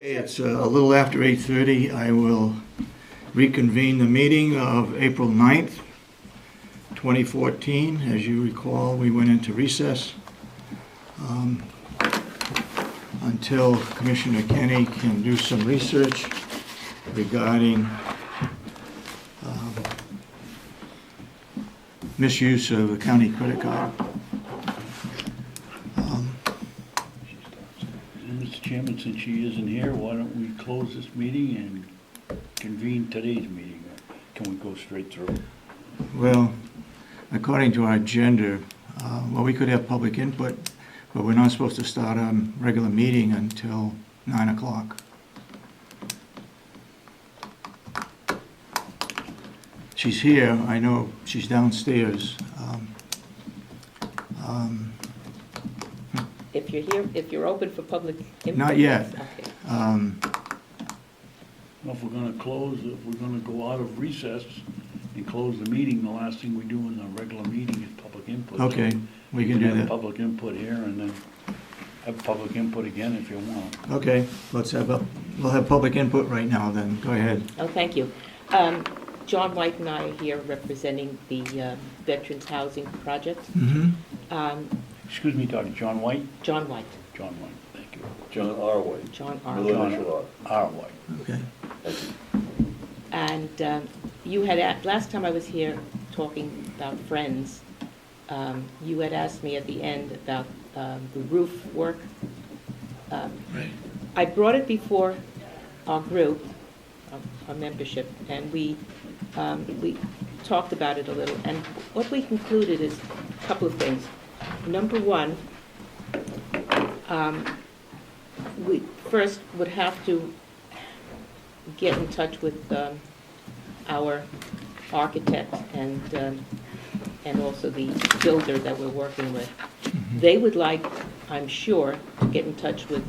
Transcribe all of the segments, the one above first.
It's a little after 8:30. I will reconvene the meeting of April 9th, 2014. As you recall, we went into recess until Commissioner Kenney can do some research regarding misuse of a county credit card. Mr. Chairman, since she isn't here, why don't we close this meeting and convene today's meeting? Can we go straight through? Well, according to our agenda, we could have public input, but we're not supposed to start a regular meeting until 9 o'clock. She's here. I know she's downstairs. If you're here, if you're open for public input. Not yet. Okay. Well, if we're gonna close, if we're gonna go out of recess and close the meeting, the last thing we do in a regular meeting is public input. Okay, So we can do have that. public input here and then have public input again if you want. Okay, we'll have public input right now then. Go ahead. Oh, thank you. John White and I are here representing the Veterans Housing Project. Excuse me, Dr. John White? John White. John White, thank you. John R. White. John R. Middle White. initial R. White. Okay. And you had, last time I was here talking about Friends, you had asked me at the end about the roof work. Right. I brought it before our group, our membership, and we talked about it a little. And what we concluded is a couple of things. Number one, we first would have to get in touch with our architect and also the builder that we're working with. They would like, I'm sure, to get in touch with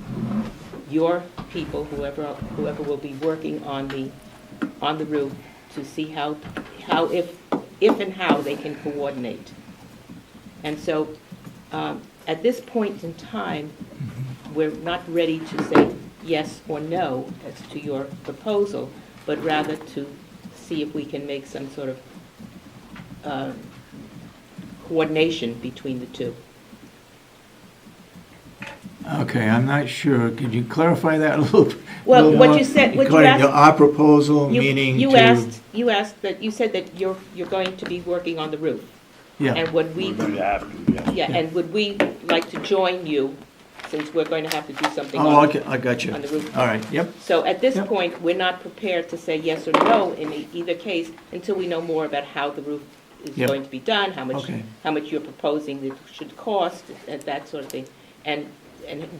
your people, whoever will be working on the roof, to see how if and how they can coordinate. And so, at this point in time, we're not ready to say yes or no as to your proposal, but rather to see if we can make some sort of coordination between the two. Okay, I'm not sure. Could you clarify that a little? Well, little what more? you said, what you According to asked, our proposal, meaning you to... asked that, you said that you're going to be working on the roof. Yeah, And would we, We're going to have to, yes. yeah, and would we like to join you, since we're going to have to do something oh, on okay, I got you. on the roof? All right, yep, So at this Yep. point, we're not prepared to say yes or no in either case until we know more about how the roof is Yep. going to be done, how Okay. much you're proposing that it should cost, and that sort of thing. And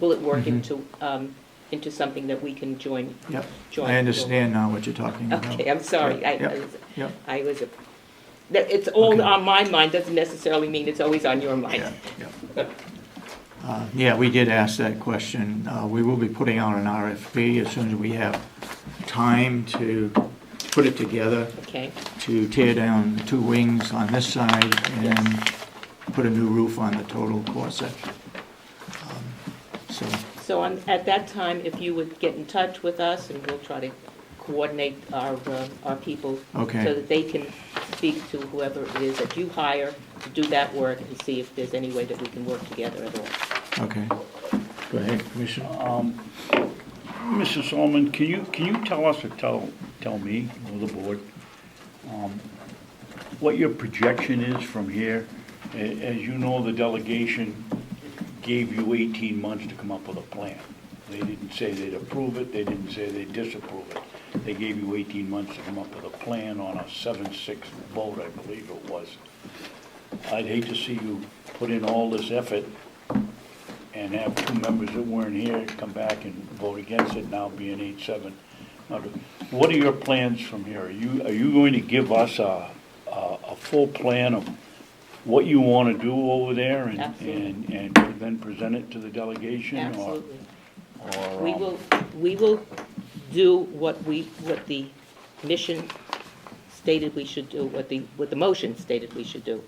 will it work into something that we can join? yep. Join. I understand now what you're talking about. Okay, I'm sorry. Yep, yep. I was, it's all Okay. on my mind, doesn't necessarily mean it's always on your mind. Yeah, yeah. Yeah, we did ask that question. We will be putting out an RFP as soon as we have time to put it together, Okay, to tear down the two wings on this side and put a new roof on the total core section. so at that time, if you would get in touch with us, and we'll try to coordinate our people Okay. so that they can speak to whoever it is that you hire to do that work and see if there's any way that we can work together at all. Okay. Go ahead, Commissioner. Mrs. Solomon, can you tell us or tell me or the board what your projection is from here? As you know, the delegation gave you 18 months to come up with a plan. They didn't say they'd approve it, they didn't say they'd disapprove it. They gave you 18 months to come up with a plan on a 7-6 vote, I believe it was. I'd hate to see you put in all this effort and have two members that weren't here come back and vote against it, now being 8-7. Now, what are your plans from here? Are you going to give us a full plan of what you want to do over there and then present it to the delegation? Absolutely. Or We will do what the mission stated we should do, what the motion stated we should do.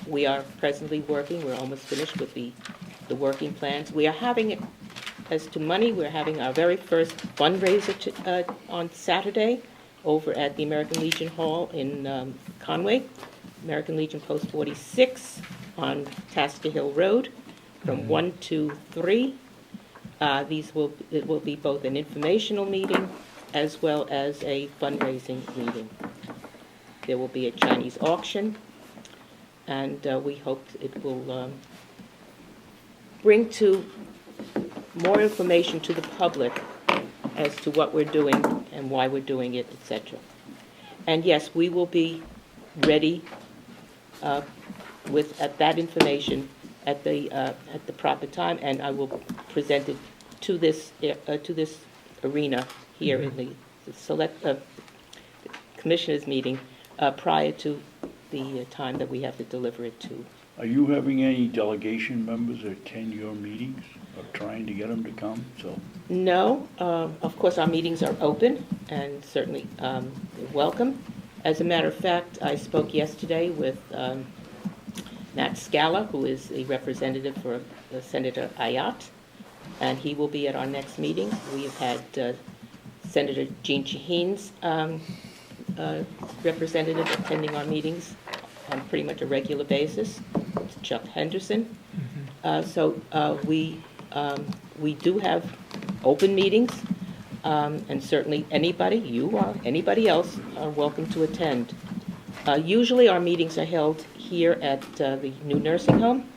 We are presently working, we're almost finished with the working plans. We are having as to money, we're having our very first fundraiser on Saturday over at the American Legion Hall in Conway, American Legion Post 46 on Tasker Hill Road from 1 to 3. It will be both an informational meeting as well as a fundraising meeting. There will be a Chinese auction, and we hope it will bring to more information to the public as to what we're doing and why we're doing it, etc. And yes, we will be ready with that information at the proper time, and I will present it to this arena here in the select commissioners meeting prior to the time that we have to deliver it to. Are you having any delegation members attend your meetings, or trying to get them to come? So No, of course, our meetings are open and certainly they're welcome. As a matter of fact, I spoke yesterday with Matt Scala, who is a representative for Senator Ayotte, and he will be at our next meeting. We have had Senator Jean Shaheen's representative attending our meetings on pretty much a regular basis. It's Chuck Henderson. So we do have open meetings, and certainly anybody, you or anybody else, are welcome to attend. Usually our meetings are held here at the new nursing home,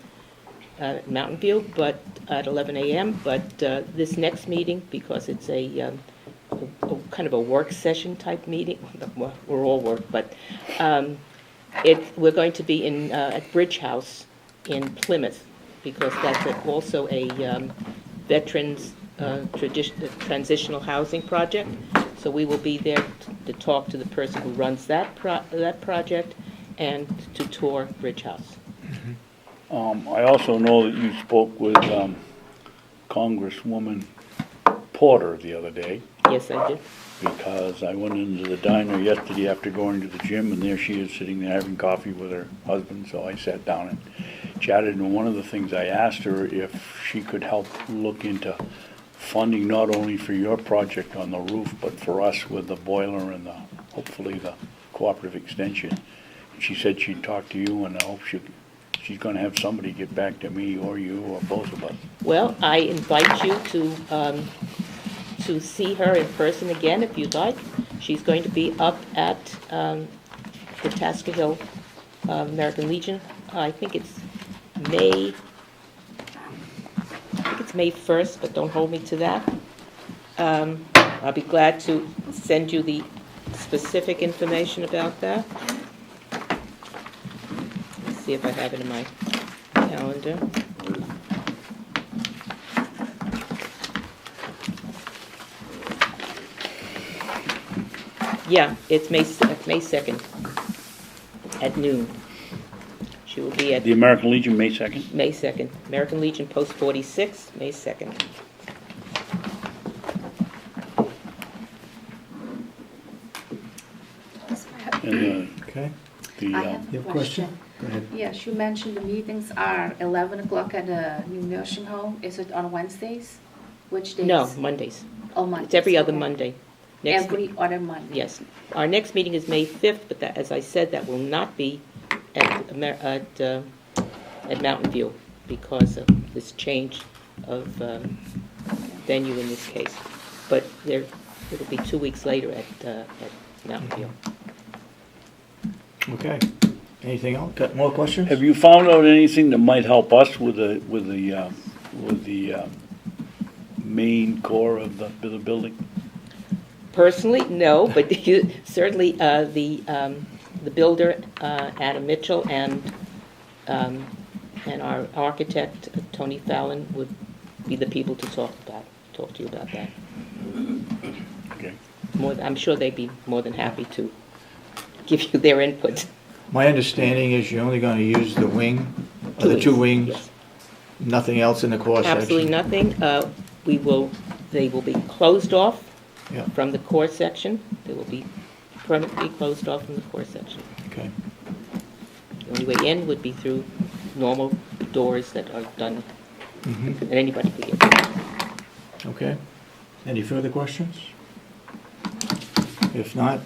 Mountain View, but at 11 a.m. But this next meeting, because it's a kind of a work session type meeting, well, we're all work, but we're going to be in at Bridge House in Plymouth, because that's also a veterans transitional housing project. So we will be there to talk to the person who runs that project and to tour Bridge House. I also know that you spoke with Congresswoman Porter the other day, Yes, I did. because I went into the diner yesterday after going to the gym, and there she is sitting there having coffee with her husband, so I sat down and chatted, and one of the things I asked her if she could help look into funding not only for your project on the roof, but for us with the boiler and hopefully the cooperative extension. She said she'd talk to you, and I hope she's gonna have somebody get back to me or you or both of us. Well, I invite you to see her in person again if you'd like. She's going to be up at the Tasker Hill American Legion. I think it's May 1st, but don't hold me to that. I'll be glad to send you the specific information about that. Let's see if I have it in my calendar. Yeah, it's May 2nd at noon. She will be at The American Legion, May 2nd? May 2nd, American Legion Post 46, May 2nd. And Okay. I have You a have a question? question. Go ahead. Yes, you mentioned the meetings are 11 o'clock at the new nursing home. Is it on Wednesdays? Which days? No, Mondays. Oh, Mondays. It's every other okay. Monday. Every other Monday? Yes. Our next meeting is May 5th, but that, as I said, that will not be at Mountain View because of this change of venue in this case. But it'll be 2 weeks later at Mountain View. Okay. Anything else? Got more questions? have you found out anything that might help us with the main core of the building? Personally, no, but certainly the builder, Adam Mitchell, and our architect, Tony Fallon, would be the people to talk to you about that. Okay. I'm sure they'd be more than happy to give you their input. My understanding is you're only going to use the wing, or the two wings, Yes. nothing else in the core section? Absolutely nothing. They will be closed off Yeah, from the core section. They will be permanently closed off from the core section. okay. The only way in would be through normal doors that are done, Mhm. and anybody could get in. Okay. Any further questions? If not,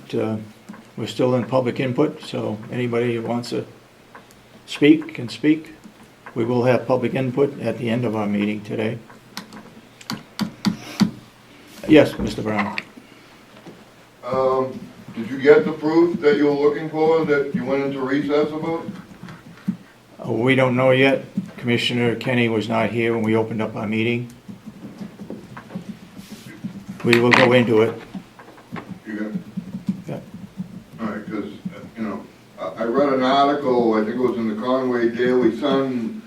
we're still in public input, so anybody who wants to speak can speak. We will have public input at the end of our meeting today. Yes, Mr. Brown. Did you get the proof that you were looking for, that you went into recess about? We don't know yet. Commissioner Kenney was not here when we opened up our meeting. We will go into it. You got, Yeah. all right, because, I read an article, I think it was in the Conway Daily Sun,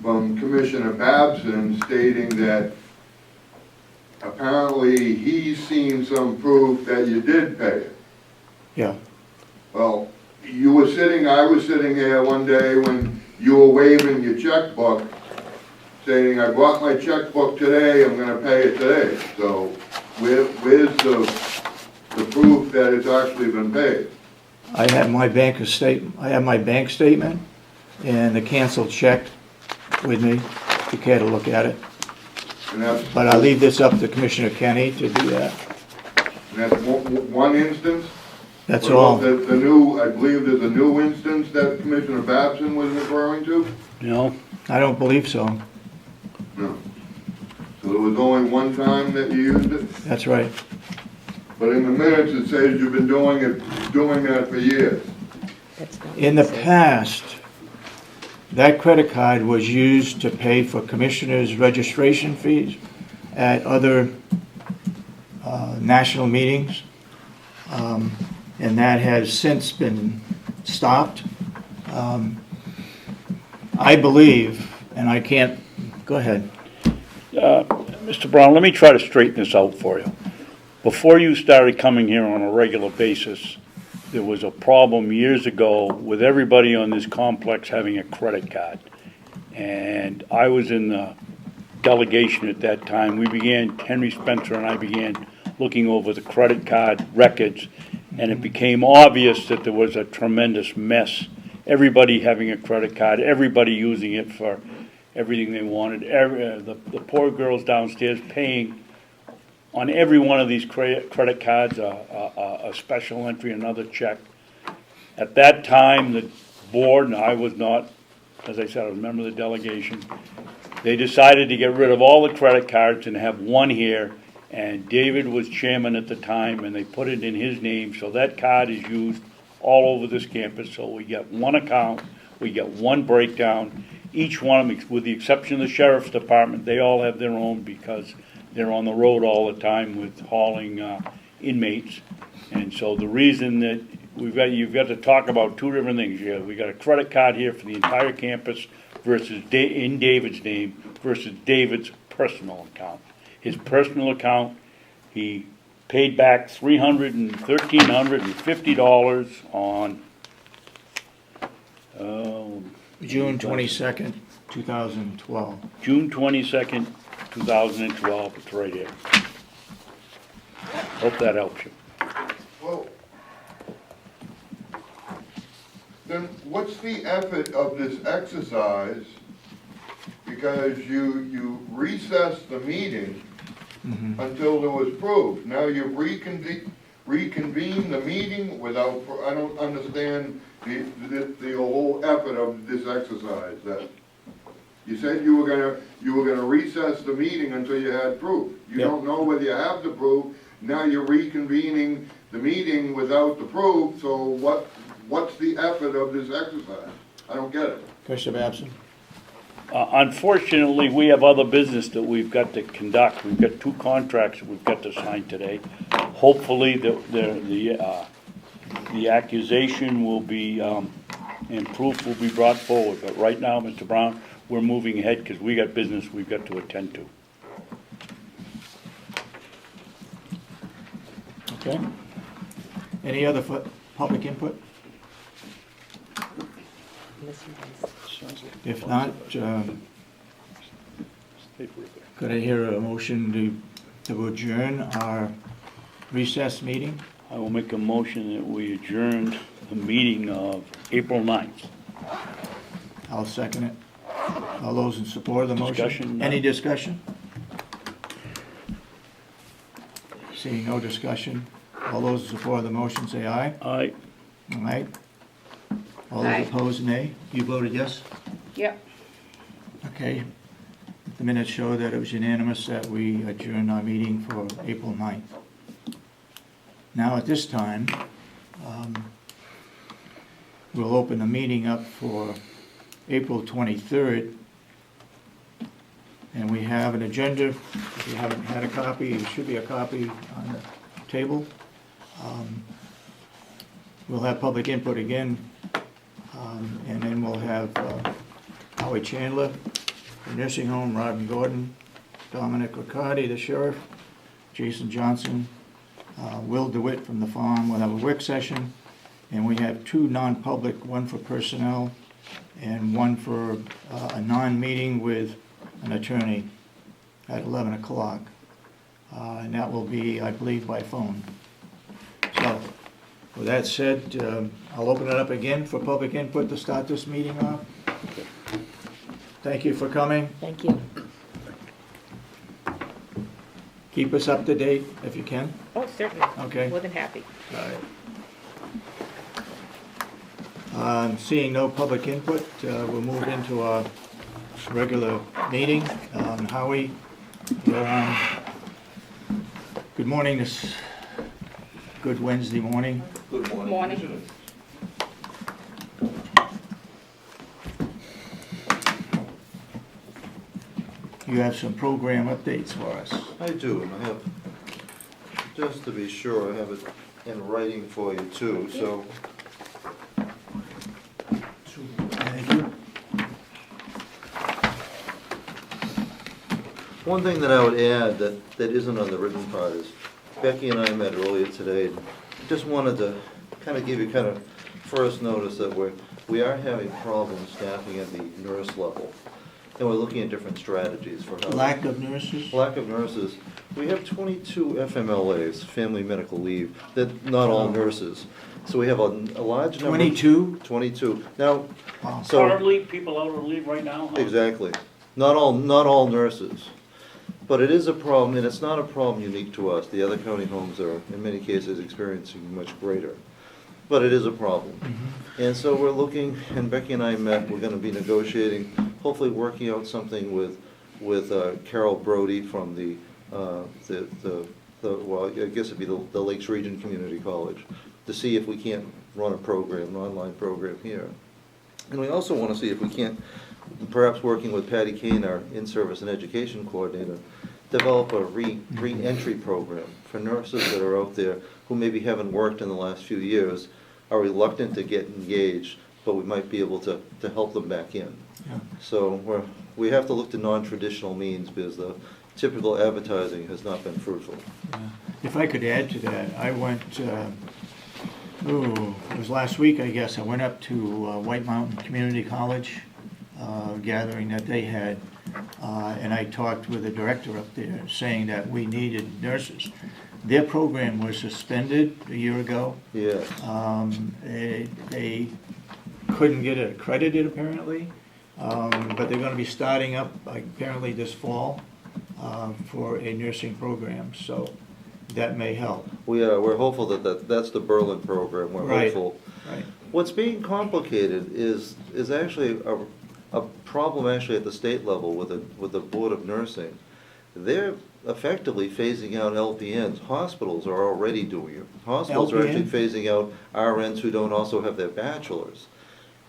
from Commissioner Babson stating that apparently he's seen some proof that you did pay it. Yeah. Well, I was sitting here one day when you were waving your checkbook, saying, I brought my checkbook today, I'm gonna pay it today. So where's the proof that it's actually been paid? I have my bank statement and the canceled check with me, if you care to look at it. And that's, But I'll leave this up to Commissioner Kenney to do that. and that's one instance? That's What about all. the new, I believe there's a new instance that Commissioner Babson was referring to? No? I don't believe so. No. So there was only one time that you used it? That's right. But in the minutes, it says you've been doing that for years. That's not In what the it says. past, that credit card was used to pay for commissioners' registration fees at other national meetings. And that has since been stopped. I believe, and I can't, go ahead. Mr. Brown, let me try to straighten this out for you. Before you started coming here on a regular basis, there was a problem years ago with everybody on this complex having a credit card. And I was in the delegation at that time. Henry Spencer and I began looking over the credit card records, and it became obvious that there was a tremendous mess. Everybody having a credit card, everybody using it for everything they wanted. The poor girls downstairs paying on every one of these credit cards, a special entry, another check. At that time, the board, and I was not, as I said, I was a member of the delegation, they decided to get rid of all the credit cards and have one here, and David was chairman at the time, and they put it in his name, so that card is used all over this campus, so we get one account, we get one breakdown. Each one of them, with the exception of the sheriff's department, they all have their own because they're on the road all the time with hauling inmates. And so the reason that you've got to talk about two different things. We got a credit card here for the entire campus versus in David's name versus David's personal account. His personal account, he paid back $1,350 on June 22nd, 2012. June 22nd, 2012, it's right here. Hope that helps you. Well, then what's the effort of this exercise? Because you recessed the meeting until there was proof. Now you've reconvened the meeting without, I don't understand the whole effort of this exercise. That you said you were gonna recess the meeting until you had proof. You Yep. don't know whether you have the proof. Now you're reconvening the meeting without the proof. So what's the effort of this exercise? I don't get it. Commissioner Babson? Unfortunately, we have other business that we've got to conduct. We've got 2 contracts that we've got to sign today. Hopefully, the accusation will be, and proof will be brought forward. But right now, Mr. Brown, we're moving ahead because we got business we've got to attend to. Okay. Any other public input? If not, could I hear a motion to adjourn our recess meeting? I will make a motion that we adjourn the meeting of April 9th. I'll second it. All those in support of the motion? Discussion? Any discussion? Seeing no discussion, all those in support of the motion say aye. Aye. All right. All Aye. those opposed, nay. You voted yes? Yep. Okay. The minutes show that it was unanimous that we adjourned our meeting for April 9th. Now, at this time, we'll open the meeting up for April 23rd. And we have an agenda. If you haven't had a copy, there should be a copy on the table. We'll have public input again, and then we'll have Howie Chandler, the nursing home, Rodney Gordon, Dominic Riccardi, the sheriff, Jason Johnson, Will DeWitt from the farm. We'll have a work session, and we have two non-public, one for personnel and one for a non-meeting with an attorney at 11 o'clock. And that will be, I believe, by phone. So, with that said, I'll open it up again for public input to start this meeting off. Thank you for coming. Thank you. Keep us up to date if you can. Oh, certainly. Okay. More than happy. All right. Seeing no public input, we'll move into our regular meeting. Howie, you're on. Good morning, this good Wednesday morning. Good morning. Morning. You have some program updates for us. I do, and I have, just to be sure, I have it in writing for you too, so. Thank you. One thing that I would add that isn't on the written part is, Becky and I met earlier today, and just wanted to kind of give you kind of first notice that we are having problems staffing at the nurse level. And we're looking at different strategies for how. Lack of nurses? Lack of nurses. We have 22 FMLAs, family medical leave, that, not all nurses. So we have a large number. 22? 22. Now, Wow. so. Currently, people out on leave right now? Huh? Exactly. Not all nurses. But it is a problem, and it's not a problem unique to us. The other county homes are, in many cases, experiencing much greater. But it is a problem. And so we're looking, and Becky and I met, we're gonna be negotiating, hopefully working out something with Carroll Brody from the well, I guess it'd be the Lakes Region Community College, to see if we can't run a program, an online program here. And we also wanna see if we can't, perhaps working with Patty Kane, our in-service and education coordinator, develop a re-entry program for nurses that are out there who maybe haven't worked in the last few years, are reluctant to get engaged, but we might be able to help them back in. Yeah. So we have to look to non-traditional means because the typical advertising has not been fruitful. Yeah. If I could add to that, I went, it was last week, I guess, I went up to White Mountain Community College, gathering that they had, and I talked with the director up there saying that we needed nurses. Their program was suspended a year ago. Yeah. They couldn't get it accredited apparently, but they're gonna be starting up apparently this fall for a nursing program, so that may help. We're hopeful that's the Berlin program, we're Right. hopeful. Right. What's being complicated is actually a problem actually at the state level with the Board of Nursing. They're effectively phasing out LPNs. Hospitals are already doing it. Hospitals are actually phasing out RNs who don't also have their bachelors.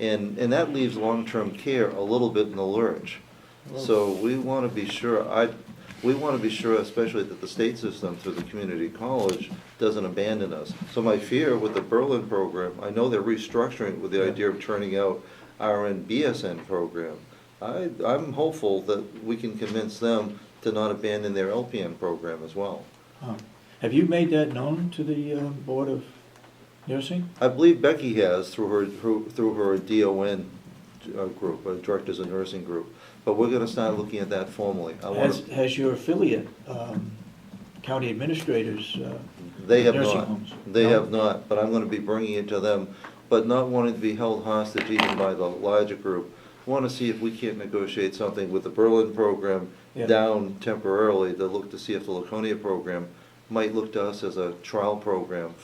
And that leaves long-term care a little bit in the lurch. So we want to be sure, especially that the state system through the community college doesn't abandon us. So my fear with the Berlin program, I know they're restructuring with the idea of turning out RN BSN program. I'm hopeful that we can convince them to not abandon their LPN program as well. Have you made that known to the Board of Nursing? I believe Becky has through her DON group, Directors of Nursing group. But we're gonna start looking at that formally. Has your affiliate, county administrators, They have nursing not. homes? They No? have not, but I'm gonna be bringing it to them, but not wanting to be held hostage even by the larger group. Want to see if we can't negotiate something with the Berlin program Yeah. down temporarily to look to see if the Laconia program might look to us as a trial program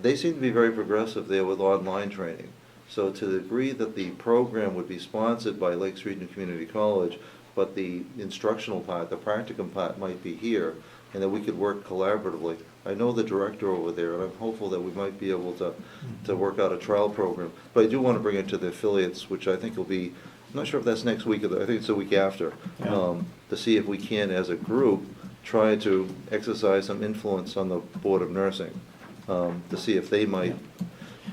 they seem to be very progressive there with online training. So to the degree that the program would be sponsored by Lakes Region Community College, but the instructional part, the practicum part might be here, and that we could work collaboratively. I know the director over there, and I'm hopeful that we might be able to work out a trial program. But I do want to bring it to the affiliates, which I think will be, I'm not sure if that's next week, or I think it's the week after, Yeah. to see if we can, as a group, try to exercise some influence on the Board of Nursing, to see if they might.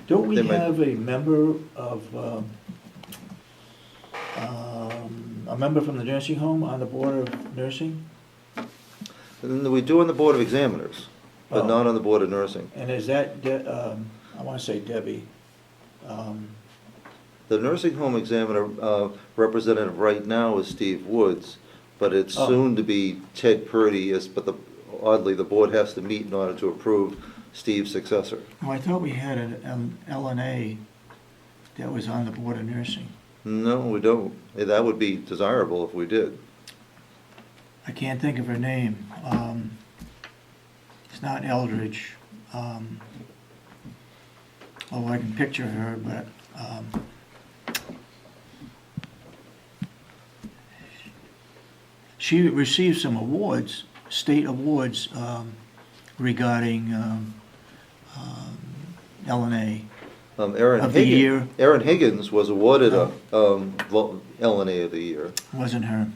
Don't we They might- have a member of, a member from the nursing home on the Board of Nursing? And then we do on the Board of Examiners, but Oh. not on the Board of Nursing. And is that, I want to say Debbie, The nursing home examiner representative right now is Steve Woods, but it's Oh. soon to be Ted Purdy, oddly, the board has to meet in order to approve Steve's successor. oh, I thought we had an LNA that was on the Board of Nursing. No, we don't. That would be desirable if we did. I can't think of her name. It's not Eldridge. Oh, I can picture her, but, she received some awards, state awards, regarding, LNA. Aaron Of the Higgins- year. Aaron Higgins was awarded a LNA of the year. Wasn't her.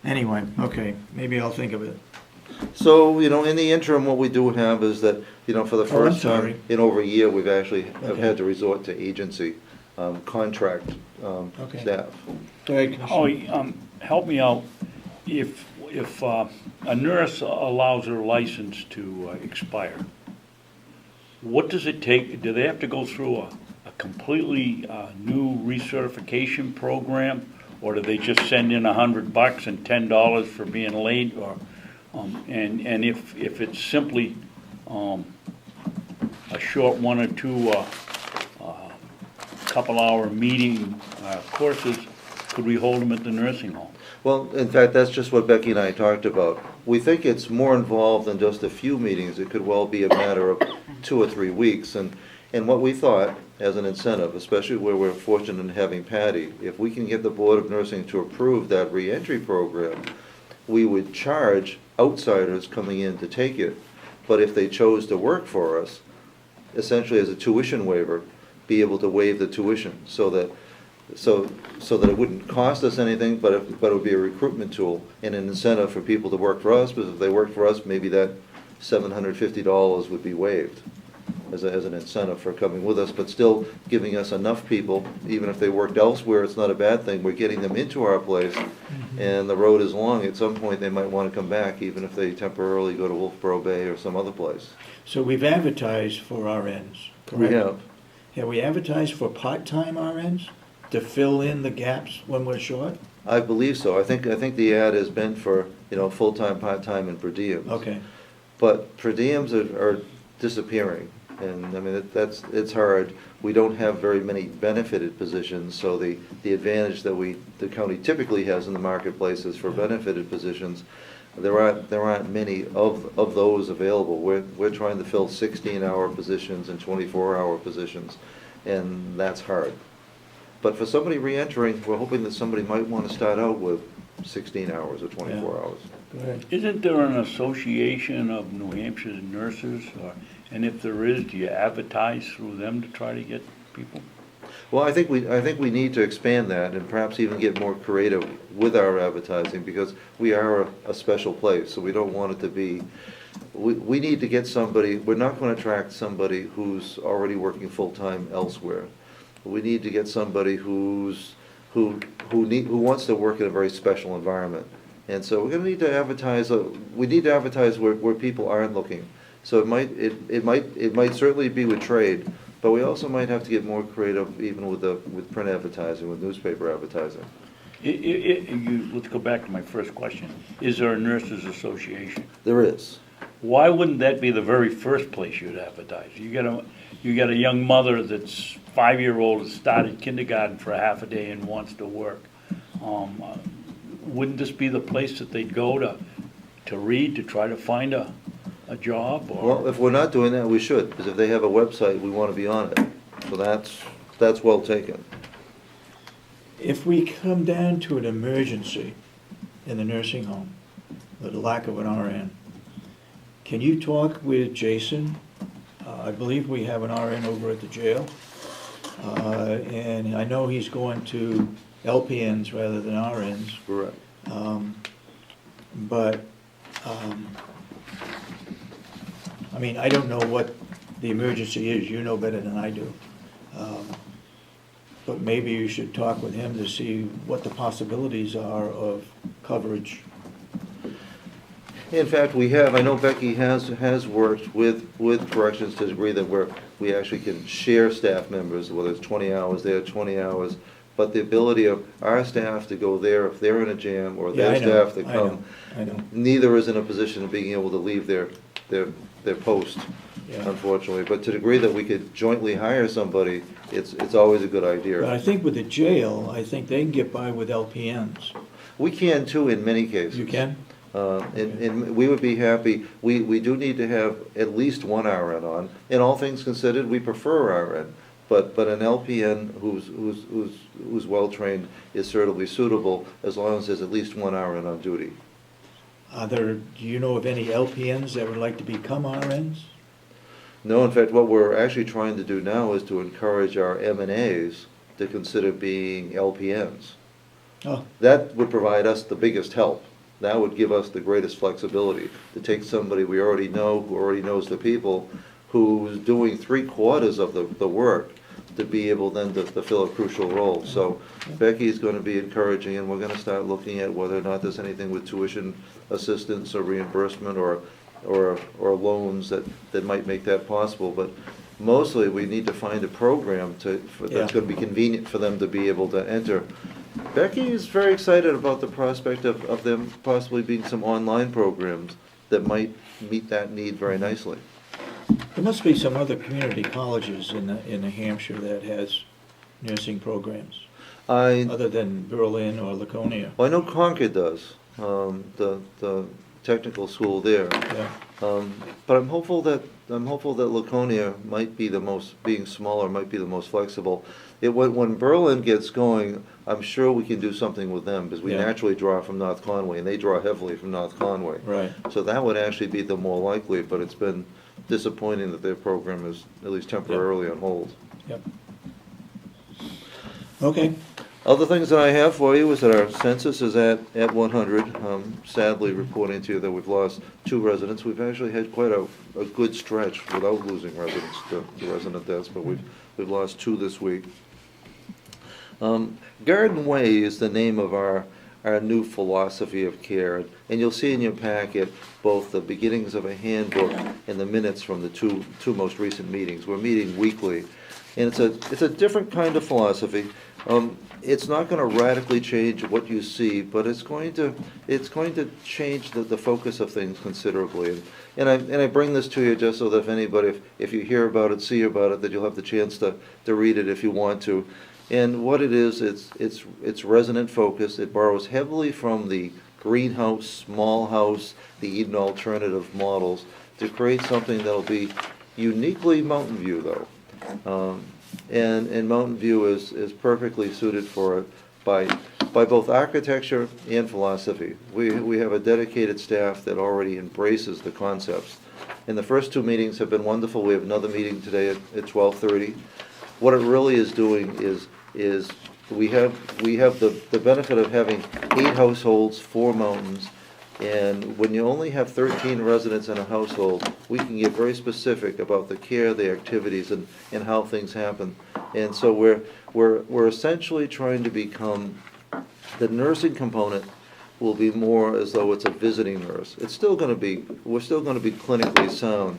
Anyway, okay, maybe I'll think of it. So, in the interim, what we do have is that, for the Oh, I'm first sorry. time in over a year, we've actually have Okay. had to resort to agency, contract Okay. staff. Go ahead, Commissioner. Oh, help me out. If a nurse allows her license to expire, what does it take? Do they have to go through a completely new recertification program? Or do they just send in $100 and $10 for being late? Or, and if it's simply a short 1 or 2 couple-hour meeting courses, could we hold them at the nursing home? Well, in fact, that's just what Becky and I talked about. We think it's more involved than just a few meetings. It could well be a matter of 2 or 3 weeks. And what we thought, as an incentive, especially where we're fortunate in having Patty, if we can get the Board of Nursing to approve that reentry program, we would charge outsiders coming in to take it. But if they chose to work for us, essentially as a tuition waiver, be able to waive the tuition so that it wouldn't cost us anything, but it would be a recruitment tool and an incentive for people to work for us, because if they work for us, maybe that $750 would be waived as an incentive for coming with us, but still giving us enough people, even if they worked elsewhere, it's not a bad thing. We're getting them into our place, and the road is long. At some point, they might want to come back, even if they temporarily go to Wolfboro Bay or some other place. So we've advertised for RNs, correct? We have. Have we advertised for part-time RNs to fill in the gaps when we're short? I believe so. I think the ad has been for, full-time, part-time, and per diems. Okay, But per diems are disappearing, and I mean, it's hard. We don't have very many benefited positions, so the advantage that the county typically has in the marketplace is for benefited positions. There aren't many of those available. We're trying to fill 16-hour positions and 24-hour positions, and that's hard. But for somebody reentering, we're hoping that somebody might want to start out with 16 hours or 24 hours. go ahead. Isn't there an association of New Hampshire nurses? And if there is, do you advertise through them to try to get people? Well, I think we need to expand that and perhaps even get more creative with our advertising, because we are a special place, so we don't want it to be, we need to get somebody, we're not going to attract somebody who's already working full-time elsewhere. We need to get somebody who wants to work in a very special environment. And so we're going to need to advertise, we need to advertise where people aren't looking. So it might certainly be with trade, but we also might have to get more creative even with print advertising, with newspaper advertising. Let's go back to my first question. Is there a nurses association? There is. Why wouldn't that be the very first place you'd advertise? You got a young mother that's 5-year-old that started kindergarten for a half a day and wants to work. Wouldn't this be the place that they'd go to to read, to try to find a job, Well, or? if we're not doing that, we should, because if they have a website, we want to be on it. So that's well taken. If we come down to an emergency in the nursing home, with the lack of an RN, can you talk with Jason? I believe we have an RN over at the jail. And I know he's going to LPNs rather than RNs. Correct. But, I mean, I don't know what the emergency is, you know better than I do. But maybe you should talk with him to see what the possibilities are of coverage. In fact, I know Becky has worked with corrections to the degree that we actually can share staff members, whether it's 20 hours there, 20 hours, but the ability of our staff to go there if they're in a jam, or Yeah, their I know, staff to I know, come, I know. neither is in a position of being able to leave their post, Yeah. unfortunately. But to the degree that we could jointly hire somebody, it's always a good But idea. I think with the jail, I think they can get by with LPNs. We can too in many cases. You can? And we would be happy, we do need to have at least one RN on. In all things considered, we prefer RN, but an LPN who's well-trained is certainly suitable as long as there's at least one RN on duty. Do you know of any LPNs that would like to become RNs? No, in fact, what we're actually trying to do now is to encourage our M&As to consider being LPNs. Oh, That would provide us the biggest help. That would give us the greatest flexibility to take somebody we already know, who already knows the people, who's doing 3/4 of the work, to be able then to fill a crucial role. So Becky's going to be encouraging, and we're going to start looking at whether or not there's anything with tuition assistance or reimbursement or loans that might make that possible. But mostly, we need to find a program that's Yeah. going to be convenient for them to be able to enter. Becky is very excited about the prospect of them possibly being some online programs that might meet that need very nicely. there must be some other community colleges in New Hampshire that has nursing programs, other than Berlin or Laconia. Well, I know Concord does, the technical school there. Yeah. But I'm hopeful that Laconia might be being smaller, might be the most flexible. When Berlin gets going, I'm sure we can do something with them, because we Yeah. naturally draw from North Conway, and they draw heavily from North Conway. Right. So that would actually be the more likely, but it's been disappointing that their program is at least temporarily on hold. Yep. Okay. Other things that I have for you is that our census is at 100. Sadly reporting to you that we've lost 2 residents. We've actually had quite a good stretch without losing residents to resident deaths, but we've lost 2 this week. Garden Way is the name of our new philosophy of care, and you'll see in your packet both the beginnings of a handbook and the minutes from the two most recent meetings. We're meeting weekly, and it's a different kind of philosophy. It's not going to radically change what you see, but it's going to change the focus of things considerably. And I bring this to you just so that if anybody, if you hear about it, see about it, that you'll have the chance to read it if you want to. And what it is, it's resident focused. It borrows heavily from the greenhouse, small house, the Eden alternative models to create something that'll be uniquely Mountain View, though. And Mountain View is perfectly suited for it by both architecture and philosophy. We have a dedicated staff that already embraces the concepts. And the first 2 meetings have been wonderful. We have another meeting today at 12:30. What it really is doing is we have the benefit of having 8 households, 4 mountains, and when you only have 13 residents in a household, we can get very specific about the care, the activities, and how things happen. And so we're essentially trying to become, the nursing component will be more as though it's a visiting nurse. We're still gonna be clinically sound,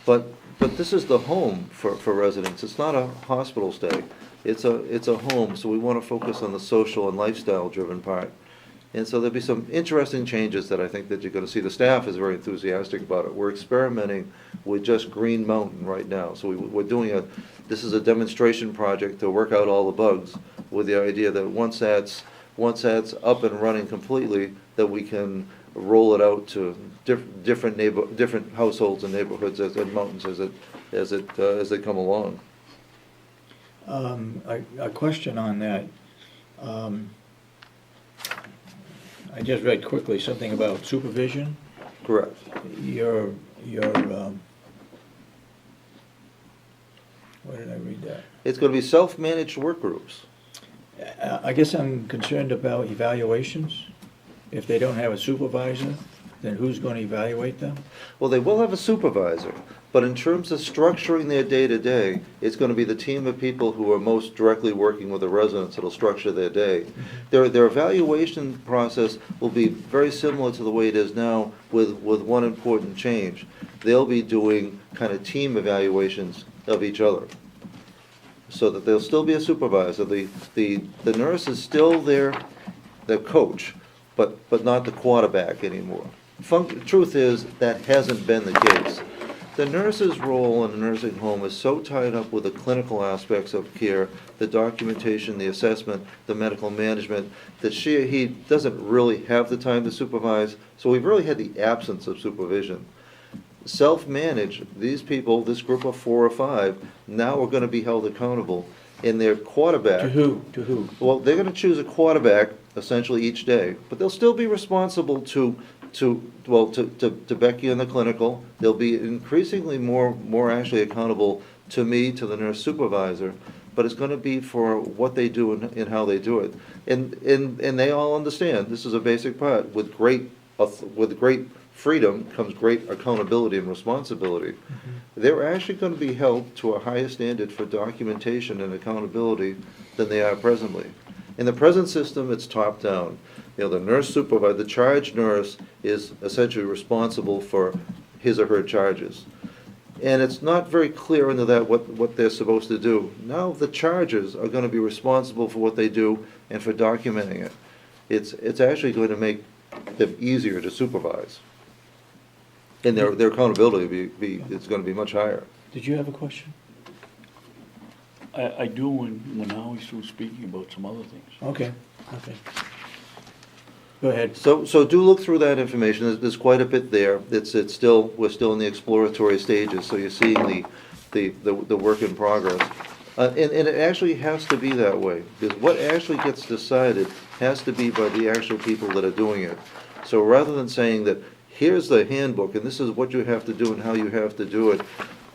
but this is the home for residents. It's not a hospital stay. It's a home, so we want to focus on the social and lifestyle-driven part. And so there'll be some interesting changes that I think that you're going to see. The staff is very enthusiastic about it. We're experimenting with just Green Mountain right now. So we're doing this is a demonstration project to work out all the bugs, with the idea that once once that's up and running completely, that we can roll it out to different households and neighborhoods and mountains as they come along. A question on that. I just read quickly something about supervision. Correct. Your, where did I read that? It's gonna be self-managed work groups. I guess I'm concerned about evaluations. If they don't have a supervisor, then who's going to evaluate them? Well, they will have a supervisor, but in terms of structuring their day-to-day, it's gonna be the team of people who are most directly working with the residents that'll structure their day. Their evaluation process will be very similar to the way it is now, with one important change. They'll be doing kind of team evaluations of each other, so that there'll still be a supervisor. The nurse is still their coach, but not the quarterback anymore. Truth is, that hasn't been the case. The nurse's role in a nursing home is so tied up with the clinical aspects of care, the documentation, the assessment, the medical management, that he doesn't really have the time to supervise, so we've really had the absence of supervision. Self-manage, these people, this group of 4 or 5, now are gonna be held accountable, and their quarterback. To who? To who? Well, they're gonna choose a quarterback essentially each day, but they'll still be responsible to Becky in the clinical. They'll be increasingly more actually accountable to me, to the nurse supervisor, but it's gonna be for what they do and how they do it. And they all understand, this is a basic part. With great freedom comes great accountability and responsibility. They're actually gonna be held to a higher standard for documentation and accountability than they are presently. In the present system, it's top-down. You know, the nurse supervisor, the charge nurse is essentially responsible for his or her charges. And it's not very clear into that what they're supposed to do. Now the charges are gonna be responsible for what they do and for documenting it. It's actually going to make them easier to supervise. And their accountability is gonna be much higher. Did you have a question? I do when Howie's was speaking about some other things. Okay. Go ahead. So do look through that information. There's quite a bit there. We're still in the exploratory stages, so you're seeing the work in progress. And it actually has to be that way, because what actually gets decided has to be by the actual people that are doing it. So rather than saying that, here's the handbook, and this is what you have to do and how you have to do it,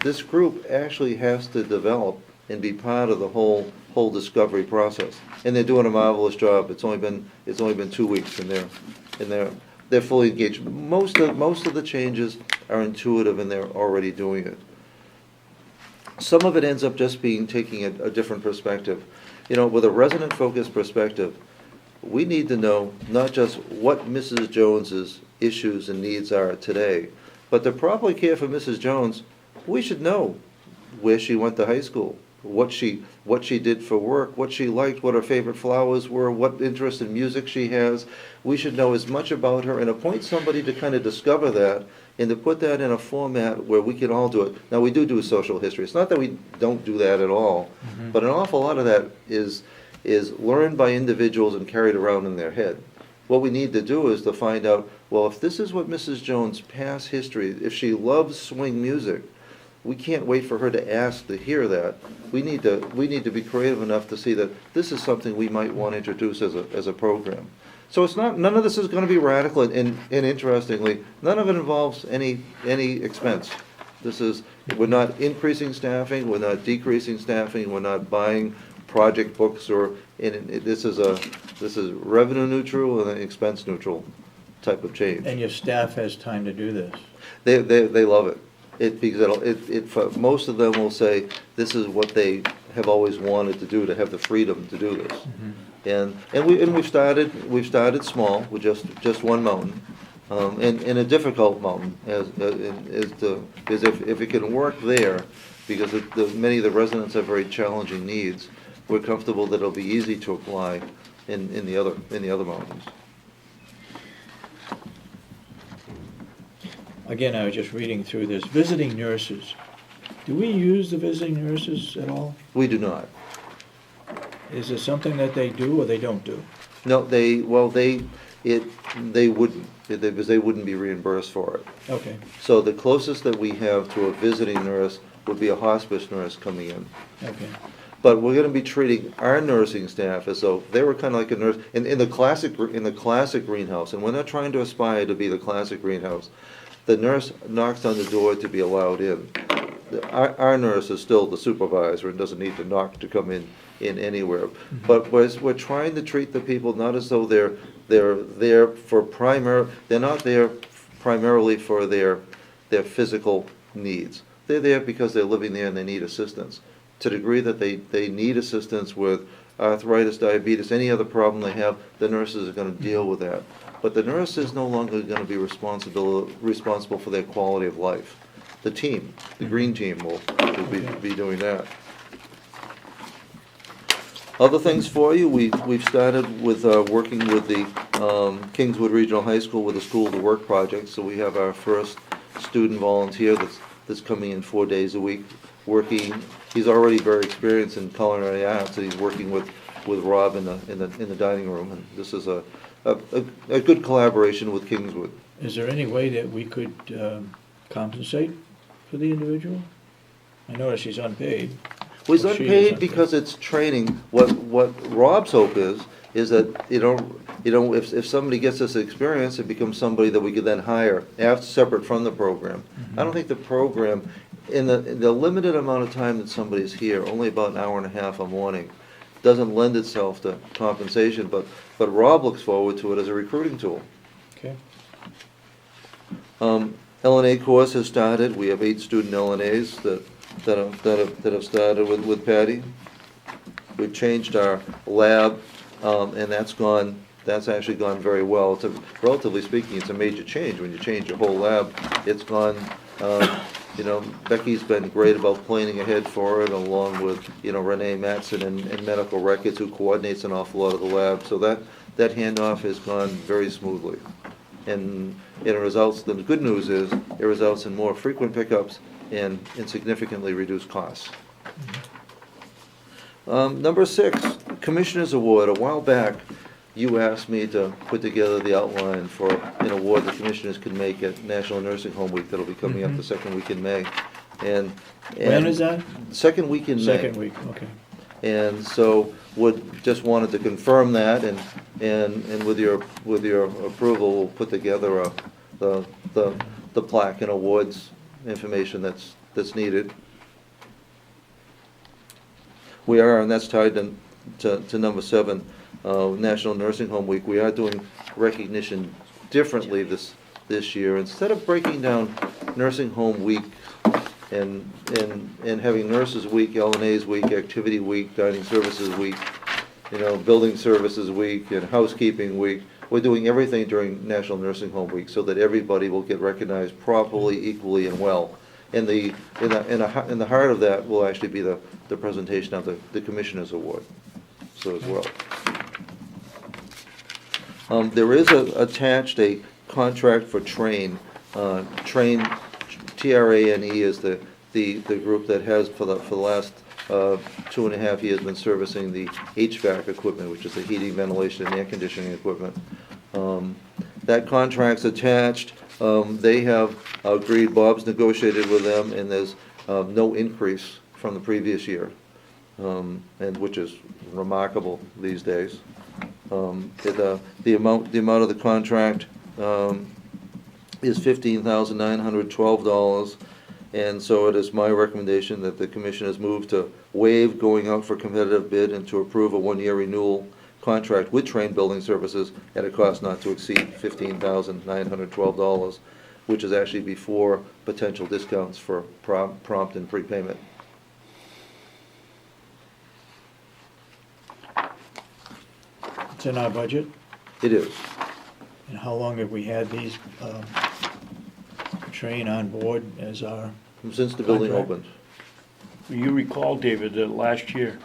this group actually has to develop and be part of the whole discovery process. And they're doing a marvelous job. It's only been 2 weeks, and they're fully engaged. Most of the changes are intuitive, and they're already doing it. Some of it ends up just taking a different perspective. You know, with a resident-focused perspective, we need to know not just what Mrs. Jones's issues and needs are today, but to properly care for Mrs. Jones, we should know where she went to high school, what she did for work, what she liked, what her favorite flowers were, what interest in music she has. We should know as much about her and appoint somebody to kind of discover that and to put that in a format where we can all do it. Now, we do social history. It's not that we don't do that at all, but an awful lot of that is learned by individuals and carried around in their head. What we need to do is to find out, well, if this is what Mrs. Jones' past history, if she loves swing music, we can't wait for her to ask to hear that. We need to be creative enough to see that this is something we might want to introduce as a program. So none of this is going to be radical, and interestingly, none of it involves any expense. We're not increasing staffing, we're not decreasing staffing, we're not buying project books, this is revenue neutral and expense neutral type of change. And your staff has time to do this? They love it. For most of them will say this is what they have always wanted to do, to have the freedom to do this. And we've started small with just one mountain, and a difficult mountain as if it can work there, because many of the residents have very challenging needs. We're comfortable that it'll be easy to apply in the other mountains. Again, I was just reading through this. Visiting nurses. Do we use the visiting nurses at all? We do not. Is it something that they do or they don't do? No, they wouldn't, because they wouldn't be reimbursed for it. Okay, So the closest that we have to a visiting nurse would be a hospice nurse coming in. okay. But we're gonna be treating our nursing staff as though they were kind of like a nurse, in the classic greenhouse, and we're not trying to aspire to be the classic greenhouse. The nurse knocks on the door to be allowed in. Our nurse is still the supervisor and doesn't need to knock to come in anywhere. But we're trying to treat the people not as though they're there for they're not there primarily for their physical needs. They're there because they're living there and they need assistance. To the degree that they need assistance with arthritis, diabetes, any other problem they have, the nurses are gonna deal with that. But the nurse is no longer gonna be responsible for their quality of life. The team, the green team will be doing that. Other things for you, we've started with, working with the Kingswood Regional High School with the School to Work project. So we have our first student volunteer that's coming in 4 days a week, working. He's already very experienced in culinary arts, and he's working with Rob in the dining room. And this is a good collaboration with Kingswood. Is there any way that we could compensate for the individual? I notice he's unpaid. Well, he's Well, she is unpaid unpaid. because it's training. What Rob's hope is that, if somebody gets this experience, it becomes somebody that we could then hire separate from the program. I don't think the program, in the limited amount of time that somebody's here, only about an hour and a half a morning, doesn't lend itself to compensation, but Rob looks forward to it as a recruiting tool. Okay. LNA course has started. We have 8 student LNAs that have started with Patty. We've changed our lab, and that's actually gone very well. Relatively speaking, it's a major change. When you change your whole lab, it's gone, Becky's been great about planning ahead for it, along with, Renee Mattson and Medical Records, who coordinates an awful lot of the lab. So that handoff has gone very smoothly. And it results, the good news is, it results in more frequent pickups and significantly reduced costs. Number 6, Commissioners Award. A while back, you asked me to put together the outline for an award the commissioners can make at National Nursing Home Week that'll be coming up the second week in May. And When is that? Second week in May. Second week, okay. And so just wanted to confirm that, and with your approval, we'll put together the plaque and awards information that's needed. We are, and that's tied to number 7, National Nursing Home Week. We are doing recognition differently this year. Instead of breaking down Nursing Home Week and having Nurses Week, LNA's Week, Activity Week, Dining Services Week, Building Services Week, and Housekeeping Week, we're doing everything during National Nursing Home Week so that everybody will get recognized properly, equally, and well. In the heart of that will actually be the presentation of the Commissioners Award, so as well. There is attached a contract for Train. Train, TRANE is the group that has for the last 2.5 years been servicing the HVAC equipment, which is the heating, ventilation, and air conditioning equipment. That contract's attached. They have agreed, Bob's negotiated with them, and there's no increase from the previous year, and which is remarkable these days. The amount of the contract is $15,912, and so it is my recommendation that the Commissioners move to waive going out for competitive bid and to approve a 1-year renewal contract with Train Building Services at a cost not to exceed $15,912, which is actually before potential discounts for prompt and prepayment. It's in our budget. It is. And how long have we had these Train on board as our, Since the building Contract. opened. You recall, David, that last year,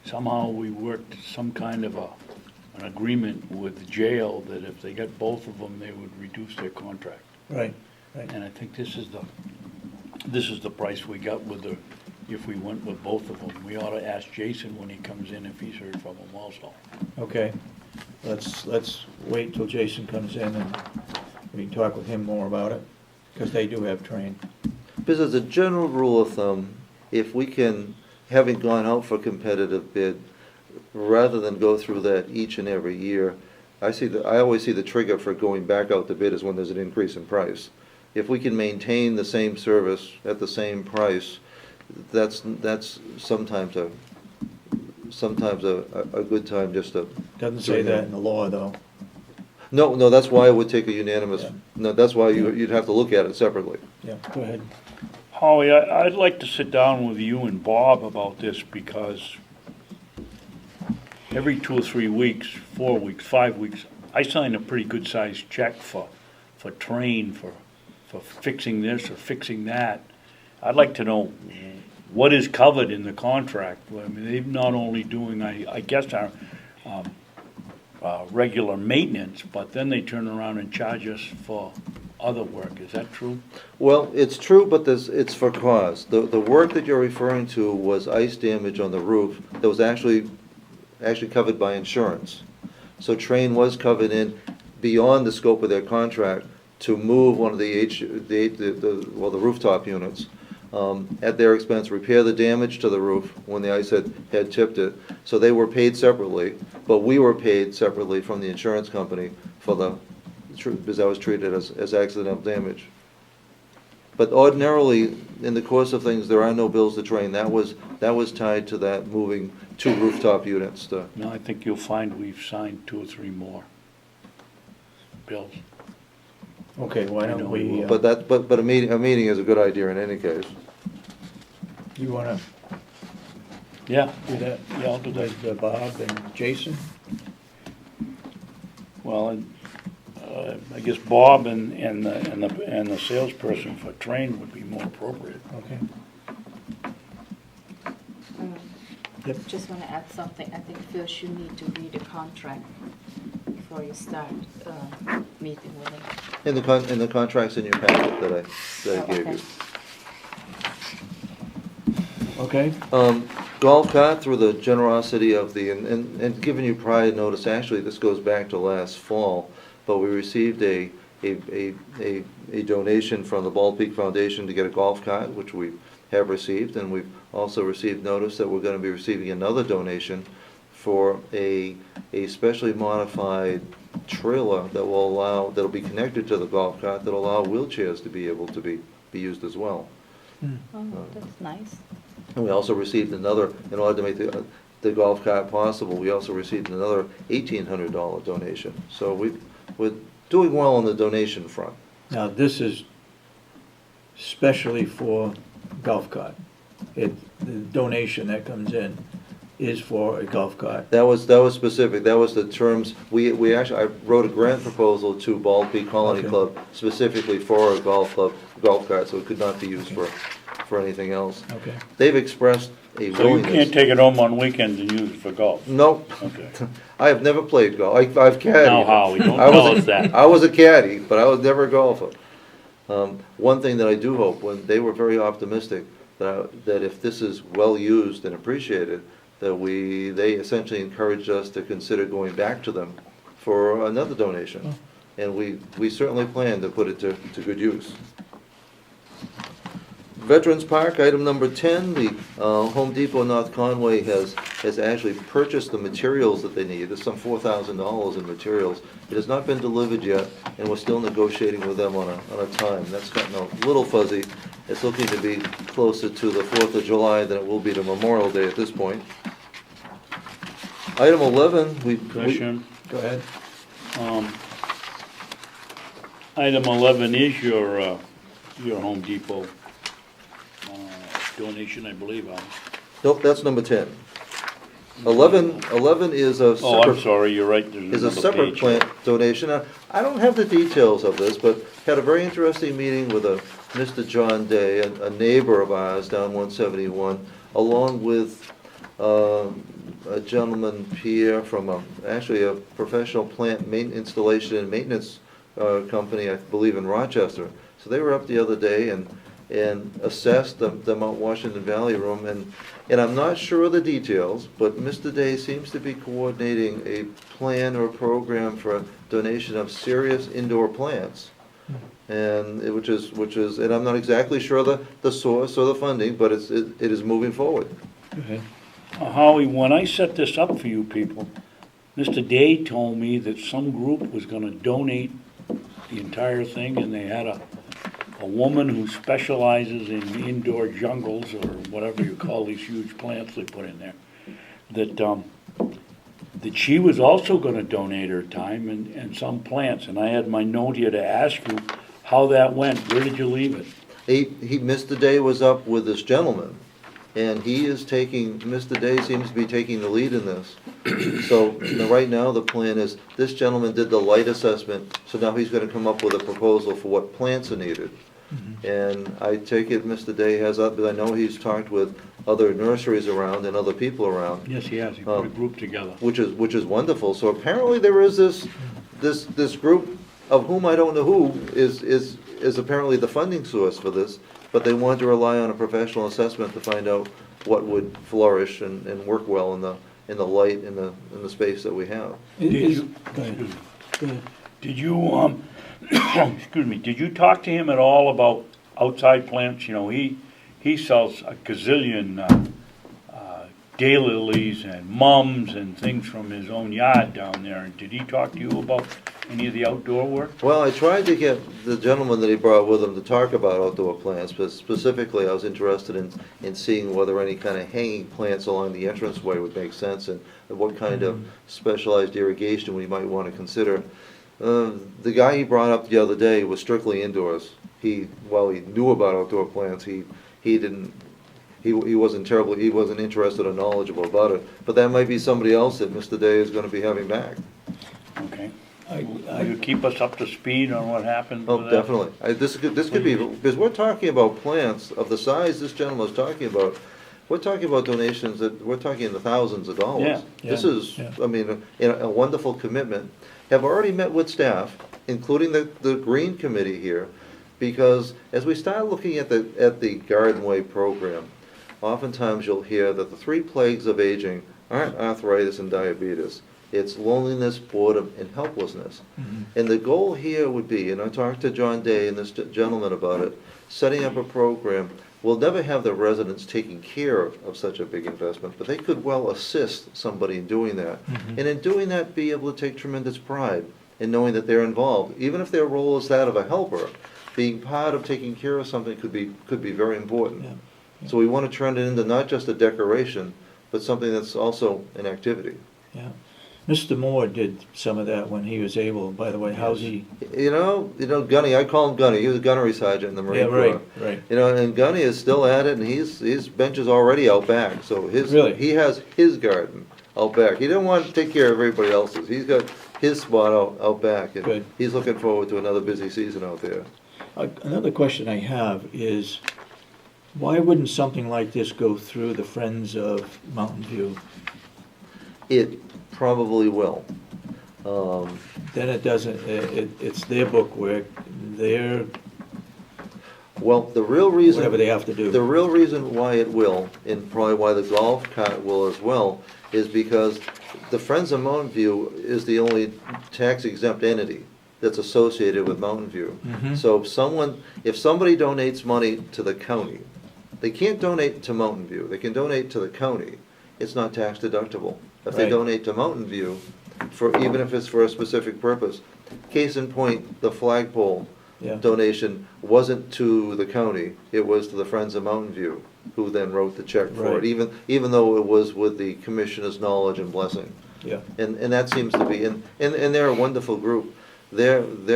somehow we worked some kind of an agreement with the jail that if they got both of them, they would reduce their contract. right? And I think this is the price we got with if we went with both of them. We ought to ask Jason when he comes in if he's heard from them also. Okay, let's wait till Jason comes in and we can talk with him more about it, because they do have train. Because as a general rule of thumb, if we can, having gone out for competitive bid, rather than go through that each and every year, I always see the trigger for going back out to bid is when there's an increase in price. If we can maintain the same service at the same price, that's sometimes a good time just to. Doesn't say that in the law, though. No, that's why it would take a unanimous, Yeah. no, that's why you'd have to look at it separately. Yeah, go ahead. Howie, I'd like to sit down with you and Bob about this, because every 2 or 3 weeks, 4 weeks, 5 weeks, I sign a pretty good-sized check for train, for fixing this or fixing that. I'd like to know what is covered in the contract. I mean, they're not only doing, I guess, our regular maintenance, but then they turn around and charge us for other work. Is that true? Well, it's true, but it's for cause. The work that you're referring to was ice damage on the roof that was actually covered by insurance. So Train was covered in beyond the scope of their contract to move one of the rooftop units at their expense, repair the damage to the roof when the ice had tipped it. So they were paid separately, but we were paid separately from the insurance company for because that was treated as accidental damage. But ordinarily, in the course of things, there are no bills to Train. That was tied to that moving 2 rooftop units to. No, I think you'll find we've signed 2 or 3 more bills. Okay, why don't we, But a meeting is a good idea in any case. you wanna Yeah, do that yeah, I'll do that. with Bob and Jason? Well, I guess Bob and the salesperson for Train would be more appropriate. Okay. Yep. Just want to add something. I think first you need to read the contract before you start meeting with them. In the contracts in your packet that I gave you. Okay, Golf cart, through the generosity of and giving you prior notice, actually, this goes back to last fall, but we received a donation from the Bald Peak Foundation to get a golf cart, which we have received, and we've also received notice that we're going to be receiving another donation for a specially modified trailer that'll be connected to the golf cart, that'll allow wheelchairs to be able to be used as well. Oh, that's nice. And we also received another, in order to make the golf cart possible, we also received another $1,800 donation. So we're doing well on the donation front. now this is specially for golf cart. The donation that comes in is for a golf cart. That was specific, that was the terms, I wrote a grant proposal to Bald Peak Colony Okay. Club specifically for a golf cart, so it could not be used for anything else. Okay, They've expressed a So you willingness. can't take it home on weekends and use it for golf? Nope, Okay. I have never played golf, I've caddied. Now, Howie, don't I was tell a- us that. I was a caddy, but I was never a golfer. One thing that I do hope, when they were very optimistic, that if this is well used and appreciated, that they essentially encouraged us to consider going back to them for another donation. And we certainly plan to put it to good use. Veterans Park, item number 10, the Home Depot North Conway has actually purchased the materials that they need. There's some $4,000 in materials. It has not been delivered yet, and we're still negotiating with them on a time. That's gotten a little fuzzy. It's looking to be closer to the 4th of July than it will be to Memorial Day at this point. Item 11, Question. go ahead. Item 11 is your Home Depot donation, I believe. Nope, that's number 10. 11 is a Oh, I'm separate, sorry, you're right, there's is a another separate page. plant donation. I don't have the details of this, but had a very interesting meeting with Mr. John Day, a neighbor of ours down 171, along with a gentleman, Pierre, from actually a professional plant installation and maintenance company, I believe in Rochester. So they were up the other day, and and assess the Mount Washington Valley room, and I'm not sure of the details, but Mr. Day seems to be coordinating a plan or program for donation of serious indoor plants. And which is, and I'm not exactly sure the source or the funding, but it is moving forward. Howie, when I set this up for you people, Mr. Day told me that some group was gonna donate the entire thing, and they had a woman who specializes in indoor jungles, or whatever you call these huge plants they put in there, that she was also gonna donate her time and some plants, and I had my note here to ask you how that went. Where did you leave it? Mr. Day was up with this gentleman, and he is taking, Mr. Day seems to be taking the lead in this. So, right now, the plan is, this gentleman did the light assessment, so now he's gonna come up with a proposal for what plants are needed. And I take it Mr. Day has, but I know he's talked with other nurseries around and other people around, Yes, he has, he put a group together. which is wonderful. So apparently there is this group of whom I don't know who is apparently the funding source for this, but they want to rely on a professional assessment to find out what would flourish and work well in the light, in the space that we have. Did you, did you, excuse me, did you talk to him at all about outside plants? You know, he sells a gazillion daylilies and mums and things from his own yard down there. And did he talk to you about any of the outdoor work? Well, I tried to get the gentleman that he brought with him to talk about outdoor plants, but specifically I was interested in seeing whether any kind of hanging plants along the entranceway would make sense, and what kind of specialized irrigation we might want to consider. The guy he brought up the other day was strictly indoors. While he knew about outdoor plants, he wasn't interested or knowledgeable about it. But that might be somebody else that Mr. Day is gonna be having back. Okay. Will you keep us up to speed on what happened Oh, with that? definitely. This could be, because we're talking about plants of the size this gentleman was talking about. We're talking about donations we're talking in the thousands of dollars. Yeah, This is, I mean, a wonderful commitment. Have already met with staff, including the Green Committee here, because as we start looking at the Garden Way program, oftentimes you'll hear that the 3 plagues of aging aren't arthritis and diabetes. It's loneliness, boredom, and helplessness. And the goal here would be, and I talked to John Day and this gentleman about it, setting up a program. We'll never have the residents taking care of such a big investment, but they could well assist somebody in doing that. And in doing that, be able to take tremendous pride in knowing that they're involved. Even if their role is that of a helper, being part of taking care of something could be very important. So we want to turn it into not just a decoration, but something that's also an activity. Yeah. Mr. Moore did some of that when he was able. By the way, how's he? You know, Gunny, I call him Gunny, he was a gunnery sergeant in the Marine Corps. Right. You know, and Gunny is still at it, and his bench is already out back, so Really? he has his garden out back. He didn't want to take care of everybody else's, he's got his spot out back, and Good. he's looking forward to another busy season out there. Another question I have is, why wouldn't something like this go through the Friends of Mountain View? It probably will. Then it doesn't, it's their bookwork, their, Well, the real reason. whatever they have to The do. real reason why it will, and probably why the golf cart will as well, is because the Friends of Mountain View is the only tax exempt entity that's associated with Mountain View. So if somebody donates money to the county, they can't donate to Mountain View, they can donate to the county, it's not tax deductible. If they Right. donate to Mountain View, even if it's for a specific purpose, case in point, the flagpole Yeah. donation wasn't to the county, it was to the Friends of Mountain View, who then wrote the check for Right. it, even though it was with the commissioner's knowledge and blessing. Yeah. And that seems to be, and they're a wonderful group. And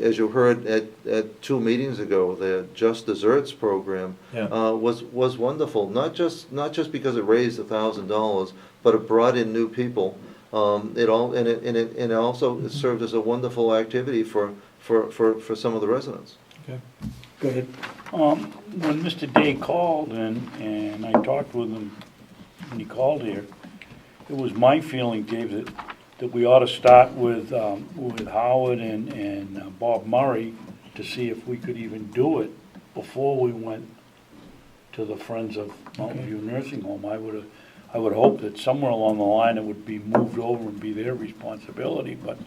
as you heard at 2 meetings ago, the Just Desserts program Yeah. was wonderful, not just because it raised $1,000, but it brought in new people. It also served as a wonderful activity for some of the residents. Okay. Go ahead. When Mr. Day called and I talked with him when he called here, it was my feeling, Dave, that we ought to start with Howard and Bob Murray to see if we could even do it before we went to the Friends of Mountain View Nursing Home, I would hope that somewhere along the line it would be moved over and be their responsibility, but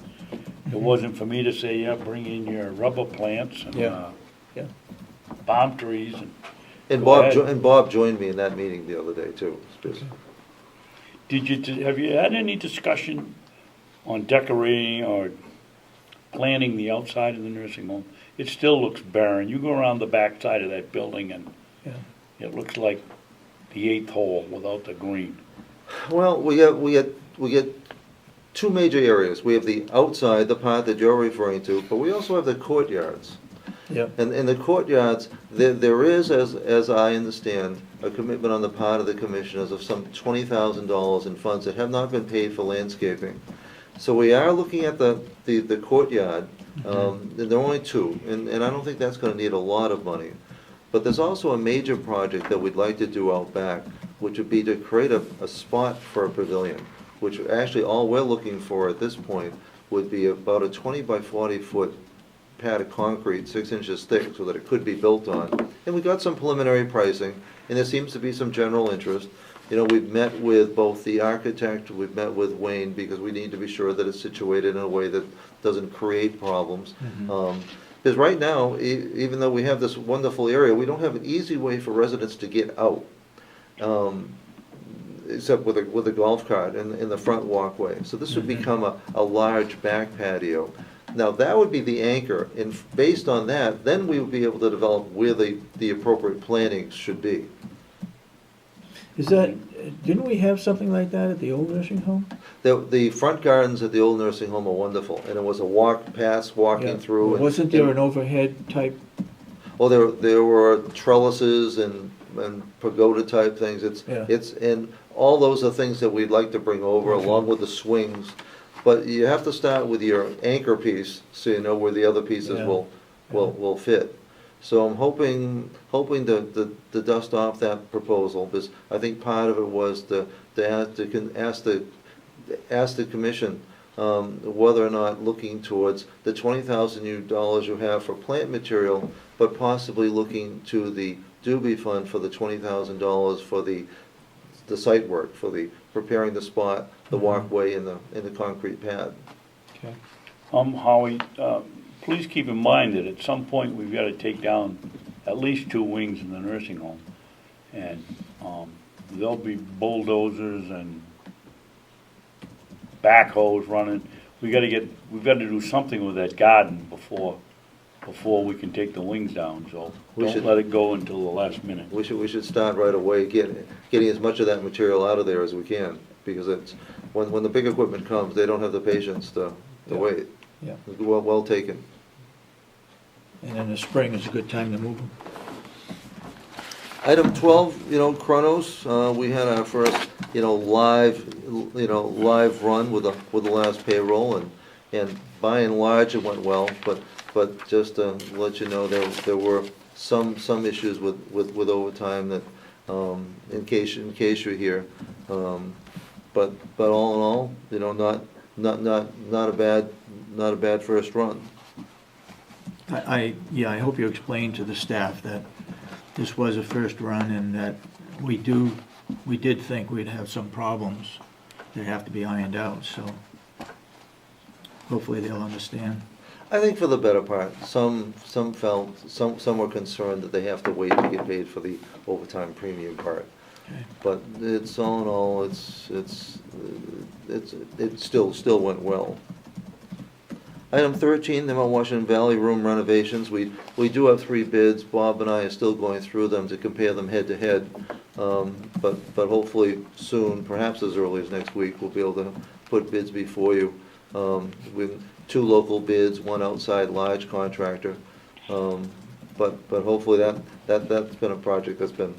it wasn't for me to say, yeah, bring in your rubber plants and, Yeah. Yeah. palm trees and. And Go Bob, ahead. and Bob joined me in that meeting the other day too. Have you had any discussion on decorating or planning the outside of the nursing home? It still looks barren. You go around the back side of that building and Yeah. it looks like the eighth hole without the green. Well, we get two major areas. We have the outside, the part that you're referring to, but we also have the courtyards. Yeah. And in the courtyards, there is, as I understand, a commitment on the part of the commissioners of some $20,000 in funds that have not been paid for landscaping. So we are looking at the courtyard, and there are only two, and I don't think that's gonna need a lot of money. But there's also a major project that we'd like to do out back, which would be to create a spot for a pavilion, which actually all we're looking for at this point would be about a 20 by 40 foot pad of concrete, 6 inches thick, so that it could be built on. And we got some preliminary pricing, and there seems to be some general interest. You know, we've met with both the architect, we've met with Wayne, because we need to be sure that it's situated in a way that doesn't create problems. Because right now, even though we have this wonderful area, we don't have an easy way for residents to get out, except with a golf cart in the front walkway. So this would become a large back patio. Now, that would be the anchor, and based on that, then we would be able to develop where the appropriate planning should be. Is that, didn't we have something like that at the old nursing home? The front gardens at the old nursing home are wonderful, and it was a walking Yeah. through. and- Wasn't there an overhead type? Well, there were trellises and pagoda type things. Yeah. And all those are things that we'd like to bring over along with the swings. But you have to start with your anchor piece, so you know where the other pieces Yeah. will fit. So I'm hoping to dust off that proposal, because I think part of it was to ask the commission whether or not looking towards the $20,000 you have for plant material, but possibly looking to the Doobie Fund for the $20,000 for the site work, for the preparing the spot, the walkway, and the concrete pad. Okay. Howie, please keep in mind that at some point we've got to take down at least 2 wings in the nursing home. And there'll be bulldozers and backhoes running. We've got to do something with that garden before we can take the wings down, so We don't should- let it go until the last minute. We should start right away, getting as much of that material out of there as we can, because it's, when the big equipment comes, they don't have the patience to Yeah. wait. Yeah. Well taken. And in the spring is a good time to move them. Item 12, Chronos, we had our first, live run with the last payroll, and by and large, it went well, but just to let you know, there were some issues with overtime that, in case you're here, but all in all, not a bad first run. I hope you explained to the staff that this was a first run and that we did think we'd have some problems that have to be ironed out, so hopefully they'll understand. I think for the better part, some were concerned that they have to wait to get paid for the overtime premium part. Okay. But it's all in all, it still went well. Item 13, the Mount Washington Valley Room renovations. We do have 3 bids. Bob and I are still going through them to compare them head to head. But hopefully soon, perhaps as early as next week, we'll be able to put bids before you. With 2 local bids, 1 outside large contractor. But hopefully that's been a project that's been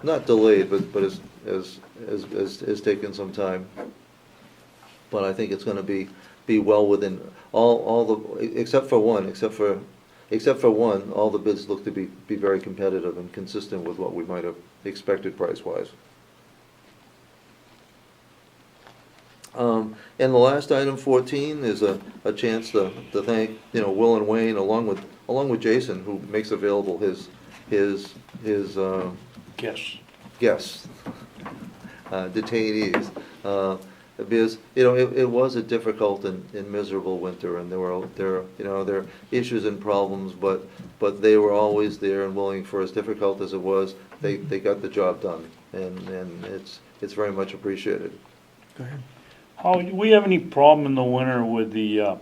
not delayed, but has taken some time. But I think it's gonna be well within all the, except for one, all the bids look to be very competitive and consistent with what we might have expected price-wise. And the last item, 14, is a chance to thank, Will and Wayne, along with Jason, who makes available his his Yes. guests, detainees. Because, you know, it was a difficult and miserable winter, and there were issues and problems, but they were always there and willing. For as difficult as it was, they got the job done, and it's very much appreciated. Go ahead. How, do we have any problem in the winter with the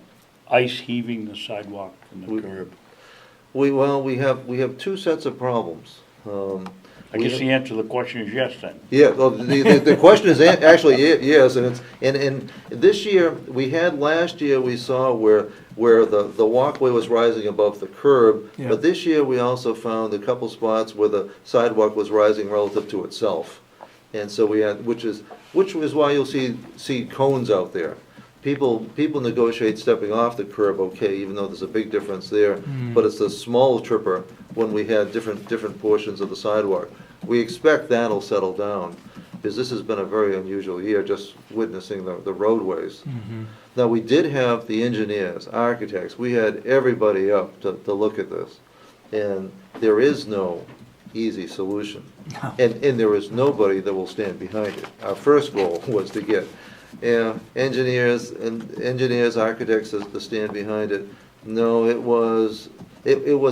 ice heaving the sidewalk and the curb? We have two sets of problems. I guess the answer to the question is yes then. Yeah, well, the question is actually yes, and this year, last year we saw where the walkway was rising above the curb, Yeah. but this year we also found a couple spots where the sidewalk was rising relative to itself. And so we had, which is why you'll see cones out there. People negotiate stepping off the curb, okay, even though there's a big difference there, but it's the small tripper when we had different portions of the sidewalk. We expect that'll settle down, because this has been a very unusual year, just witnessing the roadways. Now, we did have the engineers, architects, we had everybody up to look at this, and there is no easy solution. No. And there is nobody that will stand behind it. Our first goal was to get engineers, architects to stand behind it. No, it was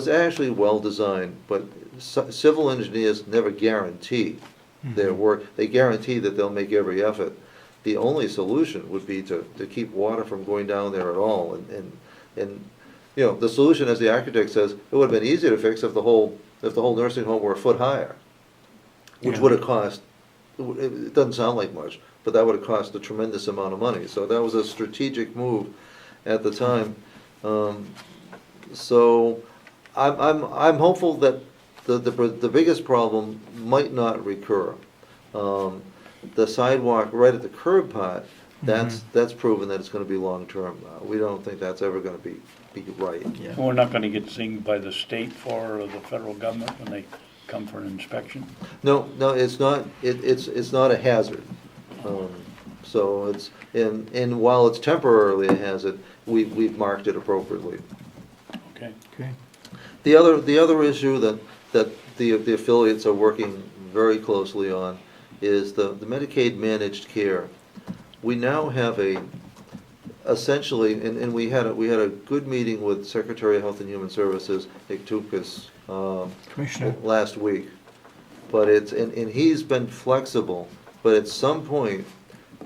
actually well-designed, but civil engineers never guarantee their work. They guarantee that they'll make every effort. The only solution would be to keep water from going down there at all. And you know, the solution, as the architect says, it would have been easier to fix if the whole nursing home were a foot higher, which Yeah. would have cost, it doesn't sound like much, but that would have cost a tremendous amount of money. So that was a strategic move at the time. So I'm hopeful that the biggest problem might not recur. The sidewalk right at the curb part, that's proven that it's gonna be long-term. We don't think that's ever gonna be right. Yeah. We're not gonna get dinged by the state or the federal government when they come for an inspection? No, it's not, it's not a hazard. So it's, and while it's temporarily a hazard, we've marked it appropriately. Okay. Okay. The other issue that the affiliates are working very closely on is the Medicaid managed care. We now have essentially, and we had a good meeting with Secretary of Health and Human Services, Nick Tukas, Commissioner. last week. But and he's been flexible, but at some point,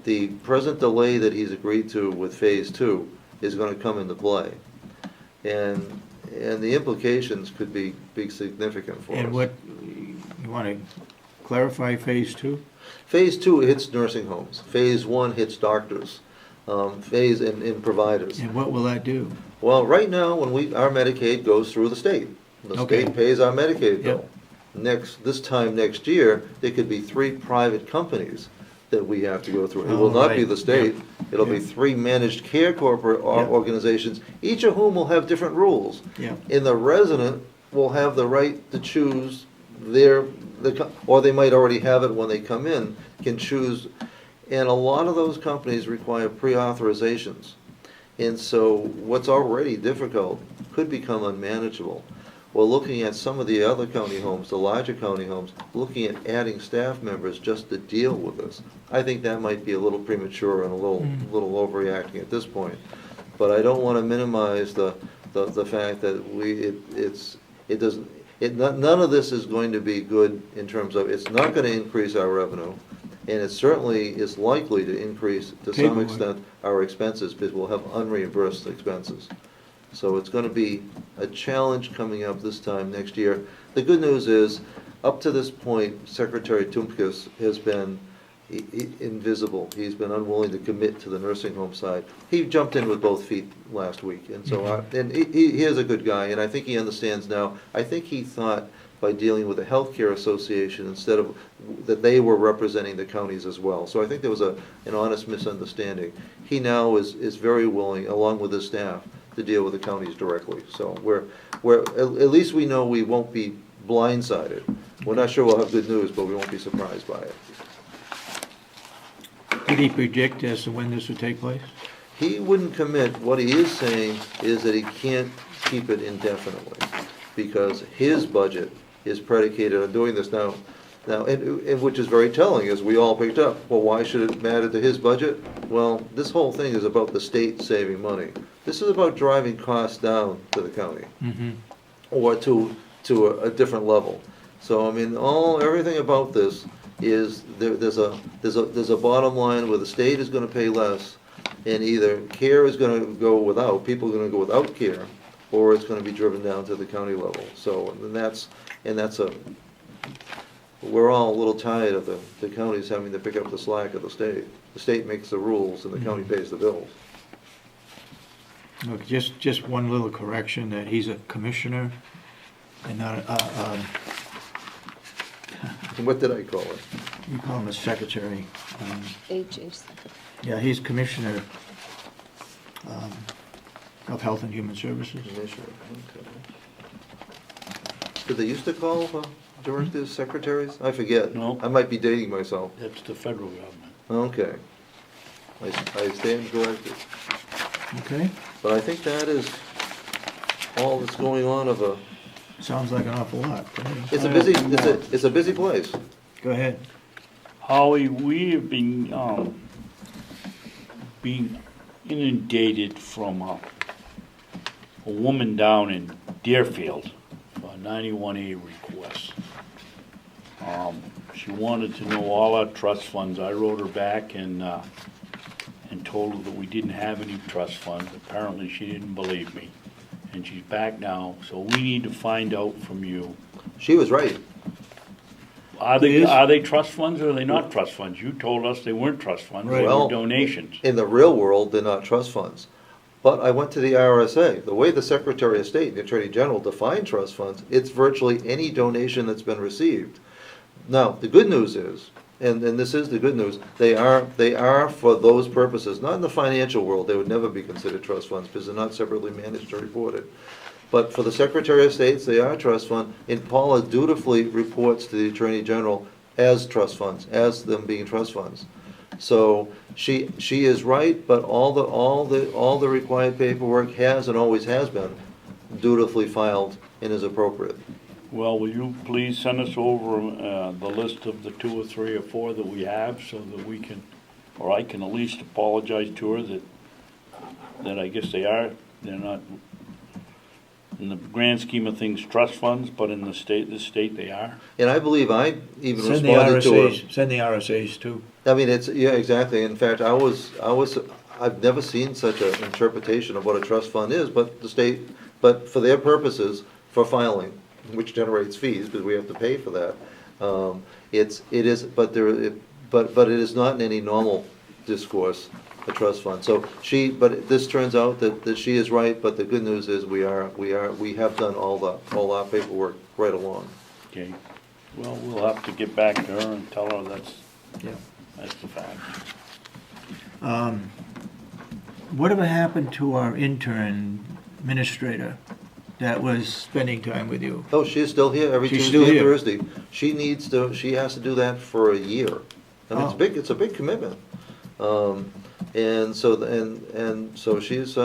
the present delay that he's agreed to with phase 2 is gonna come into play. And the implications could be significant for us. And what, you want to clarify phase 2? Phase 2 hits nursing homes. Phase 1 hits doctors, phase and providers. And what will that do? Well, right now, our Medicaid goes through the state. The Okay. state pays our Medicaid bill. Yep. This time next year, there could be 3 private companies that we have to go through. It Oh, will not be right. the state. Yep. It'll be Yep. 3 managed care corporate Yep. organizations, each of whom will have different rules. Yeah. And the resident will have the right to choose or they might already have it when they come in, can choose. And a lot of those companies require pre-authorizations. And so what's already difficult could become unmanageable. Well, looking at some of the other county homes, the larger county homes, looking at adding staff members just to deal with this, I think that might be a little premature and a little overreacting at this point. But I don't want to minimize the fact that none of this is going to be good in terms of, it's not going to increase our revenue, and it certainly is likely to increase, to some Paperwork. extent, our expenses, because we'll have unreimbursed expenses. So it's going to be a challenge coming up this time next year. The good news is, up to this point, Secretary Tumkus has been invisible. He's been unwilling to commit to the nursing home side. He jumped in with both feet last week, and so and he is a good guy, and I think he understands now. I think he thought by dealing with the healthcare association instead of that they were representing the counties as well. So I think there was an honest misunderstanding. He now is very willing, along with his staff, to deal with the counties directly. So at least we know we won't be blindsided. We're not sure we'll have good news, but we won't be surprised by it. Did he predict as to when this would take place? He wouldn't commit. What he is saying is that he can't keep it indefinitely, because his budget is predicated on doing this now. Now, and which is very telling, as we all picked up. Well, why should it matter to his budget? Well, this whole thing is about the state saving money. This is about driving costs down to the county, or to a different level. So, I mean, everything about this is, there's a bottom line where the state is gonna pay less, and either care is gonna go without, people are gonna go without care, or it's gonna be driven down to the county level. So, we're all a little tired of the counties having to pick up the slack of the state. The state makes the rules and the county pays the bills. Look, just one little correction, that he's a commissioner and not, What did I call it? you call him a secretary. HH. Yeah, he's commissioner of Health and Human Services. Commissioner, okay. Did they used to call directors secretaries? I forget. No. I might be dating myself. That's the federal government. Okay. I stand corrected. Okay, But I think that is all that's going on of a, sounds like an awful lot to me. it's a busy place. Go ahead. Howie, we have been, being inundated from a woman down in Deerfield for a 91A request. She wanted to know all our trust funds. I wrote her back and told her that we didn't have any trust funds. Apparently, she didn't believe me. And she's back now, so we need to find out from you. She was right. Are Please. they trust funds or are they not trust funds? You told us they weren't trust funds, they Right. were Well, donations. In the real world, they're not trust funds. But I went to the IRSA. The way the Secretary of State and the Attorney General define trust funds, it's virtually any donation that's been received. Now, the good news is, and this is the good news, they are for those purposes, not in the financial world, they would never be considered trust funds because they're not separately managed or reported. But for the Secretary of States, they are trust fund, and Paula dutifully reports to the Attorney General as trust funds, as them being trust funds. So she is right, but all the required paperwork has and always has been dutifully filed and is appropriate. Well, will you please send us over the list of the 2 or 3 or 4 that we have so that we can, or I can at least apologize to her that I guess they're not, in the grand scheme of things, trust funds, but in this state they are. And I believe I even Send the responded to her. RSAs, send the RSAs too. I mean, yeah, exactly. In fact, I've never seen such an interpretation of what a trust fund is, but for their purposes, for filing, which generates fees, because we have to pay for that. It is not in any normal discourse, a trust fund. So but this turns out that she is right, but the good news is we have done all our paperwork right along. Okay, well, we'll have to get back to her and tell her that's the fact. Whatever happened to our intern administrator that was spending time with you? Oh, she's still here every She's Tuesday still and here. Thursday. She has to do that for a year. And Oh. it's a big commitment. And so she's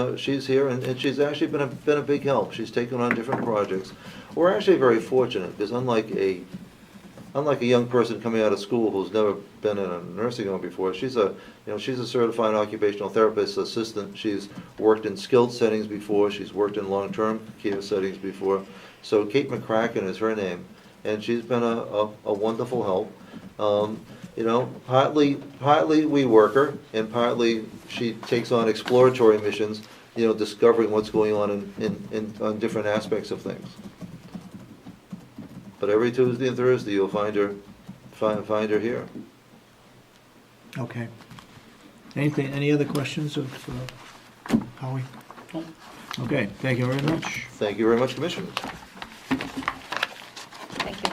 here, and she's actually been a big help. She's taken on different projects. We're actually very fortunate, because unlike a young person coming out of school who's never been in a nursing home before, she's a certified occupational therapist assistant. She's worked in skilled settings before. She's worked in long-term care settings before. So Kate McCracken is her name, and she's been a wonderful help. Partly we work her, and partly she takes on exploratory missions, discovering what's going on on different aspects of things. But every Tuesday and Thursday, you'll find her here. Okay. Any other questions of Howie? No. Okay, thank you very much. Thank you very much, Commissioners. Thank you.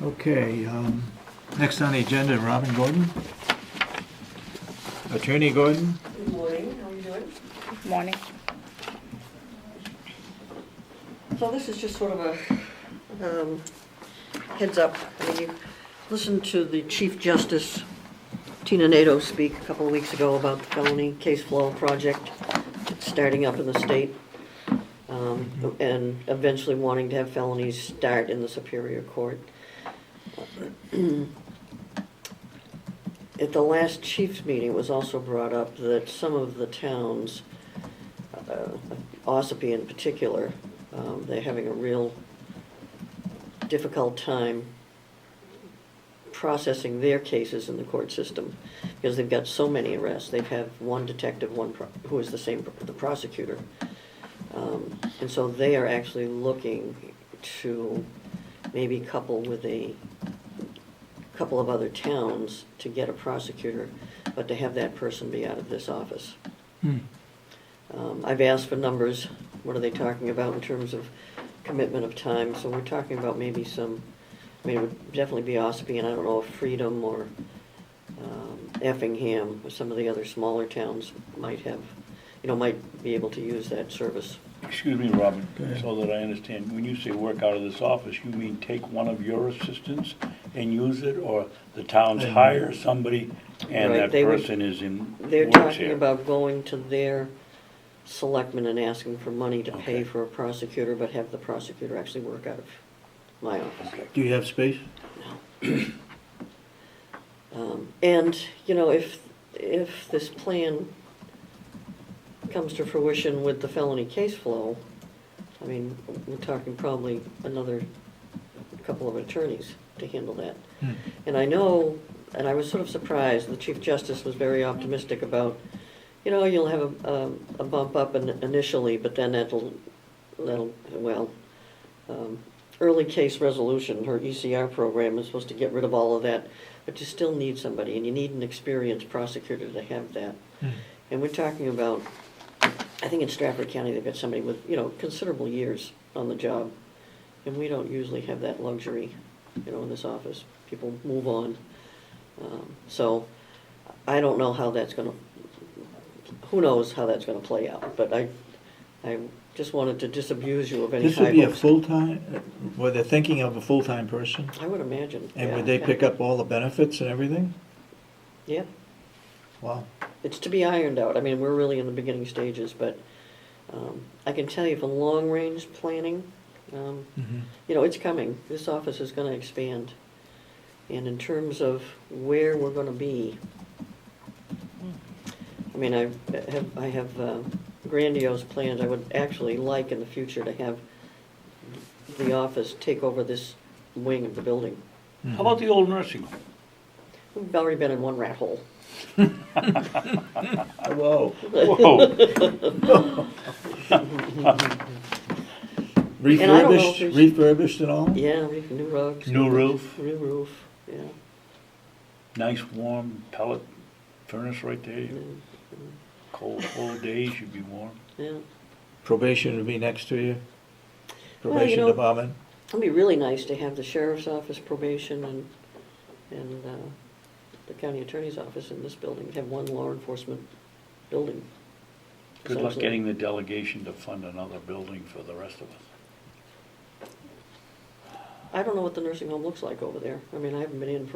Okay, next on the agenda, Robin Gordon. Attorney Gordon. Good morning, how are you doing? Good morning. So this is just sort of a heads up. I mean, you listened to the Chief Justice, Tina Nato, speak a couple of weeks ago about the felony case flow project that's starting up in the state. and eventually wanting to have felonies start in the Superior Court. At the last chiefs meeting, it was also brought up that some of the towns, Ossipee in particular, they're having a real difficult time processing their cases in the court system because they've got so many arrests. They've had one detective, who is the prosecutor. And so they are actually looking to maybe couple with a couple of other towns to get a prosecutor, but to have that person be out of this office. I've asked for numbers. What are they talking about in terms of commitment of time? So we're talking about maybe it would definitely be Ossipee, and I don't know if Freedom or Effingham or some of the other smaller towns might be able to use that service. Excuse me, Robin, Go ahead. so that I understand, when you say work out of this office, you mean take one of your assistants and use it, or the towns hire somebody and Right, that they would- person They're works talking here? about going to their selectmen and asking for money to pay Okay. for a prosecutor, but have the prosecutor actually work out of my office. Okay. Do you have space? And, if this plan comes to fruition with the felony case flow, I mean, we're talking probably another couple of attorneys to handle that. And I know, and I was sort of surprised, the Chief Justice was very optimistic about, you'll have a bump up initially, but then early case resolution, her ECR program is supposed to get rid of all of that, but you still need somebody, and you need an experienced prosecutor to have that. And we're talking about, I think in Stratford County, they've got somebody with, considerable years on the job, and we don't usually have that luxury, in this office. People move on. So I don't know how that's gonna, who knows how that's gonna play out, but I just wanted to disabuse you of any This would be a hopes. full-time, were they thinking of a full-time person? I would imagine. And yeah, would they yeah. pick up all the benefits and everything? Yeah, Wow. it's to be ironed out. I mean, we're really in the beginning stages, but I can tell you for long-range planning, it's coming. This office is gonna expand. And in terms of where we're gonna be, I mean, I have grandiose plans. I would actually like in the future to have the office take over this wing of the building. How about the old nursing home? We've already been in one rat hole. Whoa. Whoa, And I don't know if there's- Refurbished and all? Yeah, new rugs. New roof. New roof, yeah. nice warm pellet furnace right there. Mm, Cold days, you'd be warm. Yeah. Probation would be next to you? Well, Probation department? It'd be really nice to have the sheriff's office probation and the county attorney's office in this building, have one law enforcement building. Good luck essentially. getting the delegation to fund another building for the rest of us. I don't know what the nursing home looks like over there. I mean, I haven't been in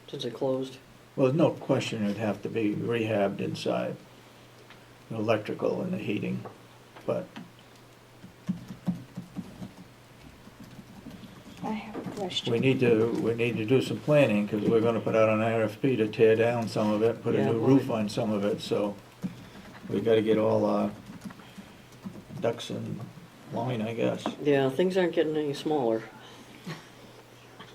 since it closed. Well, there's no question it'd have to be rehabbed inside, the electrical and the heating, but I have a question. we need to do some planning, because we're gonna put out an RFP to tear down some of it, put a Yeah, new well- roof on some of it, so we gotta get all our ducks in line, I guess. Yeah, things aren't getting any smaller.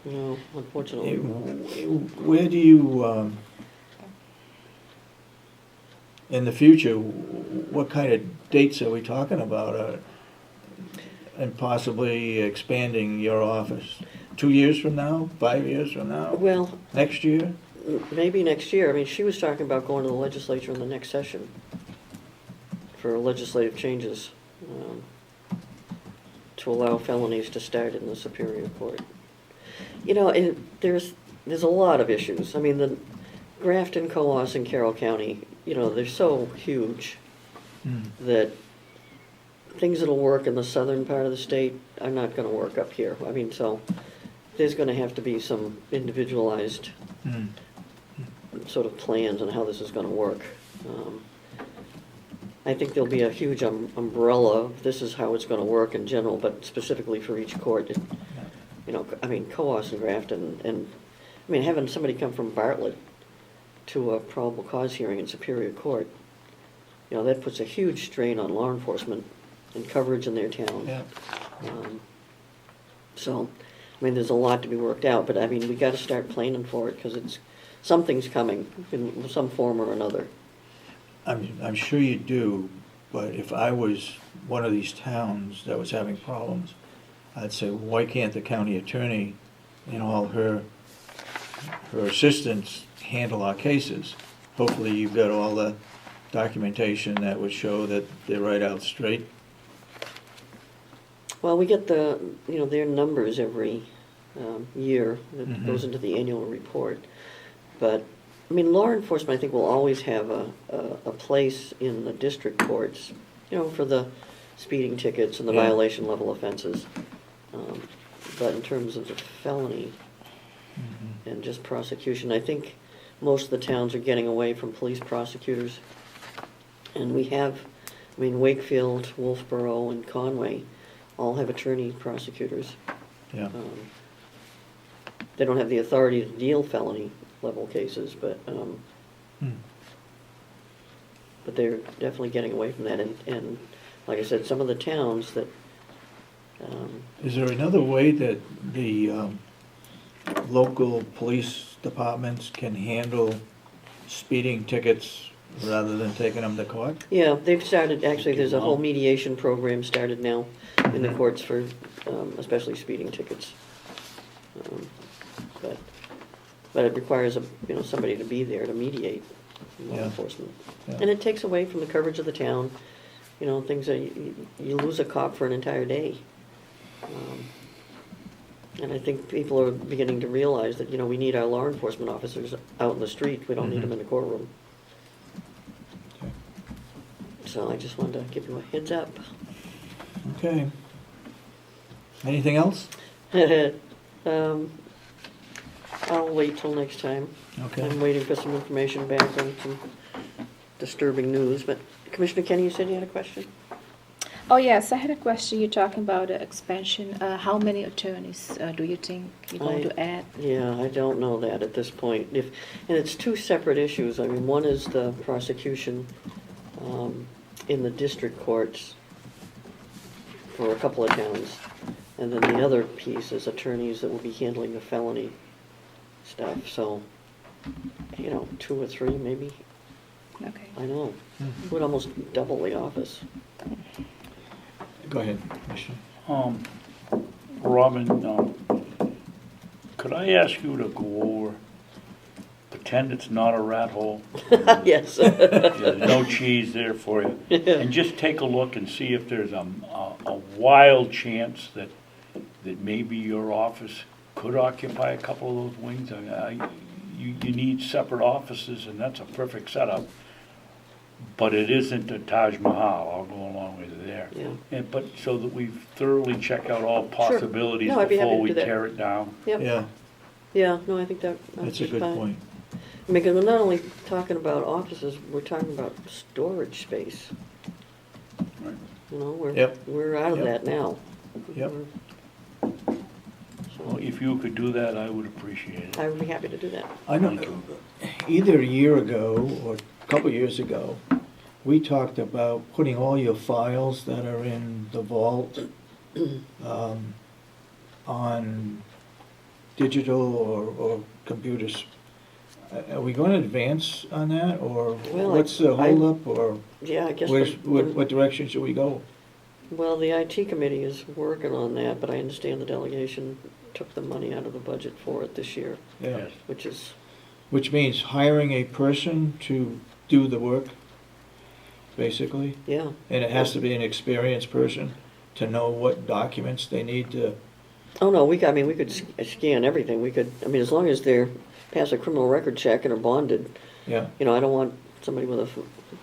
No, unfortunately. Where do you, in the future, what kind of dates are we talking about? And possibly expanding your office? 2 years from now, 5 years from now, Well, next year? maybe next year. I mean, she was talking about going to the legislature in the next session for legislative changes to allow felonies to start in the Superior Court. There's a lot of issues. I mean, the Grafton, Coos, and Carroll County, they're so huge that things that'll work in the southern part of the state are not gonna work up here. I mean, so there's gonna have to be some individualized sort of plans on how this is gonna work. I think there'll be a huge umbrella, this is how it's gonna work in general, but specifically for each court. You know, I mean, Coos and Grafton, and, I mean, having somebody come from Bartlett to a probable cause hearing in Superior Court, you know, that puts a huge strain on law enforcement and coverage in their town. Yeah. So, I mean, there's a lot to be worked out, but I mean, we gotta start planning for it, because something's coming in some form or another. I'm sure you do, but if I was one of these towns that was having problems, I'd say, why can't the county attorney and all her assistants handle our cases? Hopefully you've got all the documentation that would show that they're right out straight. Well, we get their numbers every year, that goes into the annual report. But, I mean, law enforcement, I think, will always have a place in the district courts, you know, for the speeding tickets and the Yeah. violation level offenses. But in terms of the felony and just prosecution, I think most of the towns are getting away from police prosecutors. And we have, I mean, Wakefield, Wolfboro, and Conway all have attorney prosecutors. Yeah. They don't have the authority to deal felony level cases, but they're definitely getting away from that. And like I said, some of the towns that, Is there another way that the local police departments can handle speeding tickets rather than taking them to court? yeah, they've started, actually, there's a whole mediation program started now in the courts for especially speeding tickets. But it requires somebody to be there to mediate law Yeah. enforcement. Yeah. And it takes away from the coverage of the town, you know, things that you lose a cop for an entire day. And I think people are beginning to realize that, you know, we need our law enforcement officers out in the street, we don't need them in the courtroom. Okay. So I just wanted to give you a heads up. Okay. Anything else? I'll wait till next time. Okay. I'm waiting for some information back on some disturbing news, but Commissioner Kenney, you said you had a question? Oh, yes, I had a question. You're talking about expansion. How many attorneys do you think you're going to add? Yeah, I don't know that at this point. And it's two separate issues. I mean, one is the prosecution in the district courts for a couple of towns. And then the other piece is attorneys that will be handling the felony stuff. So, you know, 2 or 3 maybe. Okay. I know. It would almost double the office. Go ahead, Commissioner. Robin, could I ask you to go over, pretend it's not a rat hole? Yes. There's no cheese there for you. And just take a look and see if there's a wild chance that maybe your office could occupy a couple of those wings. You need separate offices, and that's a perfect setup. But it isn't a Taj Mahal, I'll go along with you there. Yeah. But so that we thoroughly check out all possibilities No, I'd be happy before to we do that. tear it down. Yep. Yeah, Yeah, no, I think that's that's a good fine. point. Because we're not only talking about offices, we're talking about storage space. Right. You know, Yep. we're out of Yep. that now. Yep. Well, if you could do that, I would appreciate it. I would be happy to do that. I know, either a year ago or a couple of years ago, we talked about putting all your files that are in the vault on digital or computers. Are we going to advance on that, or Well, what's the I- holdup, or Yeah, I guess. what direction should we go? Well, the IT committee is working on that, but I understand the delegation took the money out of the budget for it this year, Yeah, Yes. which is, which means hiring a person to do the work, basically. yeah. And it has to be an experienced person to know what documents they need to, Oh, no, we could scan everything. We could, I mean, as long as they're pass a criminal record check and are bonded. yeah, You know, I don't want somebody with a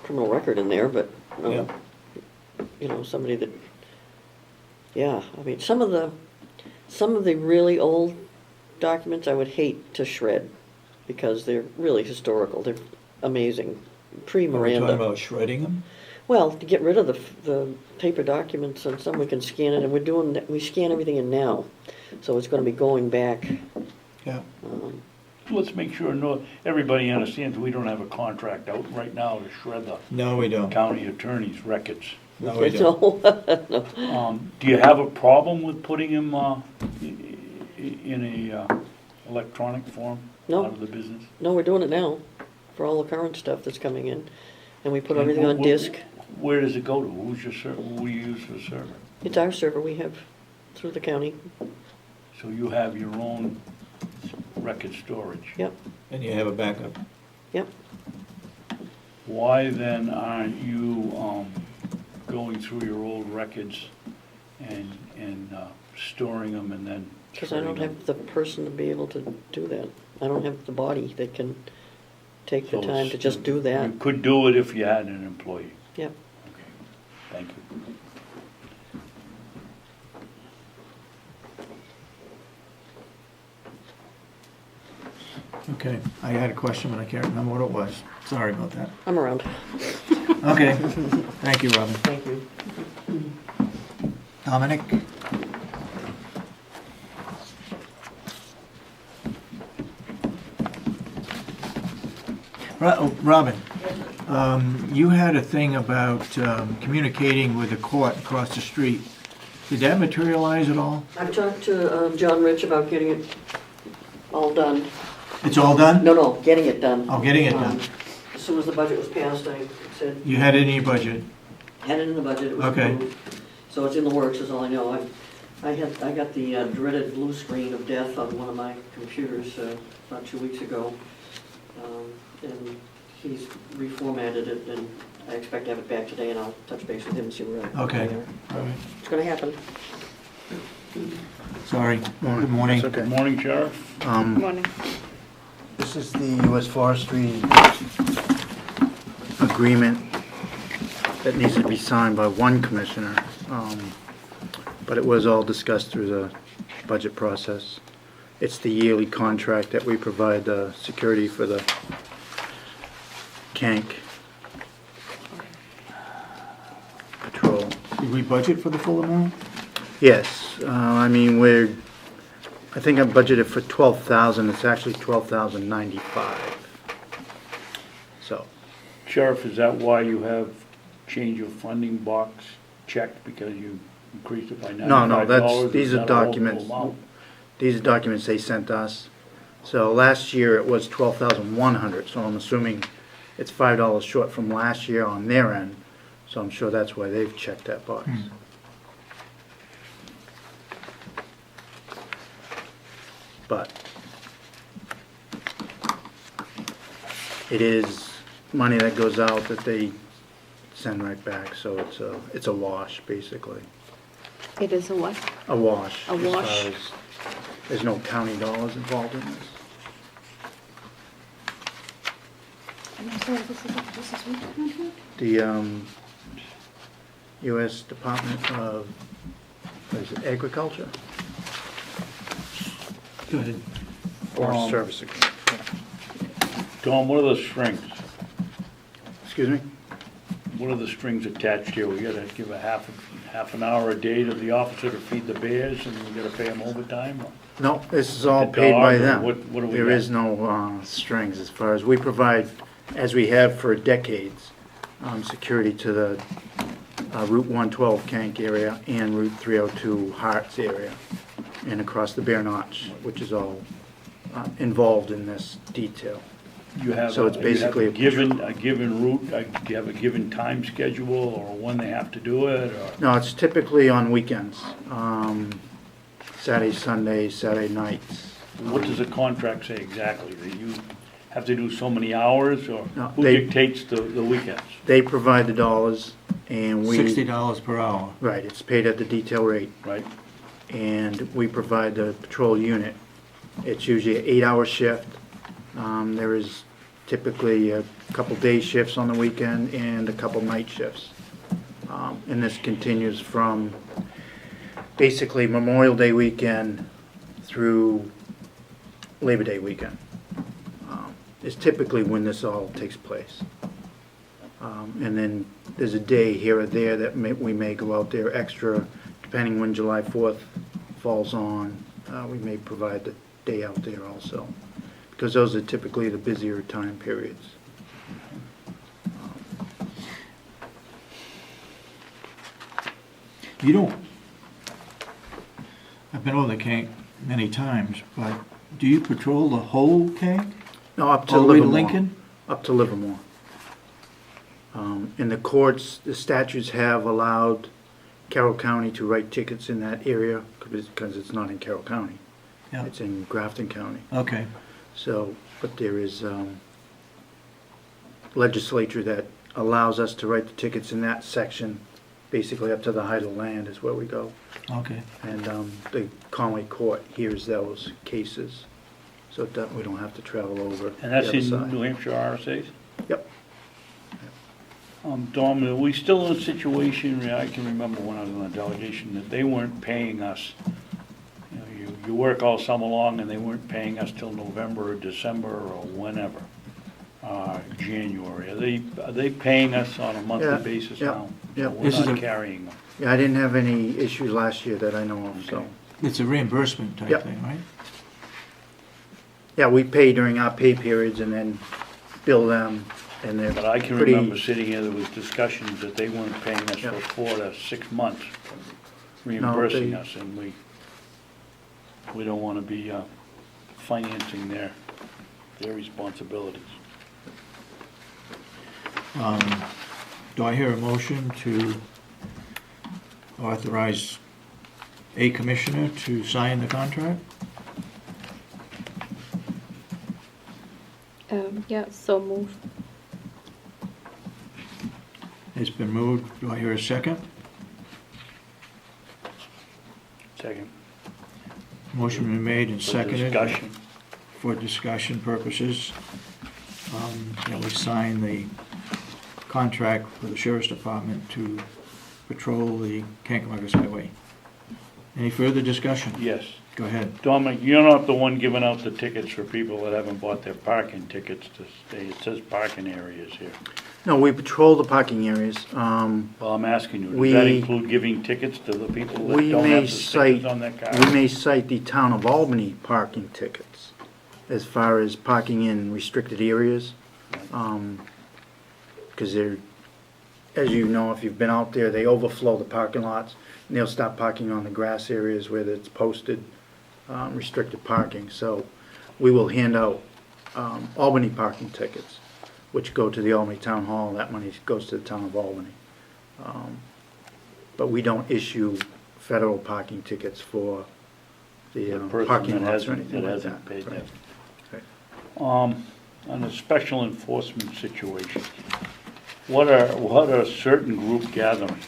criminal record in there, but, yeah. you know, somebody that, yeah, I mean, some of the really old documents I would hate to shred because they're really historical. They're amazing. Are we talking Pre-Miranda. about shredding them? Well, to get rid of the paper documents and some, we can scan it, and we scan everything in now. So it's gonna be going back. Yeah. Let's make sure everybody understands we don't have a contract out right now to shred the No, we don't. county attorney's records. No, we don't. No. Do you have a problem with putting him in a electronic form No. out of the business? No, we're doing it now for all the current stuff that's coming in. And we put And everything on disk. Where does it go to? Who's your server? Who do you use for the server? It's our server we have through the county. So you have your own record storage. Yep, And you have a backup. yep. Why then aren't you going through your old records and storing them and then Because I don't shredding have the person to be able to do that. I don't have the body that can take the So time to just do that. You could do it if you had an employee. Yep. Okay, thank you. Okay, I had a question, but I can't remember what it was. Sorry about that. I'm around. Okay, thank you, Robin. Thank you. Dominic? Robin, you had a thing about communicating with the court across the street. Did that materialize at all? I've talked to John Rich about getting it all done. It's all done? No, getting it done. Oh, getting it done. As soon as the budget was passed, I said, You had it in your budget? had it in the budget, it was Okay. approved. So it's in the works, is all I know. I got the dreaded blue screen of death on one of my computers about 2 weeks ago. And he's reformatted it, and I expect to have it back today, and I'll touch base with him and see where I Okay. where All right. it's gonna happen. Sorry. Good morning. That's Good okay. morning, Sheriff. Morning. This is the U.S. Forestry agreement that needs to be signed by one commissioner, but it was all discussed through the budget process. It's the yearly contract that we provide the security for the Kank patrol. Did we budget for the full amount? Yes, I mean, I think I budgeted for 12,000, it's actually 12,095. So, Sheriff, is that why you have change of funding box checked because you increased it by $95? No, Is these that are a local documents, amount? these are documents they sent us. So last year it was 12,100, so I'm assuming it's $5 short from last year on their end. So I'm sure that's why they've checked that box. But it is money that goes out that they send right back, so it's a wash, basically. It is a what? A wash. A as far wash. as There's no county dollars involved in this. I'm sorry, this is which contract? The U.S. Department of, what is it, Agriculture? Go ahead. Forest Service Agreement. Tom, what are the strings? Excuse me? What are the strings attached here? We gotta give a half an hour a day to the officer to feed the bears, and we gotta pay them overtime? No, this is all The paid by dog, or them. what do we There got? is no strings as far as, we provide, as we have for decades, security to the Route 112 Kank area and Route 302 Harts area, and across the Bear Notch, which is all involved in this detail. You have, So it's you have basically a given route, do you have a given time schedule, or when they have to do it, or? No, it's typically on weekends, Saturday, Sunday, Saturday nights. What does the contract say exactly? That you have to do so many hours, or No, who they- dictates the weekends? They provide the dollars, and we... $60 per hour. Right, it's paid at the detail rate, Right? and we provide the patrol unit. It's usually an 8-hour shift. There is typically a couple day shifts on the weekend and a couple night shifts. And this continues from basically Memorial Day weekend through Labor Day weekend. Is typically when this all takes place. And then there's a day here or there that we may go out there extra, depending when July 4th falls on. We may provide the day out there also, because those are typically the busier time periods. You don't, I've been over the Cank many times, but do you patrol the whole Cank? No, up to All the way to Livermore. Lincoln? Up to Livermore. In the courts, the statutes have allowed Carroll County to write tickets in that area, because it's not in Carroll County. Yeah. It's in Grafton County. Okay, So, but there is legislature that allows us to write the tickets in that section, basically up to the height of land is where we go. okay. And the Conway Court hears those cases, so that we don't have to travel over And that's the other in side. New Hampshire RSA's? Yep. Dom, are we still in a situation, I can remember when I was on the delegation, that they weren't paying us. You know, you work all summer long and they weren't paying us till November or December or whenever, January. Are they paying us on a Yeah, monthly basis yeah, now? yeah. We're This is not a- carrying them. Yeah, I didn't have any issues last year that I know of, so. Okay. It's a reimbursement type Yep. thing, right? Yeah, we pay during our pay periods and then bill them, and they're But I can pretty- remember sitting here, there was discussions that they weren't paying us Yeah. for 4 to 6 months, reimbursing they- us, and we don't wanna be financing their responsibilities. Do I hear a motion to authorize a commissioner to sign the contract? Yeah, so moved. It's been moved. Do I hear a second? Second. Motion been made and For seconded. discussion. For discussion purposes. That we sign the contract for the sheriff's department to patrol the Cankamugus Highway. Any further discussion? Yes. Go ahead. Dominic, you're not the one giving out the tickets for people that haven't bought their parking tickets to stay. It says parking areas here. No, we patrol the parking areas. Well, I'm asking you, does We- that include giving tickets to the people that We don't may have the stickers cite, on their car? we may cite the town of Albany parking tickets as far as parking in restricted areas. Because they're, as you know, if you've been out there, they overflow the parking lots, and they'll stop parking on the grass areas where it's posted restricted parking. So we will hand out Albany parking tickets, which go to the Albany Town Hall. That money goes to the town of Albany. But we don't issue federal parking tickets for the The person parking that lots or hasn't, anything that like that. hasn't paid Right. that. Right. On a special enforcement situation, what are certain group gatherings?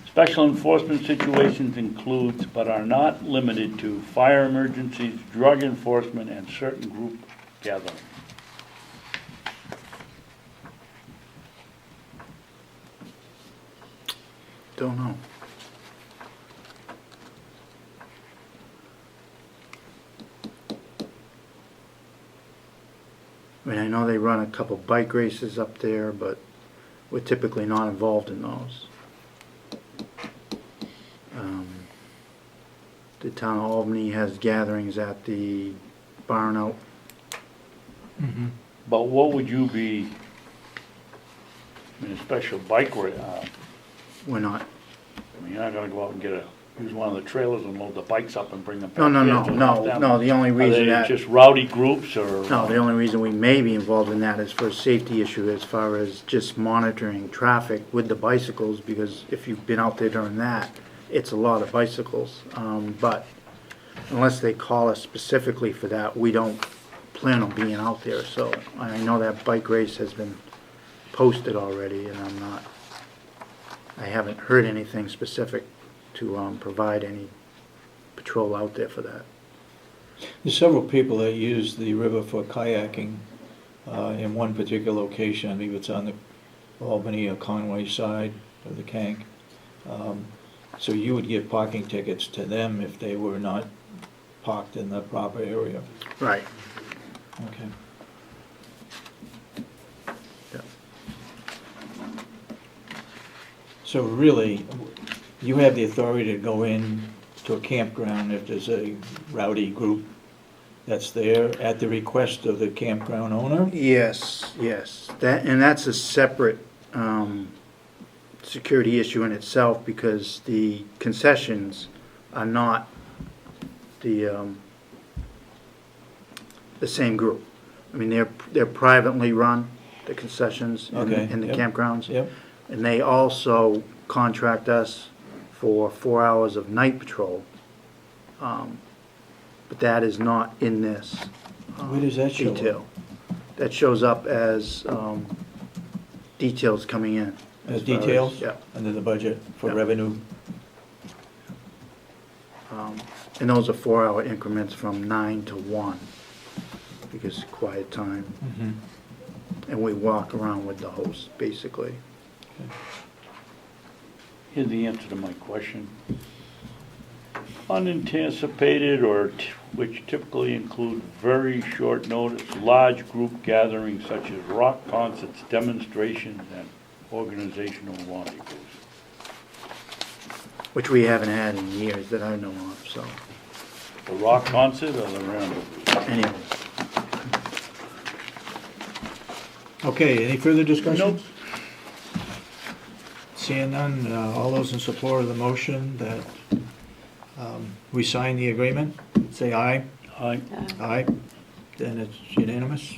Special enforcement situations includes, but are not limited to, fire emergencies, drug enforcement, and certain group gatherings. Don't know. I mean, I know they run a couple bike races up there, but we're typically not involved in those. The town of Albany has gatherings at the barn out. But what would you be, a special bike ride, We're not. you're not gonna go out and use one of the trailers and load the bikes up and bring them back? No, no, here no, to no, them? no, the only Are reason they that. just rowdy groups, or? No, the only reason we may be involved in that is for a safety issue as far as just monitoring traffic with the bicycles, because if you've been out there during that, it's a lot of bicycles. But unless they call us specifically for that, we don't plan on being out there. So I know that bike race has been posted already, and I haven't heard anything specific to provide any patrol out there for that. There's several people that use the river for kayaking in one particular location. I believe it's on the Albany or Conway side of the Cank. So you would give parking tickets to them if they were not parked in the proper area. Right. Okay. So really, you have the authority to go in to a campground if there's a rowdy group that's there at the request of the campground owner? Yes, yes. That's a separate security issue in itself, because the concessions are not the same group. I mean, they're privately run, the concessions Okay, in the yep. campgrounds. Yep, And they also contract us for 4 hours of night patrol. But that is not in this where does that show up? detail. That shows up as details coming in. As far details? Yeah. Under the budget for Yeah. revenue? And those are 4-hour increments from 9 to 1, because quiet time. Mhm. And we walk around with the host, basically. Here's the answer to my question. Unanticipated which typically include very short notice, large group gatherings such as rock concerts, demonstrations, and organizational rendezvous. Which we haven't had in years that I know of, so, The rock concert or the rendezvous? anyway. Okay, any further discussion? Nope. Seeing none, all those in support of the motion that we sign the agreement, say aye. Aye. Aye. Then it's unanimous.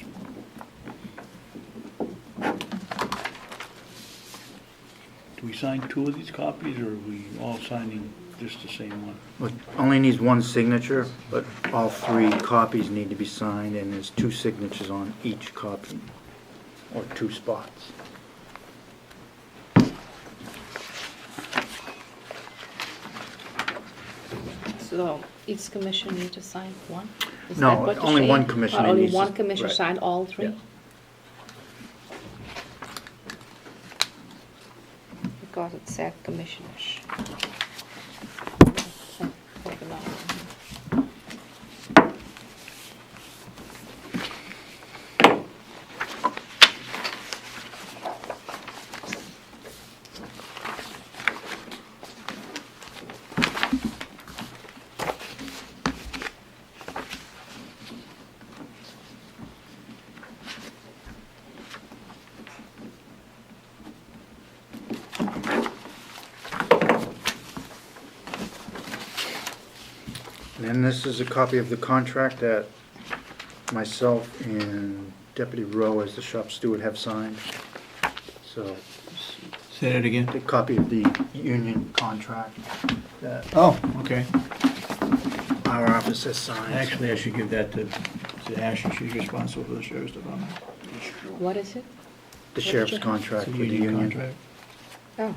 Do we sign 2 of these copies, or are we all signing just the same one? Well, only needs 1 signature, but all 3 copies need to be signed, and there's 2 signatures on each copy, or 2 spots. So each commission need to sign one? Is No, that what you're only one saying? commissioner Only needs to- one commissioner right. signed all 3? Yeah. Because it said commissioners. Open up. And then this is a copy of the contract that myself and Deputy Rowe, as the shop steward, have signed. So, Say that again. the copy of the union contract that Oh, okay. our office has signed. Actually, I should give that to Asha, she's responsible for the sheriff's department. What is it? The sheriff's It's a contract It's a with the union union. contract. Oh.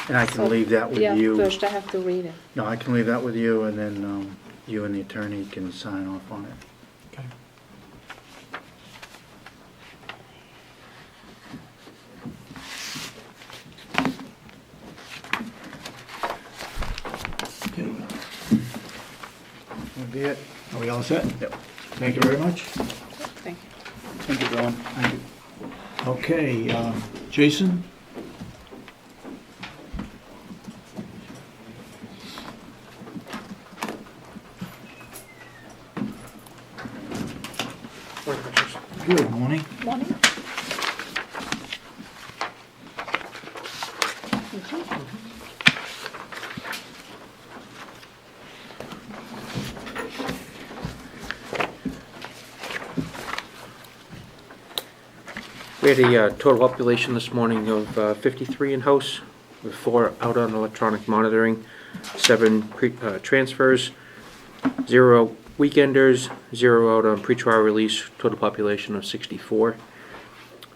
And I can So, leave that with Yeah, you. first I have to read it. No, I can leave that with you, and then you and the attorney can sign off on it. Okay. Okay, That'll be it. are we all set? Yep. Thank you very much. Thank you. Thank you, Don. Thank you. Okay, Jason? Good morning. Morning. We had a total population this morning of 53 in-house, with 4 out on electronic monitoring, 7 transfers, 0 weekenders, 0 out on pretrial release, total population of 64.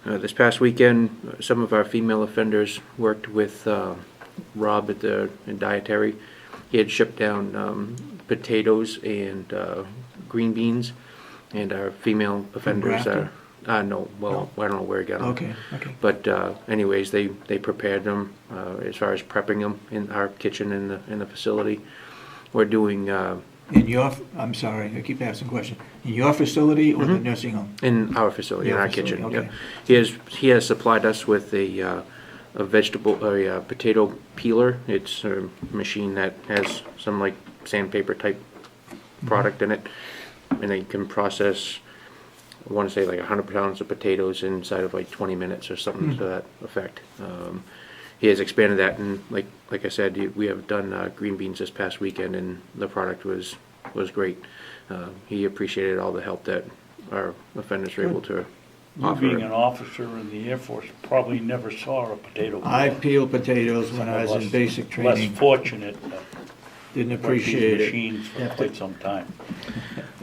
This past weekend, some of our female offenders worked with Rob in dietary. He had shipped down potatoes and green beans, and our female offenders Grafton? no, well, I don't know where he got them. Okay, okay. But anyways, they prepared them as far as prepping them in our kitchen in the facility. We're doing In your, I'm sorry, I keep asking questions. In your facility or the Mhm. nursing home? In our facility, in Your our facility, kitchen, okay. yep. He has supplied us with a vegetable, potato peeler. It's a machine that has some like sandpaper type product in it. And they can process, I want to say like 100 pounds of potatoes inside of like 20 minutes or something to that effect. He has expanded that, and like I said, we have done green beans this past weekend, and the product was great. He appreciated all the help that our offenders were able to You offer. being an officer in the Air Force probably never saw a potato. I peeler. peeled potatoes when I was in Less- basic training. Less fortunate, Didn't worked these appreciate it. machines for Have to- quite some time.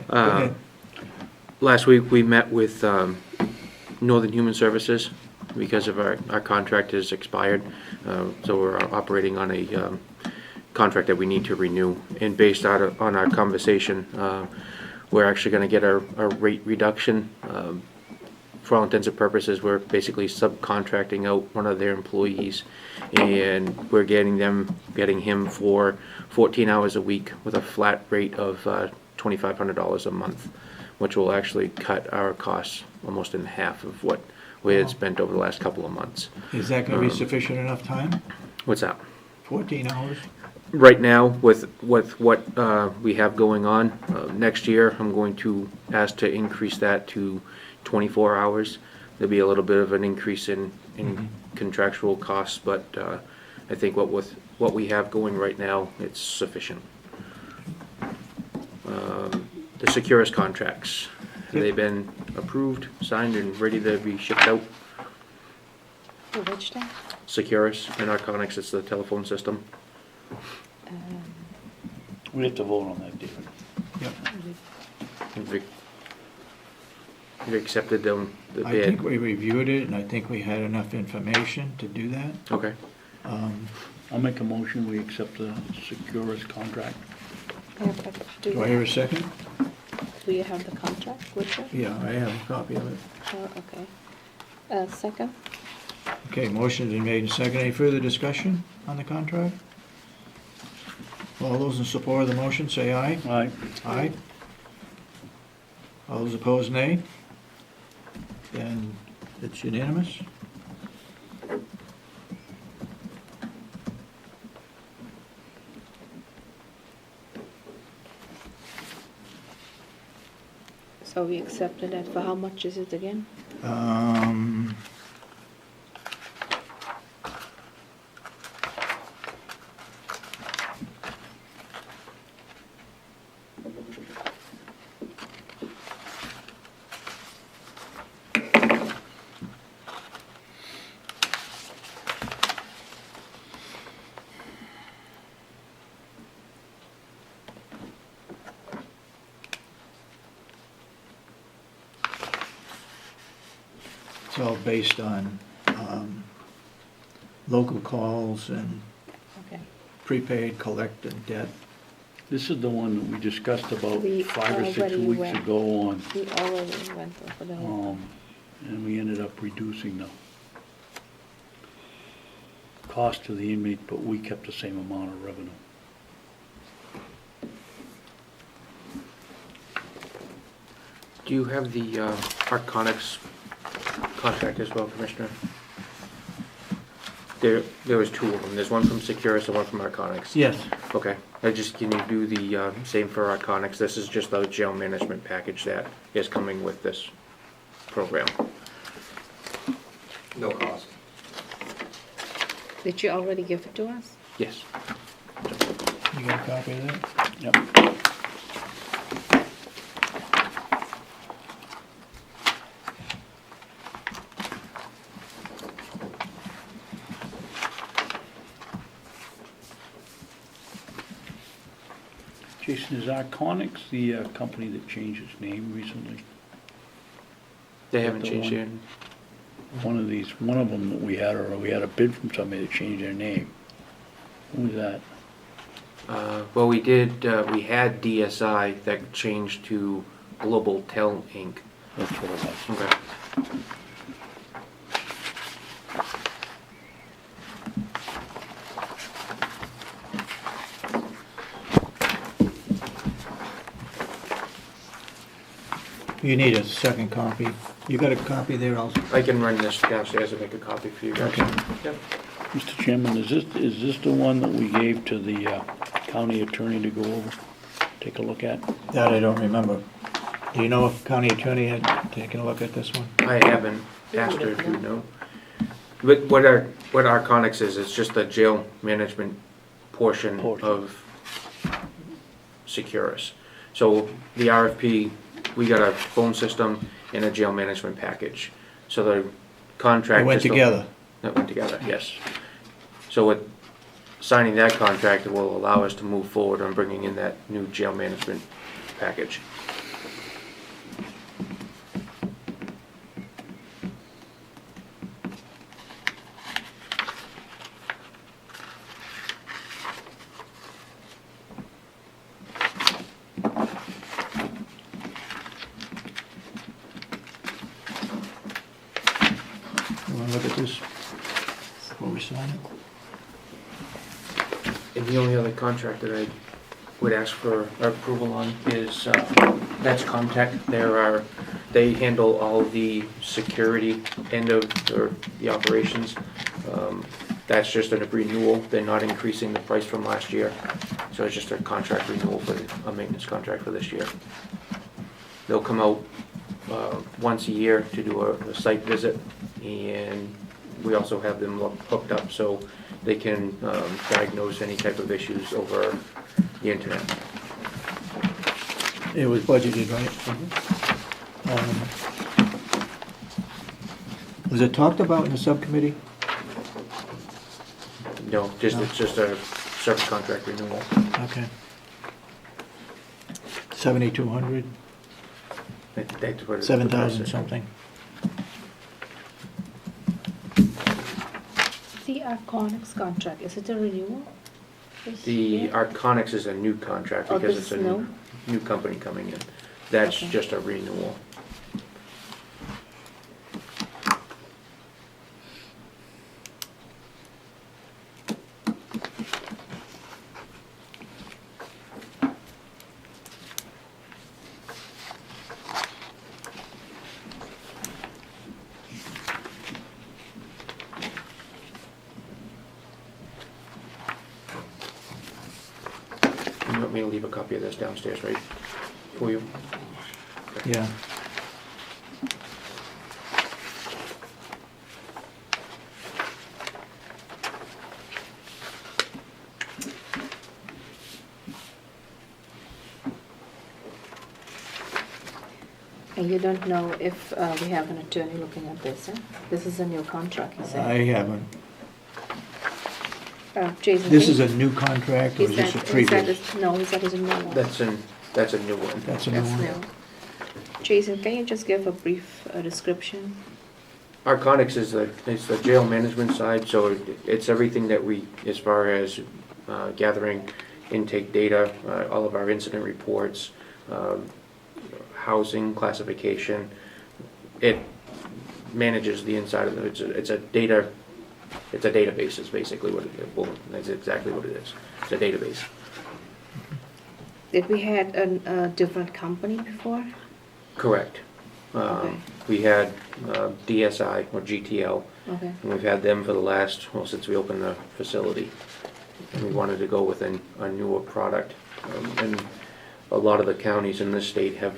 Go ahead. Last week, we met with Northern Human Services because of our contract has expired. So we're operating on a contract that we need to renew. And based on our conversation, we're actually going to get a rate reduction. For all intents and purposes, we're basically subcontracting out one of their employees, and we're getting him for 14 hours a week with a flat rate of $2,500 a month, which will actually cut our costs almost in half of what we had spent over the last couple of months. Is that gonna be sufficient enough time? What's that? 14 hours? Right now, with what we have going on, next year, I'm going to ask to increase that to 24 hours. There'll be a little bit of an increase in contractual costs, but I think with what we have going right now, it's sufficient. The Securus contracts, have they been approved, signed, and ready to be shipped out? Which day? Securus and Arconics, it's the telephone system. We have to vote on that, David. Yep. You accepted the I bid? think we reviewed it, and I think we had enough information to do that. Okay. I'll make a motion, we accept the Securus contract. Do I hear a second? Do you have the contract with you? Yeah, I have a copy of it. Oh, okay. Second? Okay, motion's been made and seconded. Any further discussion on the contract? All those in support of the motion, say aye. Aye. Aye. All those opposed, nay. Then it's unanimous. So we accepted that. For how much is it again? Um, It's all based on local calls and Okay. prepaid, collected debt. This is the one that we discussed about We 5 or 6 already weeks went. ago on, We already went over the whole. and we ended up reducing the cost to the inmate, but we kept the same amount of revenue. Do you have the Arconics contract as well, Commissioner? There was two of them. There's one from Securus and one from Arconics. Yes. Okay. Can you do the same for Arconics? This is just the jail management package that is coming with this program. No cost. Did you already give it to us? Yes. You got a copy of that? Yep. Jason, is Arconics the company that changed its name recently? They haven't The changed one- their... One of them that we had, or we had a bid from somebody to change their name. Who was that? Well, we had DSI that changed to Global Tel Inc. That's what it was. Okay. You need a second copy. You got a copy there also? I can run this downstairs and make a copy for you guys. Okay. Yep. Mr. Chairman, is this the one that we gave to the county attorney to go over, take a look at? That I don't remember. Do you know if county attorney had taken a look at this one? I haven't asked her if you know. But what our Conics is, it's just the jail management portion of Securus. So the RFP, we got a phone system and a jail management package. So the contract. They went is the- together. That went together, yes. So with signing that contract, it will allow us to move forward on bringing in that new jail management package. You wanna look at this before we sign it? And the only other contract that I would ask for approval on is, that's Comtech. They handle all the security end of the operations. That's just a renewal. They're not increasing the price from last year. So it's just a contract renewal for a maintenance contract for this year. They'll come out once a year to do a site visit, and we also have them hooked up so they can diagnose any type of issues over the internet. It was budgeted, right? Was it talked about in the subcommittee? No, it's just a service contract renewal. Okay. 7,200, That's what it- 7,000 something. The Arconics contract, is it a renewal? The Arconics is a new contract Oh, because this it's a is new? new company coming in. That's Okay. just a renewal. You want me to leave a copy of this downstairs, right, for you? Yeah. And you don't know if we have an attorney looking at this, huh? This is a new contract, you I said? haven't. Jason? This is a new contract, or He is this a said, previous? no, he said it's a new one. That's a new one. That's a new That's one? new. Jason, can you just give a brief description? Arconics is the jail management side, so it's everything that we, as far as gathering intake data, all of our incident reports, housing classification. It manages the inside of it. It's a database is basically what it is. Well, that's exactly what it is. It's a database. Did we had a different company before? Correct. Okay. We had DSI or GTL, Okay. and we've had them for the last, well, since we opened the facility. And we wanted to go with a newer product. And a lot of the counties in this state have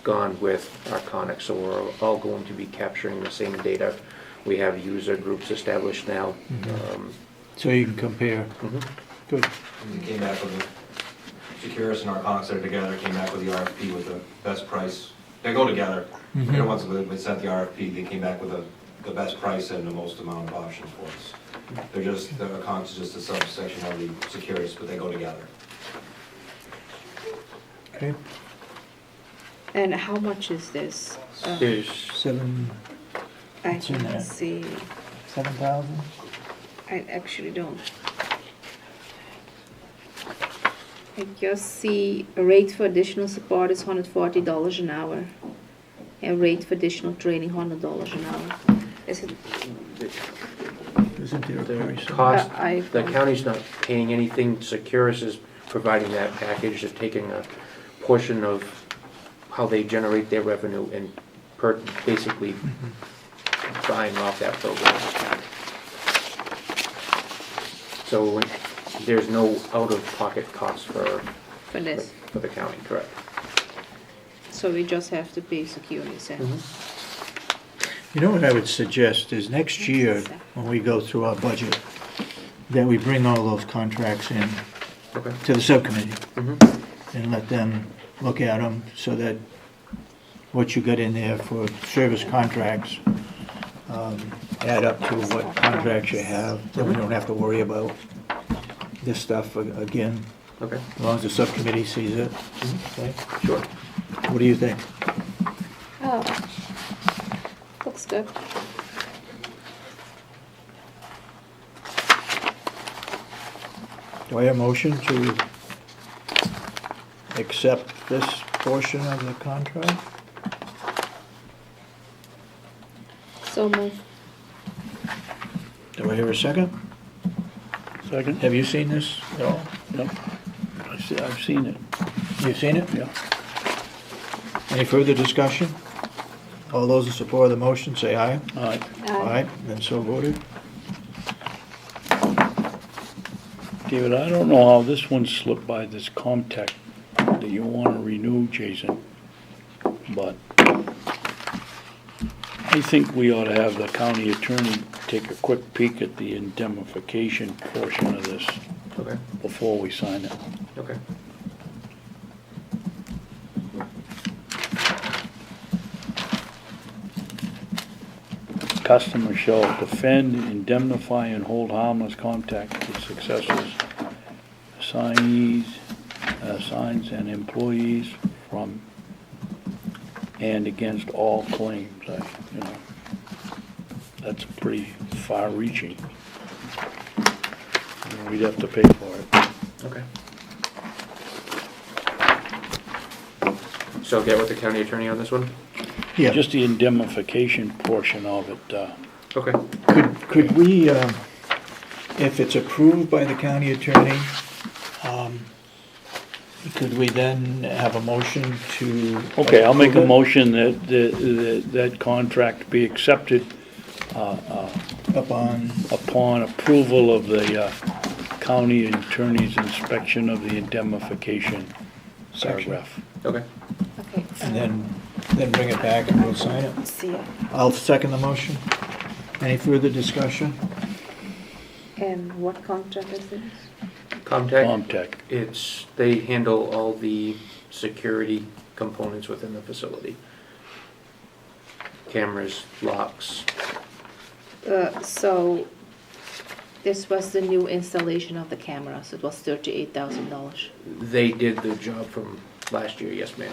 gone with Arconics, so we're all going to be capturing the same data. We have user groups established now. So you can compare. Mhm. Good. They came back with Securus and Arconics that are together, came back with the RFP with the best price. They go together. Mhm. And once we sent the RFP, they came back with the best price and the most amount of options for us. They're just, the Arconics is just a subsection of the Securus, but they go together. Okay. And how much is this? There's, 7,000? I It's in there. can see, 7,000? I actually don't. I just see a rate for additional support is $140 an hour. And rate for additional training, $100 an hour. Is it, Isn't there a the price? cost, I- the county's not paying anything. Securus is providing that package. They're taking a portion of how they generate their revenue and basically buying off that program. So there's no out-of-pocket cost for this. for the county, correct? So we just have to pay security center. You know what I would suggest is next year, when we go through our budget, that we bring all those contracts in Okay. to the subcommittee Mm-hmm. and let them look at them so that what you got in there for service contracts add up to what contracts you have, then we don't have to worry about this stuff again, Okay, as long as the subcommittee sees it. Okay? sure. What do you think? Oh, looks good. Do I have a motion to accept this portion of the contract? So move. Do I hear a second? Second? Have you seen this at all? Yep. I've seen it, You've seen it? yeah. Any further discussion? All those in support of the motion, say aye. Aye. Aye, then so voted. David, I don't know how this one slipped by, this Comtech that you want to renew, Jason, but I think we ought to have the county attorney take a quick peek at the indemnification portion of this Okay, before we sign it. okay. Customer shall defend, indemnify, and hold harmless contact with successors, assignees, assigns, and employees from and against all claims. That's pretty far-reaching. We'd have to pay for it. Okay. So get with the county attorney on this one? Yeah, Just the indemnification portion of it, Okay. could we, if it's approved by the county attorney, could we then have a motion to? okay, I'll make a approve it? motion that contract be accepted Upon, upon approval of the county attorney's inspection of the indemnification paragraph. Okay. Okay. and then bring it back and we'll sign it. See ya. I'll second the motion. Any further discussion? And what contract is this? Comtech, Comtech. they handle all the security components within the facility. Cameras, locks. So this was the new installation of the cameras. It was $38,000. They did the job from last year, yes ma'am.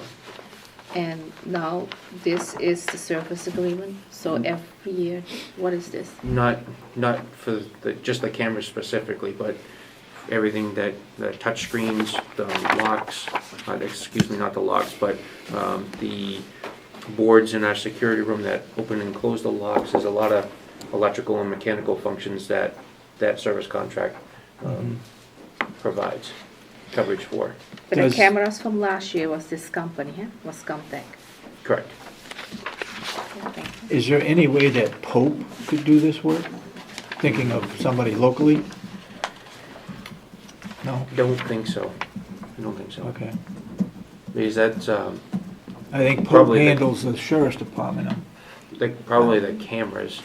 And now this is the service agreement. So every year, what is this? Not for just the cameras specifically, but everything the touch screens, the locks, excuse me, not the locks, but the boards in our security room that open and close the locks. There's a lot of electrical and mechanical functions that service contract provides coverage for. But the Does- cameras from last year was this company, huh? Was Comtech. Correct. Okay. Is there any way that Pope could do this work? Thinking of somebody locally? No? Don't think so. I don't think so. Okay. Because that's I think Pope Probably the- handles the sheriff's department. probably the cameras.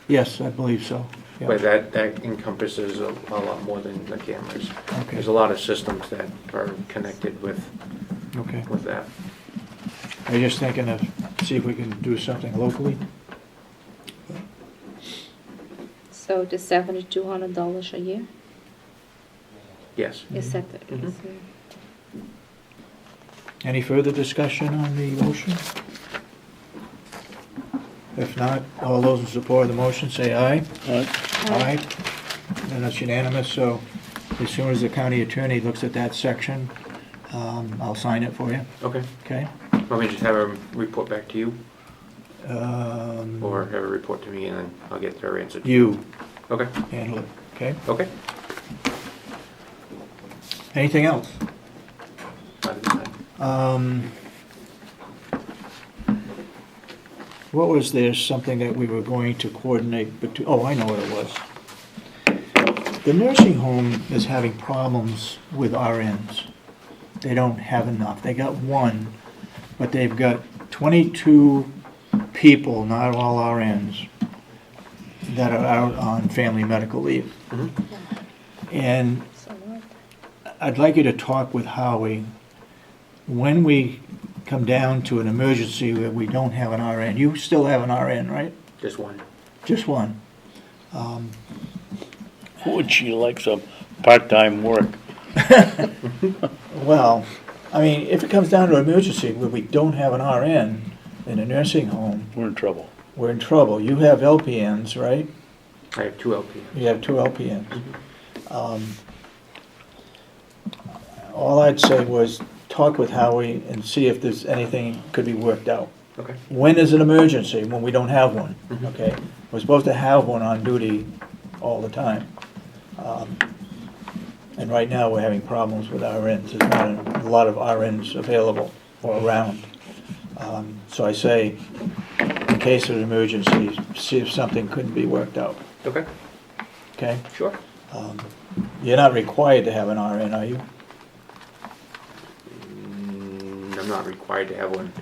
Yes, I believe so. Yeah. But that encompasses a lot more than the cameras. Okay. There's a lot of systems that are connected with Okay. that. I'm just thinking of, see if we can do something locally. So the $7,200 a year? Yes. Is that the, Mhm. is Any further discussion on the motion? If not, all those in support of the motion say aye. Aye. And that's unanimous, so as soon as the county attorney looks at that section, I'll sign it for you, Okay. okay? Want me to just have a report back to you, Um, or have a report to me and then I'll get their answer? You Okay, handle it, okay? okay. Anything else? Not at this time. What was there, something that we were going to coordinate between, oh, I know what it was. The nursing home is having problems with RNs. They don't have enough. They got one, but they've got 22 people, not all RNs, that are out on family medical leave. And I'd like you to talk with Howie. When we come down to an emergency where we don't have an RN, you still have an RN, right? Just one. Just one. Would she like some part-time work? Well, I mean, if it comes down to an emergency where we don't have an RN in a nursing home, We're in trouble. we're in trouble. You have LPNs, right? I have 2 LPNs. You have 2 LPNs. All I'd say was talk with Howie and see if there's anything could be worked out. Okay. When is an emergency? When we don't have one, Mhm. okay? We're supposed to have one on duty all the time. And right now, we're having problems with RNs. There's not a lot of RNs available or around. So I say, in case of emergencies, see if something couldn't be worked out, Okay, okay? sure. You're not required to have an RN, are you? I'm not required to have one,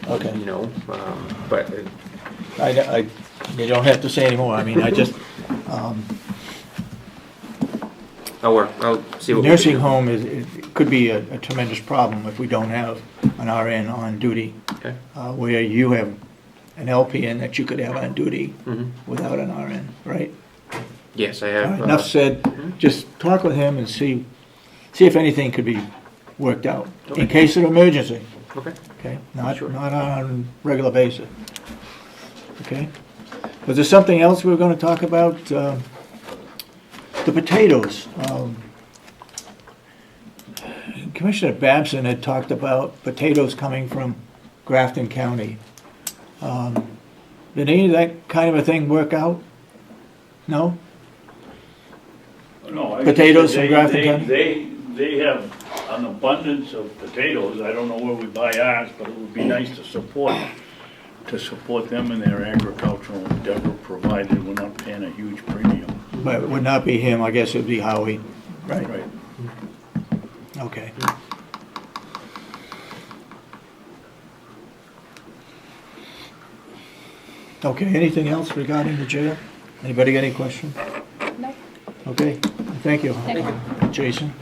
Okay. no, but You don't have to say anymore. I mean, I just, I'll see what we can nursing do. home it could be a tremendous problem if we don't have an RN on duty, Okay. where you have an LPN that you could have on duty Mhm. without an RN, right? Yes, I All have. right, enough said. Just talk with him and see if anything could be worked out Okay. in case of emergency, Okay. okay? Not Sure. on a regular basis, okay? Was there something else we were gonna talk about? The potatoes. Commissioner Babson had talked about potatoes coming from Grafton County. Did any of that kind of a thing work out? No? No, I Potatoes guess from Grafton County? They have an abundance of potatoes. I don't know where we buy ours, but it would be nice to support them in their agricultural endeavor, provided we're not paying a huge premium. But it would not be him, I guess it would be Howie, right? Right. Okay. Okay, anything else regarding the jail? Anybody got any questions? No. Okay, thank you. Jason?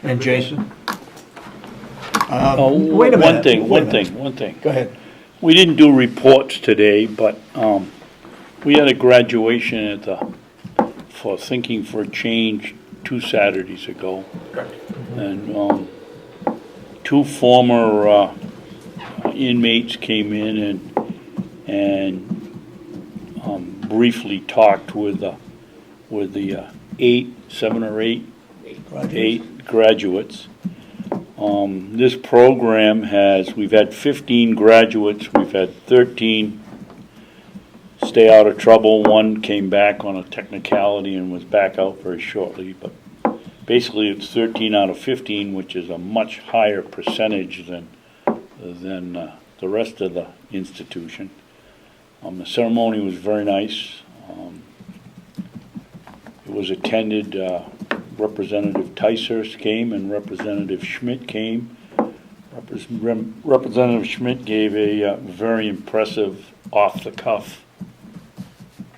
And Jason? Wait a minute. One thing. Go ahead. We didn't do reports today, but we had a graduation for Thinking for Change 2 Saturdays ago. And 2 former inmates came in and briefly talked with the 7 or 8 graduates. This program we've had 15 graduates, we've had 13 stay out of trouble. 1 came back on a technicality and was back out very shortly, but basically it's 13 out of 15, which is a much higher percentage than the rest of the institution. The ceremony was very nice. It was attended, Representative Ticehurst came and Representative Schmidt came. Representative Schmidt gave a very impressive off-the-cuff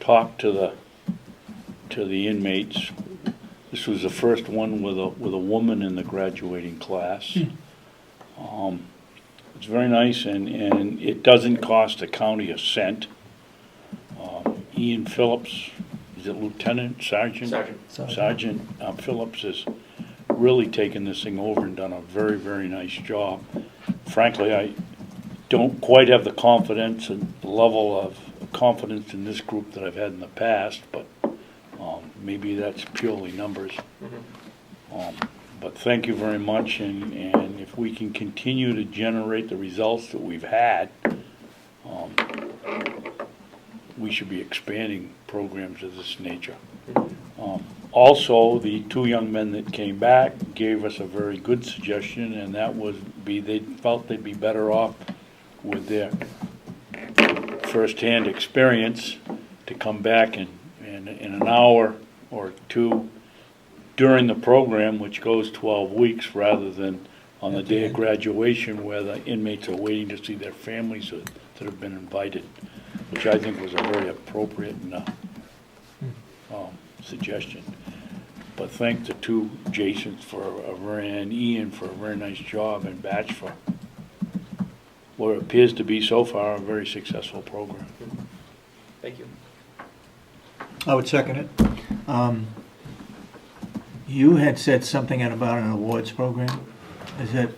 talk to the inmates. This was the first one with a woman in the graduating class. It's very nice, and it doesn't cost the county a cent. Ian Phillips, is it Lieutenant, Sergeant? Sergeant Phillips has really taken this thing over and done a very, very nice job. Frankly, I don't quite have the confidence and the level of confidence in this group that I've had in the past, but maybe that's purely numbers. But thank you very much, and if we can continue to generate the results that we've had, we should be expanding programs of this nature. Also, the two young men that came back gave us a very good suggestion, and that was they felt they'd be better off with their firsthand experience to come back in an hour or two during the program, which goes 12 weeks, rather than on the day of graduation where the inmates are waiting to see their families that have been invited, which I think was a very appropriate and suggestion. But thank the two Jasons and Ian for a very nice job, and Batch for what appears to be so far a very successful program. Thank you. I would second it. You had said something about an awards program. Is that,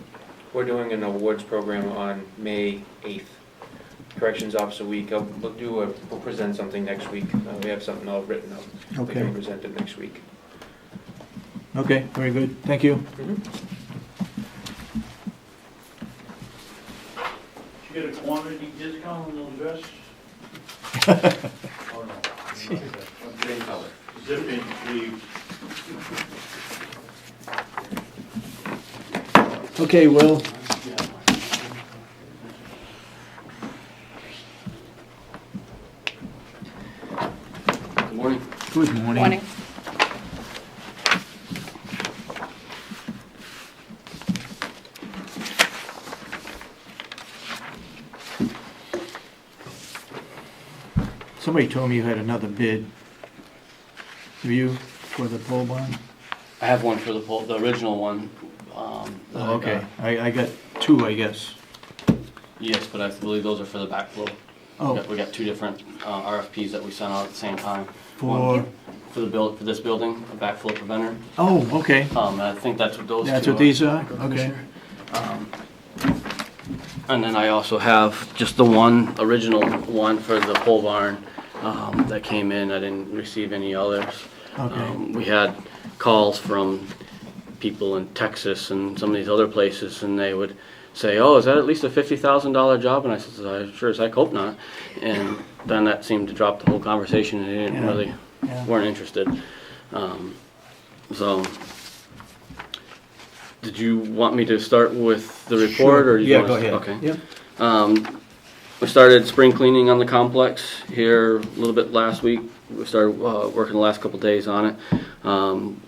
We're doing an awards program on May 8th. Corrections Officer Week. We'll present something next week. We have something all written up. We okay, can present it next week. okay, very good, thank you. Did you get a quantity discount on those vests? Oh, no. Green color. Zip-in sleeves. Okay, Will, Good morning. good morning. Morning. Somebody told me you had another bid. Have you, for the pole barn? I have one for the original one. that I Okay, got. I got two, I guess. Yes, but I believe those are for the backflow. Oh, We got two different RFPs that we sent out at the same time. for, One for this building, a backflow preventer. oh, okay, And I think that's what those two are. that's what these are, okay. And then I also have just the one, original one for the pole barn that came in. I didn't receive any others. Okay. We had calls from people in Texas and some of these other places, and they would say, "Oh, is that at least a $50,000 job?" And I said, "I sure as heck hope not." And then that seemed to drop the whole conversation, and they didn't Yeah. really Yeah. weren't interested. So, did you want me to start with the report, or do you Yeah, want go to? ahead. Okay. Yep. We started spring cleaning on the complex here a little bit last week. We started working the last couple days on it.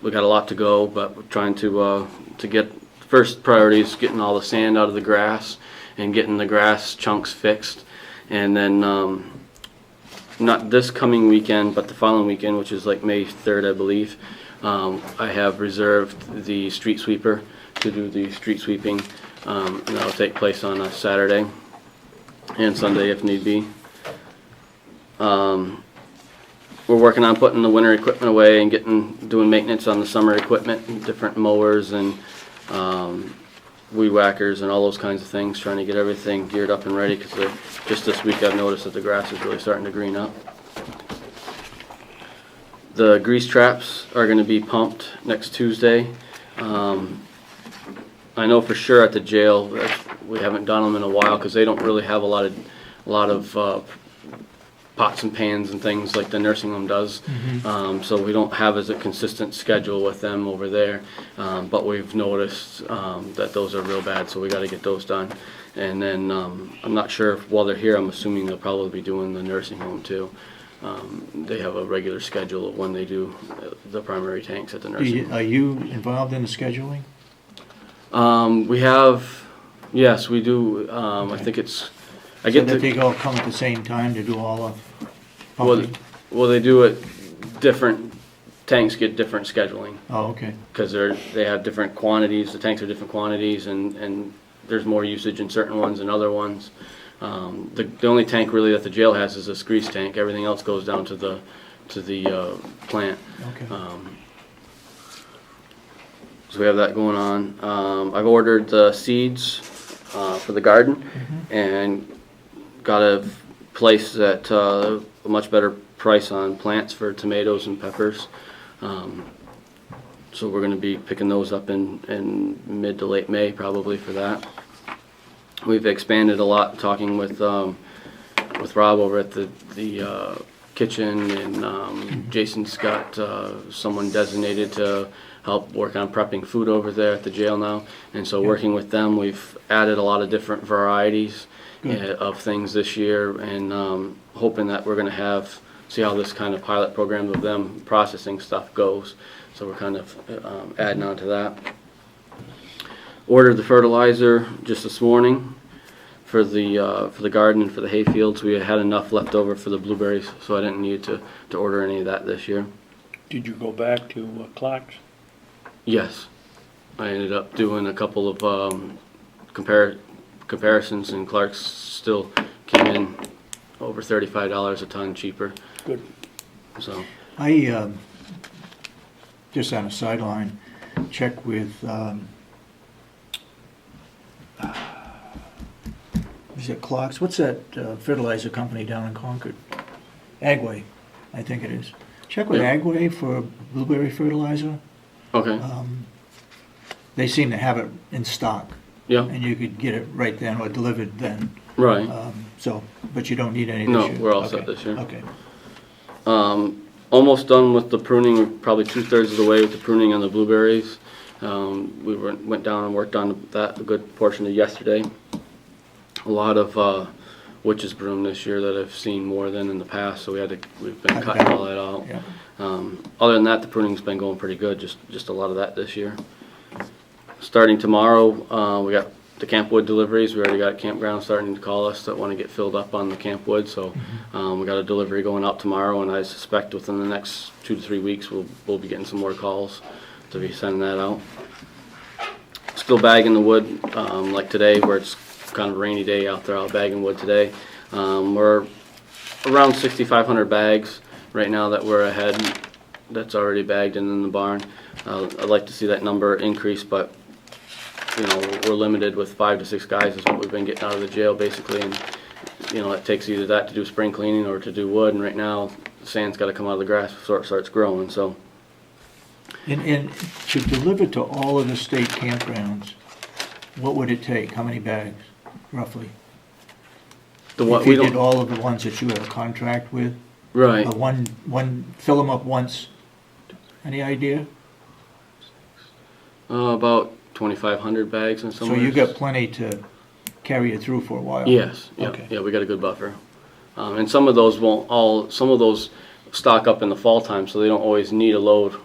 We got a lot to go, but we're trying to get, first priority is getting all the sand out of the grass and getting the grass chunks fixed. And then, not this coming weekend, but the following weekend, which is like May 3rd, I believe, I have reserved the street sweeper to do the street sweeping, and that'll take place on a Saturday and Sunday if need be. We're working on putting the winter equipment away and doing maintenance on the summer equipment, different mowers and weed whackers and all those kinds of things, trying to get everything geared up and ready, because just this week I've noticed that the grass is really starting to green up. The grease traps are going to be pumped next Tuesday. I know for sure at the jail that we haven't done them in a while, because they don't really have a lot of pots and pans and things like the nursing home does. So we don't have as a consistent schedule with them over there. But we've noticed that those are real bad, so we got to get those done. And then I'm not sure if while they're here, I'm assuming they'll probably be doing the nursing home too. They have a regular schedule of when they do the primary tanks at the nursing home. Are you involved in the scheduling? We have, yes, we do. I think it's, I So get that to. they all come at the same time to do all of Well, pumping? well, they do it different, tanks get different scheduling, Oh, okay, because they have different quantities, the tanks are different quantities, and there's more usage in certain ones than other ones. The only tank really that the jail has is this grease tank, everything else goes down to the plant. okay. So we have that going on. I've ordered the seeds for the garden, and got a place at a much better price on plants for tomatoes and peppers. So we're going to be picking those up in mid to late May probably for that. We've expanded a lot, talking with Rob over at the kitchen, and Jason's got someone designated to help work on prepping food over there at the jail now. And so working with them, we've added a lot of different varieties of things this year, and hoping that we're gonna see how this kind of pilot program of them processing stuff goes. So we're kind of adding on to that. Ordered the fertilizer just this morning for the garden and for the hay fields. We had enough left over for the blueberries, so I didn't need to order any of that this year. Did you go back to Clark's? Yes, I ended up doing a couple of comparisons, and Clark's still came in over $35 a ton cheaper. Good. So I, just on a sideline, check with, is it Clark's? What's that fertilizer company down in Concord? Agway, I think it is. Check with Yeah. Agway for blueberry fertilizer. okay, They seem to have it in stock, yeah, and you could get it right then or delivered then. right. So, but you don't need any this No, year? we're all Okay. set this year. Okay. Almost done with the pruning. We're probably 2/3 of the way with the pruning on the blueberries. We went down and worked on that a good portion of yesterday. A lot of witch's broom this year that I've seen more than in the past, so we've been cutting all that out. Yeah. Other than that, the pruning's been going pretty good, just a lot of that this year. Starting tomorrow, we got the campwood deliveries. We already got campgrounds starting to call us that want to get filled up on the campwood, so we got a delivery going out tomorrow, and I suspect within the next 2 to 3 weeks we'll be getting some more calls to be sending that out. Still bagging the wood, like today, where it's kind of a rainy day out there, out bagging wood today. We're around 6,500 bags right now that we're ahead, that's already bagged and in the barn. I'd like to see that number increase, but you know, we're limited with 5 to 6 guys is what we've been getting out of the jail basically, and you know, it takes either that to do spring cleaning or to do wood, and right now the sand's got to come out of the grass before it starts growing. So And to deliver to all of the state campgrounds, what would it take? How many bags, roughly? the what If we you did don't all of the ones that you have a contract with? right. Fill them up once. Any idea? About 2,500 bags and some. So you got plenty to carry it through for a while? Yes, yeah, Okay. yeah, we got a good buffer. And some of those some of those stock up in the fall time, so they don't always need a load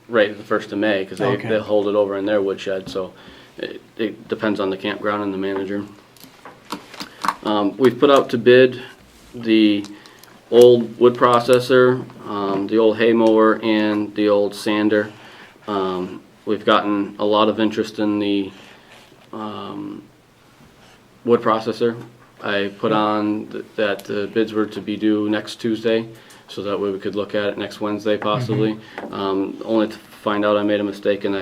right at the 1st of May, because Okay. they hold it over in their woodshed, so it depends on the campground and the manager. We've put out to bid the old wood processor, the old hay mower, and the old sander. We've gotten a lot of interest in the wood processor. I put on that the bids were to be due next Tuesday, so that way we could look at it next Wednesday possibly. Only to find out I made a mistake, and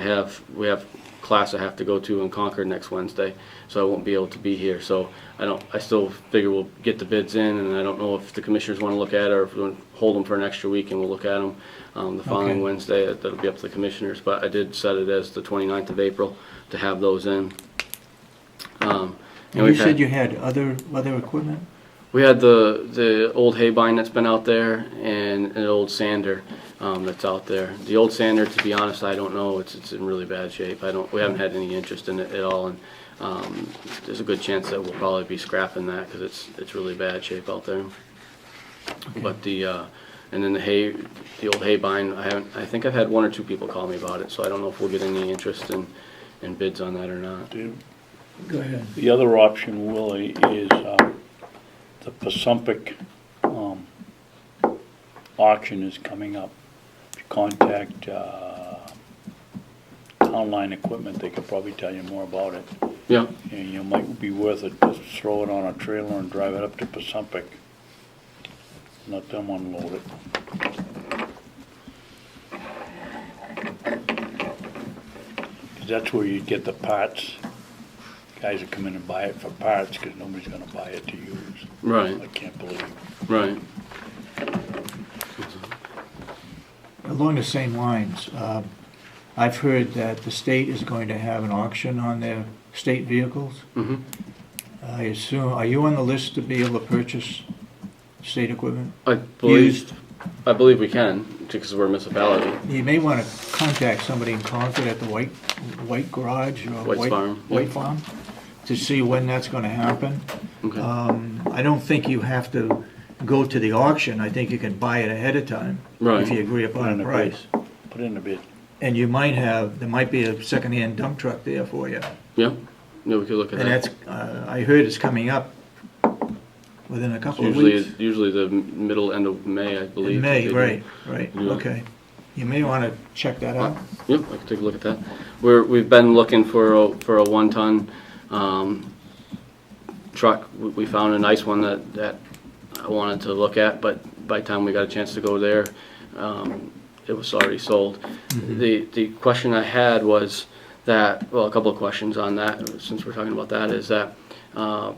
we have class I have to go to in Concord next Wednesday, so I won't be able to be here. So I still figure we'll get the bids in, and I don't know if the commissioners want to look at it or if we want to hold them for an extra week and we'll look at them the following Okay. Wednesday. That'll be up to the commissioners, but I did set it as the 29th of April to have those in. And you said you had other equipment? We had the old hay bine that's been out there and an old sander that's out there. The old sander, to be honest, I don't know. It's in really bad shape. We haven't had any interest in it at all, and there's a good chance that we'll probably be scrapping that because it's really bad shape out there. Okay. But and then the old hay bine, I think I've had 1 or 2 people call me about it, so I don't know if we'll get any interest in bids on that or not. Go ahead. The other option, Willie, is the Pasumpic auction is coming up. If you contact Town Line Equipment, they could probably tell you more about it. Yeah. And you might be worth it to throw it on a trailer and drive it up to Pasumpic. Let them unload it. That's where you get the parts. Guys that come in and buy it for parts because nobody's gonna buy it to use. Right, I can't believe. right. Along the same lines, I've heard that the state is going to have an auction on their state vehicles. Mm-hmm. I assume, are you on the list to be able to purchase state equipment? I believe, Used? I believe we can, because we're a municipality. You may want to contact somebody in Concord at the White Garage or White's Farm, White yeah. Farm to see when that's going to happen. Okay. I don't think you have to go to the auction. I think you can buy it ahead of time. Right. If you agree Put in upon a a price. Put in a bid. And you might have, there might be a secondhand dump truck there for you. Yeah, yeah, we could look at And that. that's, I heard it's coming up within a couple of weeks. Usually the middle, end of May, I believe. In that May, they do. right, right, Yeah. okay. You may want to check that out. Yep, I can take a look at that. We've been looking for a 1-ton truck. We found a nice one that I wanted to look at, but by the time we got a chance to go there, it was already sold. The question I had was that, well, a couple of questions on that, since we're talking about that, is that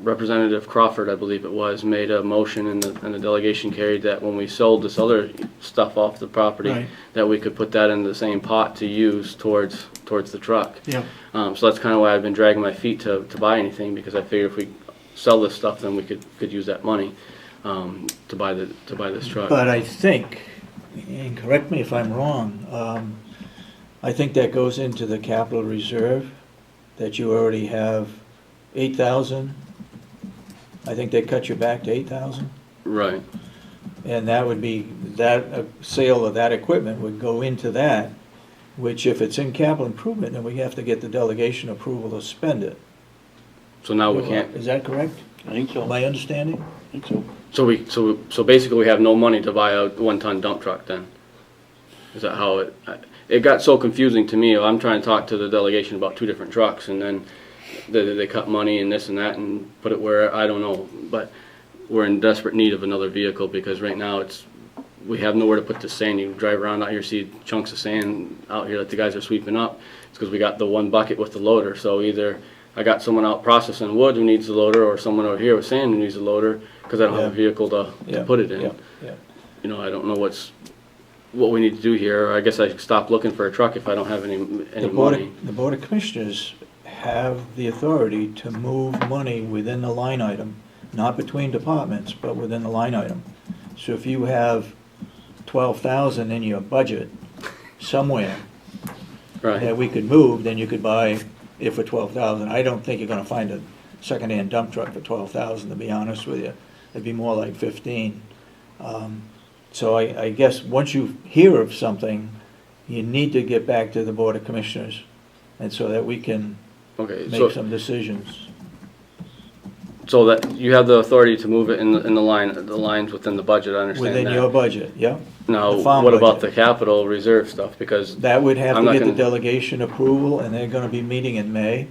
Representative Crawford, I believe it was, made a motion and the delegation carried that when we sold this other stuff off the property, Right. that we could put that in the same pot to use towards the truck. Yeah. So that's kind of why I've been dragging my feet to buy anything, because I figure if we sell this stuff, then we could use that money to buy this truck. But I think, and correct me if I'm wrong, I think that goes into the capital reserve, that you already have 8,000. I think they cut you back to 8,000. Right. And that would be, that sale of that equipment would go into that, which if it's in capital improvement, then we have to get the delegation approval to spend it. So now we can't. Is that correct? I think so. My understanding? I think so. So basically we have no money to buy a 1-ton dump truck then? Is that how it got so confusing to me. I'm trying to talk to the delegation about 2 different trucks, and then they cut money and this and that and put it where, I don't know. But we're in desperate need of another vehicle, because right now we have nowhere to put the sand. You drive around out here, see chunks of sand out here that the guys are sweeping up. It's because we got the one bucket with the loader. So either I got someone out processing wood who needs the loader, or someone over here with sand who needs the loader, because I don't have a vehicle to put it in. Yeah. You know, I don't know what we need to do here. I guess I should stop looking for a truck if I don't have any money. The Board of Commissioners have the authority to move money within the line item, not between departments, but within the line item. So if you have 12,000 in your budget somewhere that Right. we could move, then you could buy it for 12,000. I don't think you're gonna find a secondhand dump truck for 12,000, to be honest with you. It'd be more like 15. So I guess once you hear of something, you need to get back to the Board of Commissioners, and so that we can Okay. make some decisions. So that you have the authority to move it in the lines within the budget. I understand Within that. your budget, yeah? Now, the farm what about the budget. capital reserve stuff? Because That would have I'm to not get the gonna- delegation approval, and they're gonna be meeting in May,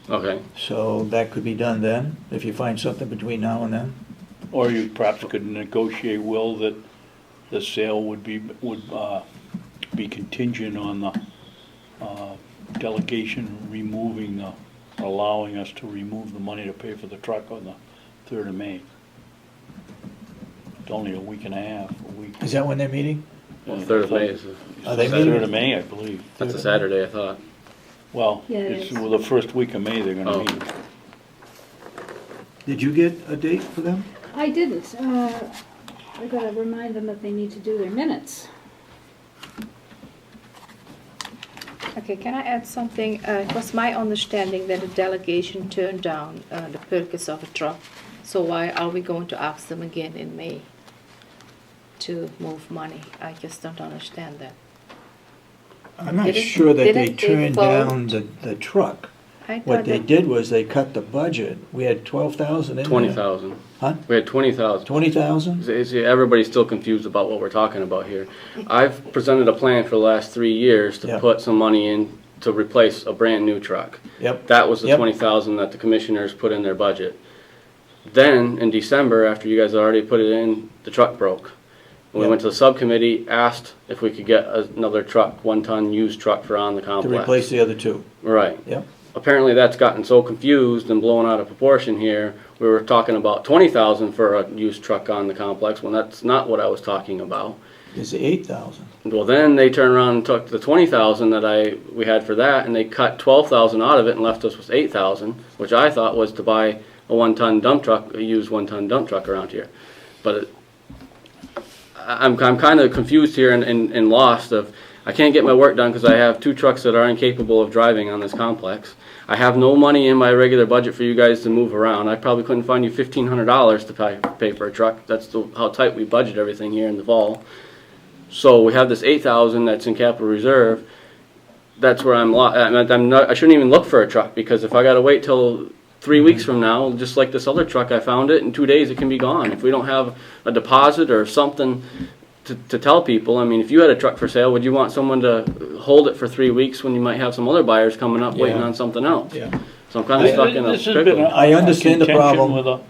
okay. so that could be done then, if you find something between now and then. Or you perhaps could negotiate, Will, that the sale would be contingent on the delegation allowing us to remove the money to pay for the truck on the 3rd of May. It's only a week and a half, a week. Is that when they're meeting? Well, 3rd of May is Are they It's the 3rd meeting? of May, I believe. that's a Saturday, I thought. Well, Yeah, it it's is. well, the first week of May they're gonna Oh. meet. Did you get a date for them? I didn't. I gotta remind them that they need to do their minutes. Okay, can I add something? It was my understanding that the delegation turned down the purchase of a truck. So why are we going to ask them again in May to move money? I just don't understand that. I'm not Didn't- sure that they didn't they turned down vote? the truck. I thought What they that- did was they cut the budget. We had 12,000 in there. 20,000. Huh? We had 20,000. 20,000? See, everybody's still confused about what we're talking about here. I've presented a plan for the last 3 years to Yeah. put some money in to replace a brand-new truck. Yep. That was the Yep. 20,000 that the commissioners put in their budget. Then, in December, after you guys had already put it in, the truck broke. When we Yep. went to the subcommittee, asked if we could get another truck, 1-ton used truck for on the To complex. replace the other two. Right. Yep. Apparently that's gotten so confused and blown out of proportion here. We were talking about 20,000 for a used truck on the complex, when that's not what I was talking about. It's 8,000. Well, then they turned around and took the 20,000 that we had for that, and they cut 12,000 out of it and left us with 8,000, which I thought was to buy a 1-ton dump truck, a used 1-ton dump truck around here. But I'm kind of confused here and lost of, I can't get my work done because I have 2 trucks that are incapable of driving on this complex. I have no money in my regular budget for you guys to move around. I probably couldn't find you $1,500 to pay for a truck. That's how tight we budget everything here in the fall. So we have this $8,000 that's in capital reserve. That's where I'm lost. I shouldn't even look for a truck, because if I got to wait till 3 weeks from now, just like this other truck, I found it in 2 days, it can be gone. If we don't have a deposit or something to tell people, I mean, if you had a truck for sale, would you want someone to hold it for 3 weeks when you might have some other buyers coming up waiting Yeah. on something else? Yeah. So I'm kind of stuck in a This has been pickle. I understand the contention problem.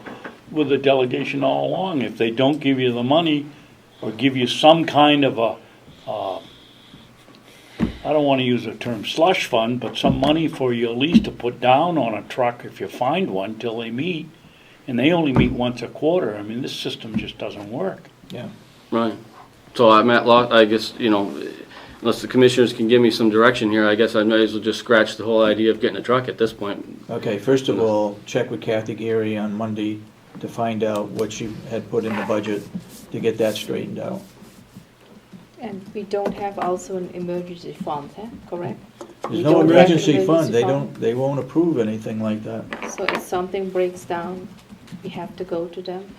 with the delegation all along. If they don't give you the money, or give you some kind of a, I don't want to use the term slush fund, but some money for you at least to put down on a truck if you find one till they meet, and they only meet once a quarter. I mean, this system just doesn't work. Yeah. Right. So I'm at loss, I guess, you know, unless the commissioners can give me some direction here, I guess I might as well just scratch the whole idea of getting a truck at this point. Okay, first of all, check with Kathy Geary on Monday to find out what she had put in the budget to get that straightened out. And we don't have also an emergency fund, correct? We There's no don't have emergency fund, fund. they won't approve anything like that. So if something breaks down, we have to go to them.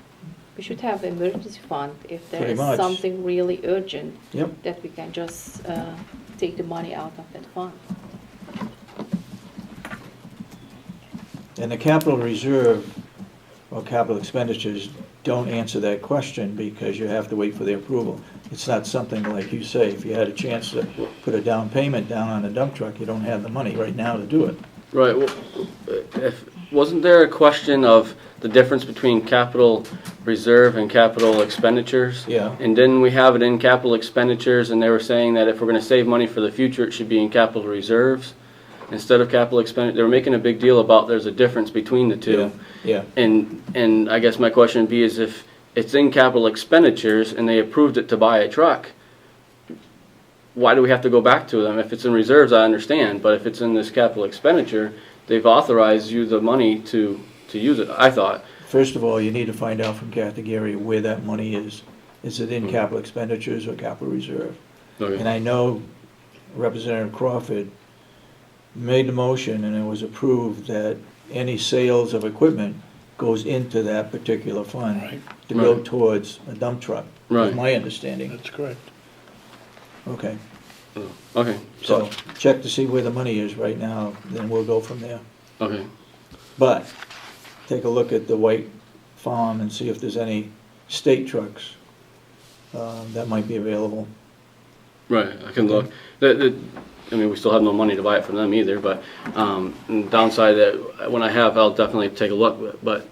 We should have an emergency fund if there Pretty is much. something really urgent, Yep. that we can just take the money out of that fund. And the capital reserve or capital expenditures don't answer that question, because you have to wait for their approval. It's not something like you say, if you had a chance to put a down payment down on a dump truck, you don't have the money right now to do it. Right, well, wasn't there a question of the difference between capital reserve and capital expenditures? Yeah. And didn't we have it in capital expenditures, and they were saying that if we're gonna save money for the future, it should be in capital reserves instead of capital expenditure? They were making a big deal about there's a difference between the two. Yeah. And I guess my question would be is, if it's in capital expenditures and they approved it to buy a truck, why do we have to go back to them? If it's in reserves, I understand, but if it's in this capital expenditure, they've authorized you the money to use it, I thought. First of all, you need to find out from Kathy Geary where that money is. Is it in capital expenditures or capital reserve? Okay. And I know Representative Crawford made the motion, and it was approved that any sales of equipment goes into that particular fund Right. to go Right. towards a dump truck. Right. That's my understanding. That's correct. Okay, Okay, so check to see where the money is right now, then we'll go from there. okay, But take a look at the White Farm and see if there's any state trucks that might be available. right, I can look. I mean, we still have no money to buy it from them either, but the downside that when I have, I'll definitely take a look. But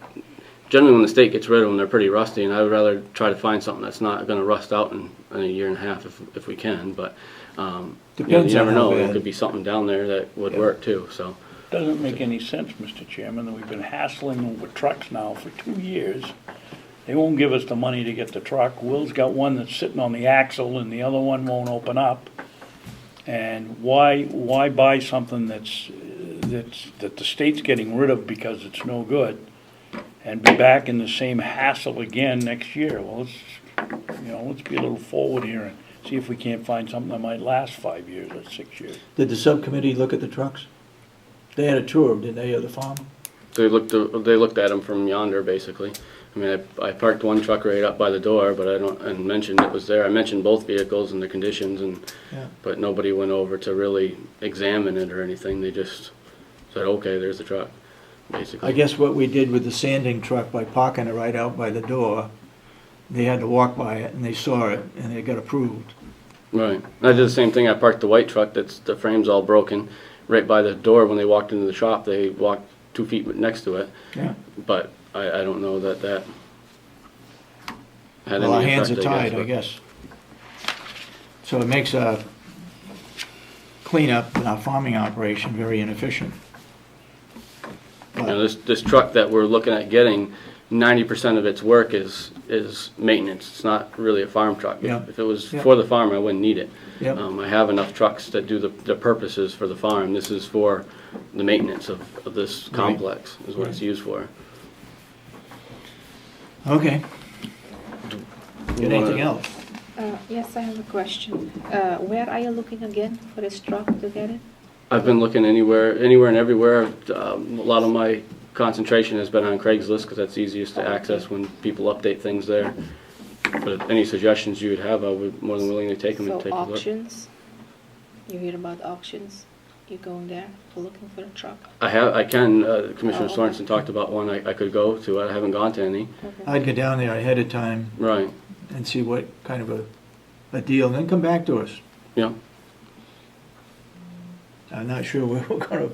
generally when the state gets rid of them, they're pretty rusty, and I would rather try to find something that's not gonna rust out in a year and a half if we can, but Depends you never on how know, there bad. could be something down there that would Yeah. work too, so. Doesn't make any sense, Mr. Chairman, that we've been hassling them with trucks now for 2 years. They won't give us the money to get the truck. Will's got one that's sitting on the axle and the other one won't open up. And why buy something that the state's getting rid of because it's no good, and be back in the same hassle again next year? Well, let's be a little forward here and see if we can't find something that might last 5 years or 6 years. Did the subcommittee look at the trucks? They had a tour, didn't they, of the farm? They looked at them from yonder, basically. I mean, I parked one truck right up by the door, but and mentioned it was there. I mentioned both vehicles and the conditions, Yeah. but nobody went over to really examine it or anything. They just said, okay, there's the truck, basically. I guess what we did with the sanding truck by parking it right out by the door, they had to walk by it and they saw it and it got approved. Right. I did the same thing. I parked the white truck the frame's all broken right by the door. When they walked into the shop, they walked 2 feet next to it. Yeah. But I don't know that had Well, our any hands are effect, tied, I but- guess. So it makes a cleanup in our farming operation very inefficient. You know, this truck that we're looking at getting, 90% of its work is maintenance. It's not really a farm truck. Yeah. If it was Yeah. for the farm, I wouldn't need it. Yep. I have enough trucks that do the purposes for the farm. This is for the maintenance of this Right. complex, is what it's used for. Okay. You Anything wanna- else? Yes, I have a question. Where are you looking again for this truck to get it? I've been looking anywhere and everywhere. A lot of my concentration has been on Craigslist because that's easiest to access when people update things there. But any suggestions you would have, I would more than willingly take them and So take a look. auctions? You hear about auctions? You going there for looking for a truck? I can, Commissioner Oh, okay. Sorensen talked about one I could go to. I haven't gone to any. Okay. I'd get down there ahead of time Right, and see what kind of a deal, and then come back to us. yeah. I'm not sure where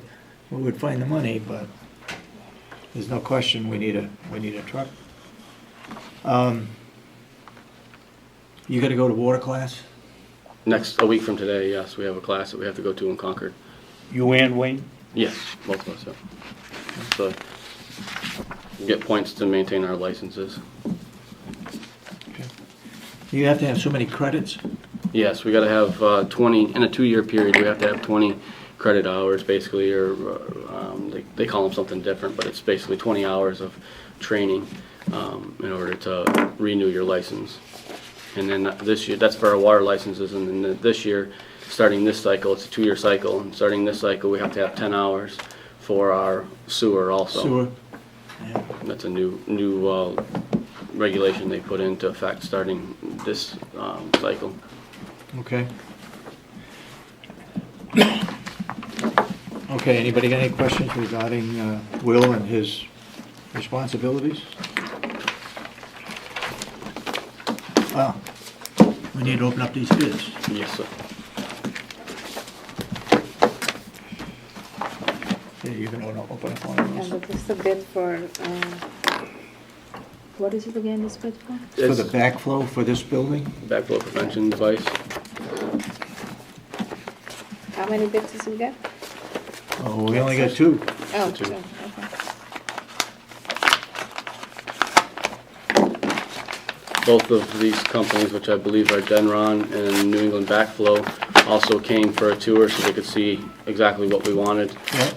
we would find the money, but there's no question we need a truck. You gotta go to water class? A week from today, yes, we have a class that we have to go to in Concord. You and Wayne? Yes, both of us, yeah. So, we get points to maintain our licenses. You have to have so many credits? Yes, we gotta have 20, in a 2-year period, we have to have 20 credit hours, basically, or they call them something different, but it's basically 20 hours of training in order to renew your license. And then this year, that's for our water licenses, and then this year, starting this cycle, it's a 2-year cycle, and starting this cycle, we have to have 10 hours for our sewer also. Sewer? Yeah. That's a new regulation they put into effect starting this cycle. Okay. Okay, anybody got any questions regarding Will and his responsibilities? Well, we need to open up these bids. Yes, sir. Yeah, you're gonna open up one of And those? this is a bid for, what is it again, this bid for? For the backflow for this building? Backflow prevention device. How many bids does it get? Oh, we only got 2. Oh, Two. okay. Both of these companies, which I believe are Denron and New England Backflow, also came for a tour so they could see exactly what we wanted. Yeah,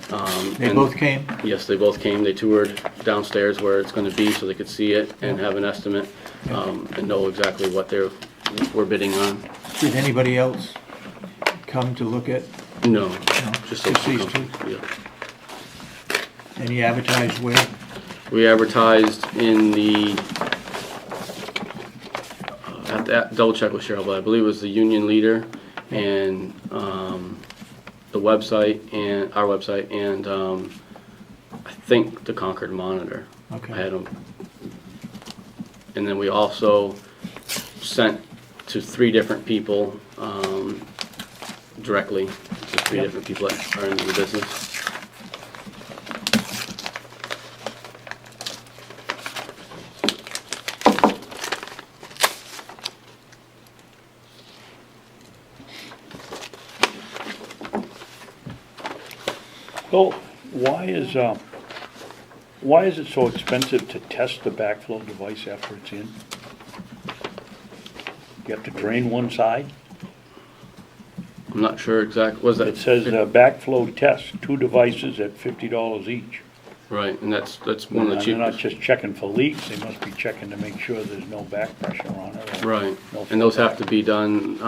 they And- both came? Yes, they both came. They toured downstairs where it's going to be so they could see it and have an estimate and know exactly what we're bidding on. Did anybody else come to look at, No, no, just just these those two? Yeah. And you advertised where? We advertised in the, I have to double check with Cheryl, but I believe it was the Union Leader and the website and our website and I think the Concord Monitor. Okay. I had them. And then we also sent to 3 different people directly, to 3 different people that are in the business. So, why is it so expensive to test the backflow device after it's in? You have to drain one side? I'm not sure exactly, was that? It says backflow test, 2 devices at $50 each. Right, and that's one of the They're not cheapest. just checking for leaks, they must be checking to make sure there's no back pressure on it. or Right, no and those flow have to be done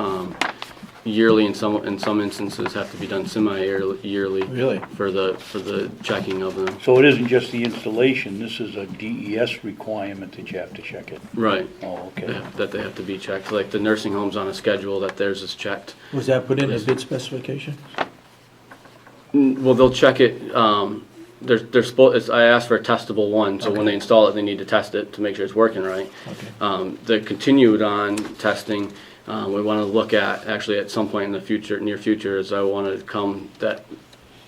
yearly, in some instances have to be done semi-yearly. Really? For the checking of them. So it isn't just the installation, this is a DES requirement that you have to check it. Right, Oh, okay. that they have to be checked, like the nursing home's on a schedule that theirs is checked. Was that put in the bid specification? Well, they'll check it, they're supposed, I asked for a testable one, so when they install it, they need to test it to make sure it's working right. Okay. The continued on testing, we want to look at, actually at some point in the future, near future, is I want to come that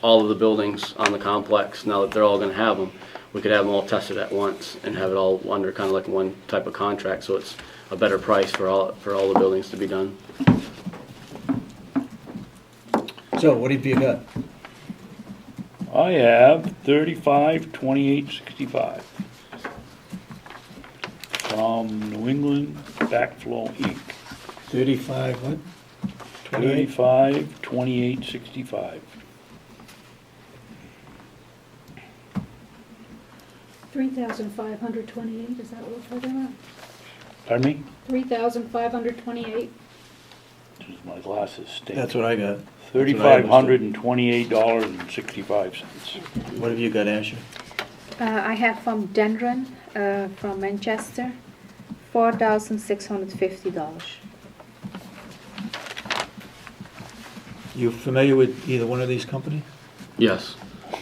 all of the buildings on the complex, now that they're all going to have them, we could have them all tested at once and have it all under kind of like one type of contract, so it's a better price for all the buildings to be done. So what have you got? I have 35/28/65 from New England Backflow Inc. 35 what? 28? 35/28/65. 3,528, is that what we're talking about? Pardon me? 3,528. Jeez, my glasses stink. That's what I got. $3,528.65. What have you got, Asha? I have from Dendron, from Manchester, $4,650. You familiar with either one of these companies? Yes.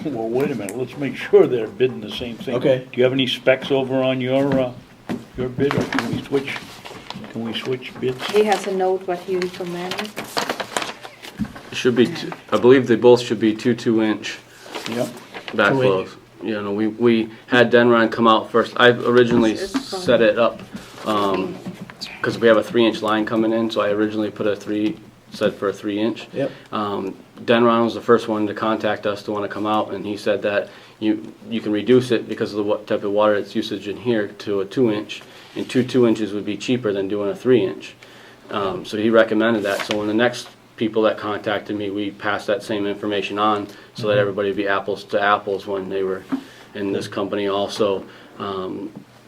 Well, wait a minute, let's make sure they're bidding the same thing. Okay. Do you have any specs over on your bid, or can we switch bids? He has a note what he recommended. It should be, I believe they both should be 2-2-inch Yep. backflows. You know, we had Denron come out first. I originally set it up, because we have a 3-inch line coming in, so I originally put set for a 3-inch. Yep. Denron was the first one to contact us to want to come out, and he said that you can reduce it because of the type of water it's usage in here to a 2-inch, and 2 inches would be cheaper than doing a 3-inch. So he recommended that. So when the next people that contacted me, we passed that same information on so that everybody would be apples to apples when they were, and this company also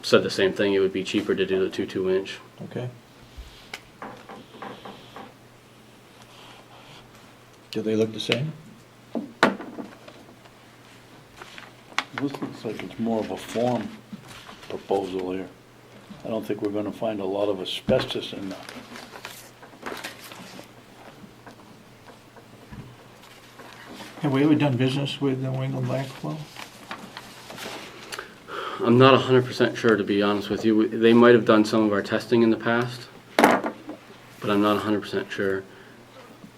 said the same thing. It would be cheaper to do the 2-inch. Okay. Do they look the same? This looks like it's more of a form proposal here. I don't think we're gonna find a lot of asbestos in there. Have we ever done business with New England Backflow? I'm not 100% sure, to be honest with you. They might have done some of our testing in the past, but I'm not 100% sure.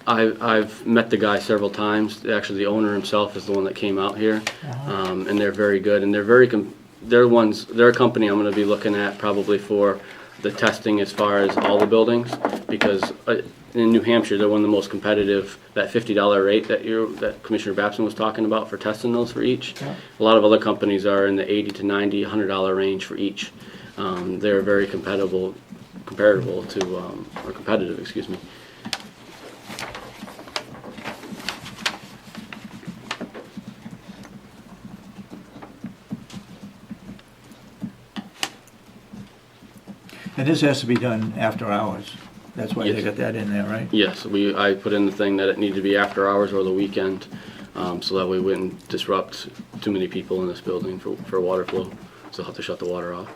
I've met the guy several times. Actually, the owner himself is the one that came out here, and they're very good. And they're they're a company I'm going to be looking at probably for the testing as far as all the buildings, because in New Hampshire they're one of the most competitive. That $50 rate that Commissioner Babson was talking about for testing those for each. Yeah. A lot of other companies are in the $80 to $90, $100 range for each. They're very competitive, excuse me. And this has to be done after hours. That's why they Yes. got that in there, right? Yes, I put in the thing that it needed to be after hours or the weekend, so that we wouldn't disrupt too many people in this building for water flow. So I'll have to shut the water off.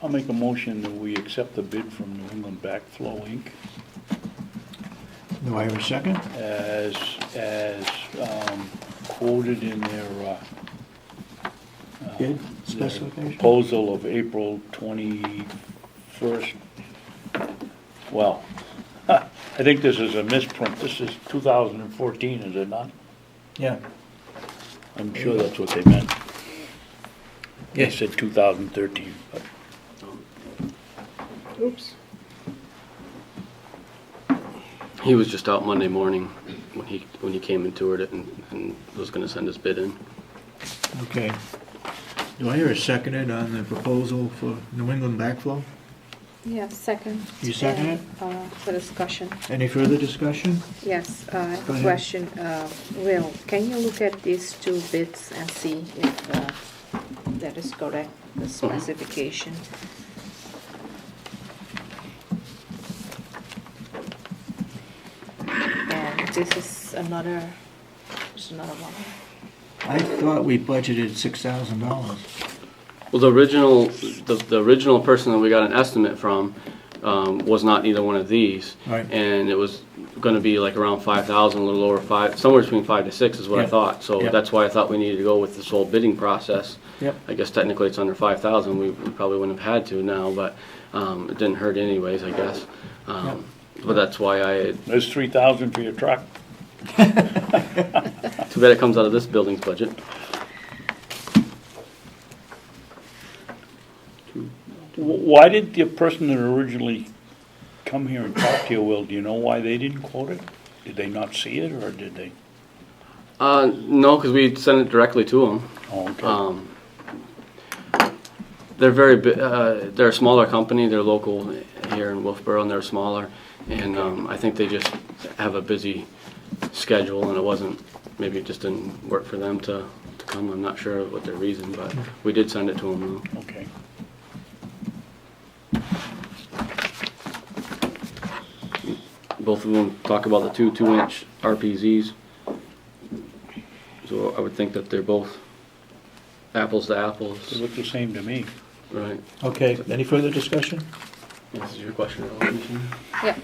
I'll make a motion that we accept the bid from New England Backflow Inc. Do I have a second? as quoted in their Bid their specification? proposal of April 21st. Well, I think this is a misprint. This is 2014, is it not? Yeah. I'm sure that's what they meant. They Yes. said 2013, but Oops. He was just out Monday morning when he came and toured it and was going to send his bid in. Okay. Do I hear a seconded on the proposal for New England Backflow? Yeah, second. You second it? For discussion. Any further discussion? Yes, I have Go a ahead. question. Will, can you look at these two bids and see if that is correct, the specification? And this is another one. I thought we budgeted $6,000. Well, the original person that we got an estimate from was not either one of these. Right. And it was gonna be like around 5,000, a little over 5, somewhere between 5 to 6 is what I Yeah. thought. So Yeah. that's why I thought we needed to go with this whole bidding process. Yep. I guess technically it's under 5,000, we probably wouldn't have had to now, but it didn't hurt anyways, I guess. But that's why There's 3,000 for your truck. too bad it comes out of this building's budget. Why did the person that originally come here and talk to you, Will, do you know why they didn't quote it? Did they not see it, or did they? No, because we sent it directly to them. Oh, okay. They're they're a smaller company, they're local here in Wolfboro, and they're smaller. And I think they just have a busy schedule, and it wasn't, maybe it just didn't work for them to come. I'm not sure what their reason, but we did send it to them though. Okay. Both of them talk about the two 2-inch RPZs. So I would think that they're both apples to They apples. look the same to me. Right. Okay, any further discussion? This is your question, Commissioner? Yeah.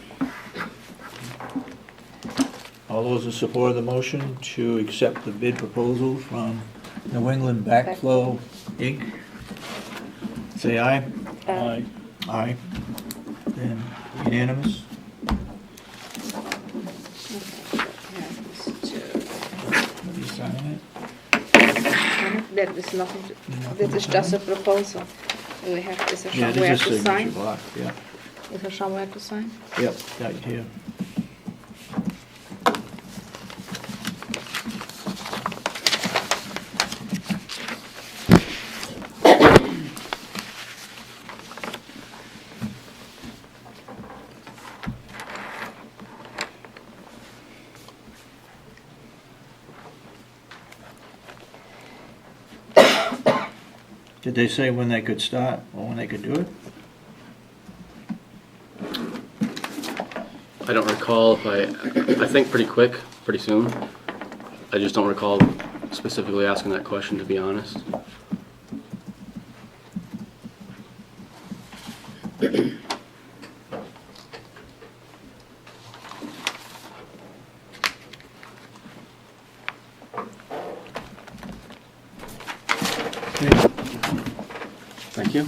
All those in support of the motion to accept the bid proposal from New England Backflow Inc., say aye. Aye. Aye. Then unanimous. Will you sign it? That is nothing, that is just a proposal. Do we have, is there Yeah, somewhere this to is a sign? signature block, yeah. Is there somewhere to sign? Yep, right here. Did they say when they could start or when they could do it? I don't recall if I think pretty quick, pretty soon. I just don't recall specifically asking that question, to be honest. Thank you.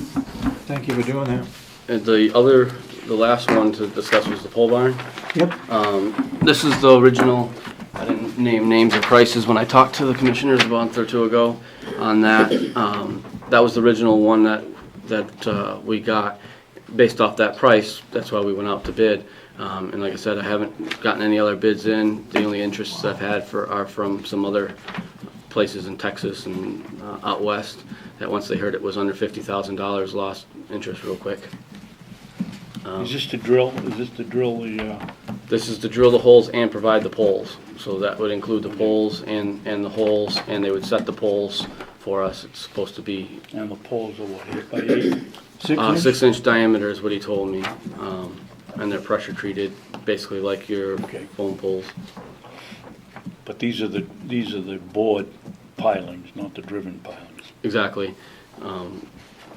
Thank you for doing that. And the last one to discuss was the pole barn. Yep. This is the original, I didn't name names or prices when I talked to the commissioners a month or two ago on that. That was the original one that we got. Based off that price, that's why we went out to bid. And like I said, I haven't gotten any other bids in. The only interests I've had are from some other places in Texas and out west, that once they heard it was under $50,000, lost interest real quick. Is this to drill, the, This is to drill the holes and provide the poles. So that would include the poles and the holes, and they would set the poles for us. It's supposed to be and the poles are what, 8 by 8? 6-inch diameter is what he told me. And they're pressure treated, basically like your Okay. foam poles. But these are the board pilings, not the driven pilings. Exactly.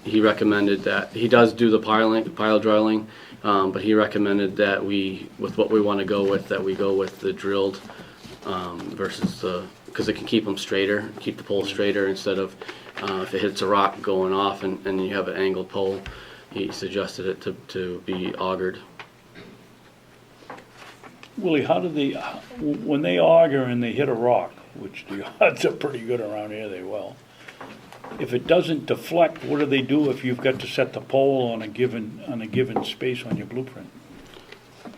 He recommended that, he does do the pile drilling, but he recommended that with what we want to go with, that we go with the drilled versus because it can keep them straighter, keep the pole straighter instead of if it hits a rock going off and you have an angled pole. He suggested it to be augured. Willie, how do they, when they auger and they hit a rock, which the odds are pretty good around here, they will. If it doesn't deflect, what do they do if you've got to set the pole on a given space on your blueprint?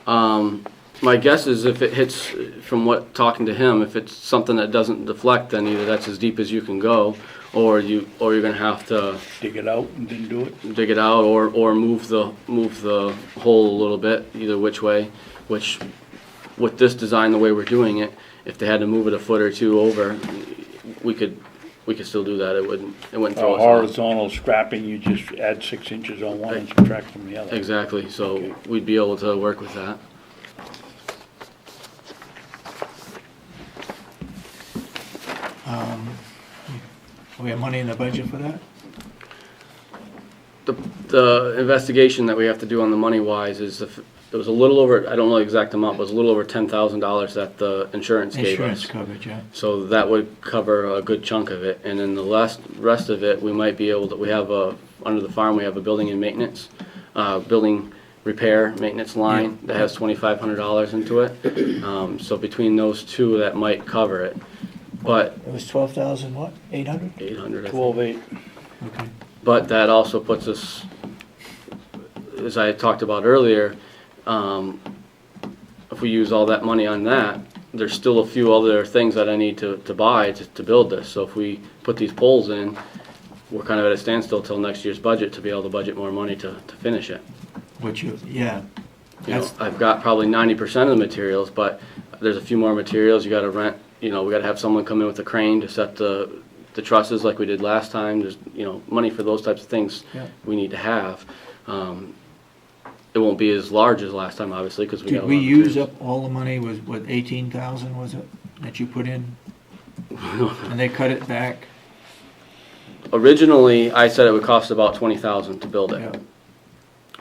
My guess is if it hits, from talking to him, if it's something that doesn't deflect, then either that's as deep as you can go, or you're gonna have to Dig it out and then do it? dig it out, or move the hole a little bit, either which way. Which, with this design, the way we're doing it, if they had to move it a foot or two over, we could still do that. It wouldn't throw us off. Horizontal scrapping, you just add 6 inches on one and subtract from the other. Exactly. So Okay. we'd be able to work with that. We have money in the budget for that? The investigation that we have to do on the money wise is it was a little over, I don't know the exact amount, but it was a little over $10,000 that the insurance gave Insurance us. coverage, yeah. So that would cover a good chunk of it, and then the rest of it, we might be able to, we have under the farm, we have a building and maintenance, building repair maintenance line that has $2,500 into it. So between those two, that might cover it, but It was 12,000 what, 800? 800, I think. 12.8. Okay. But that also puts us, as I talked about earlier, if we use all that money on that, there's still a few other things that I need to buy to build this. So if we put these poles in, we're kind of at a standstill till next year's budget to be able to budget more money to finish it. Which you, yeah. You know, That's, I've got probably 90% of the materials, but there's a few more materials you gotta rent, you know, we gotta have someone come in with a crane to set the trusses like we did last time. There's, you know, money for those types of things Yeah. we need to have. It won't be as large as last time, obviously, because we got a did lot we of use materials. up all the money, was what, 18,000 was it, that you put in? And they cut it back? Originally, I said it would cost about $20,000 to build it. Yeah.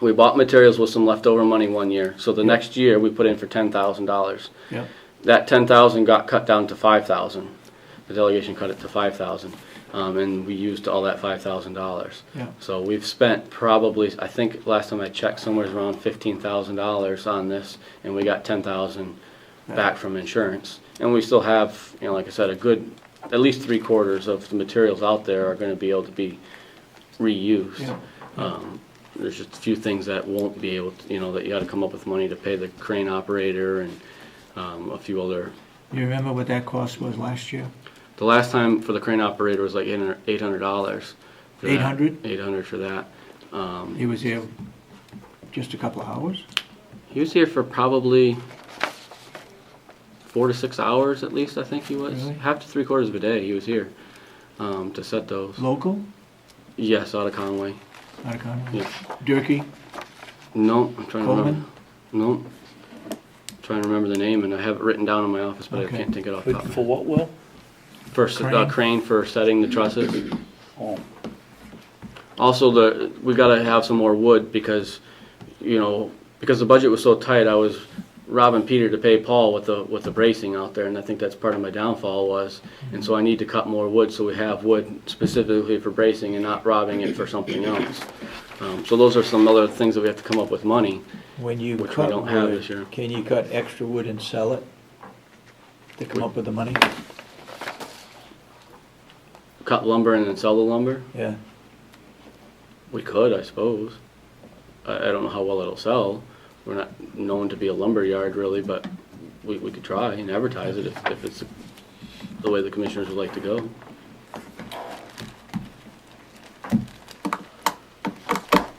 We bought materials with some leftover money one year, so the next year we put in for $10,000. Yeah. That $10,000 got cut down to $5,000. The delegation cut it to $5,000, and we used all that $5,000. Yeah. So we've spent probably, I think last time I checked, somewhere around $15,000 on this, and we got $10,000 back from insurance. And we still have, you know, like I said, a good, at least 3/4 of the materials out there are going to be able to be reused. Yeah. There's just a few things that won't be able to, you know, that you got to come up with money to pay the crane operator and a few other. You remember what that cost was last year? The last time for the crane operator was like $800. for that. 800? $800 for that. He was here just a couple of hours? He was here for probably 4 to 6 hours at least, I think he was. Really? Half to 3/4 of a day he was here to set those. Local? Yes, out of Conway. Out of Conway? Yeah. Durkee? No, I'm trying to remember. Coleman? No. Trying to remember the name, and I have it written down in my office, but Okay. I can't think it off the top of my For head. what, Will? For Crane? crane for setting the trusses. Oh, Also, we gotta have some more wood because, you know, because the budget was so tight, I was robbing Peter to pay Paul with the bracing out there, and I think that's part of my downfall was. And so I need to cut more wood so we have wood specifically for bracing and not robbing it for something else. So those are some other things that we have to come up with money. When you Which we cut don't have wood, this year. can you cut extra wood and sell it to come up with the money? Cut lumber and then sell the lumber? Yeah. We could, I suppose. I don't know how well it'll sell. We're not known to be a lumber yard really, but we could try and advertise it if it's the way the commissioners would like to go.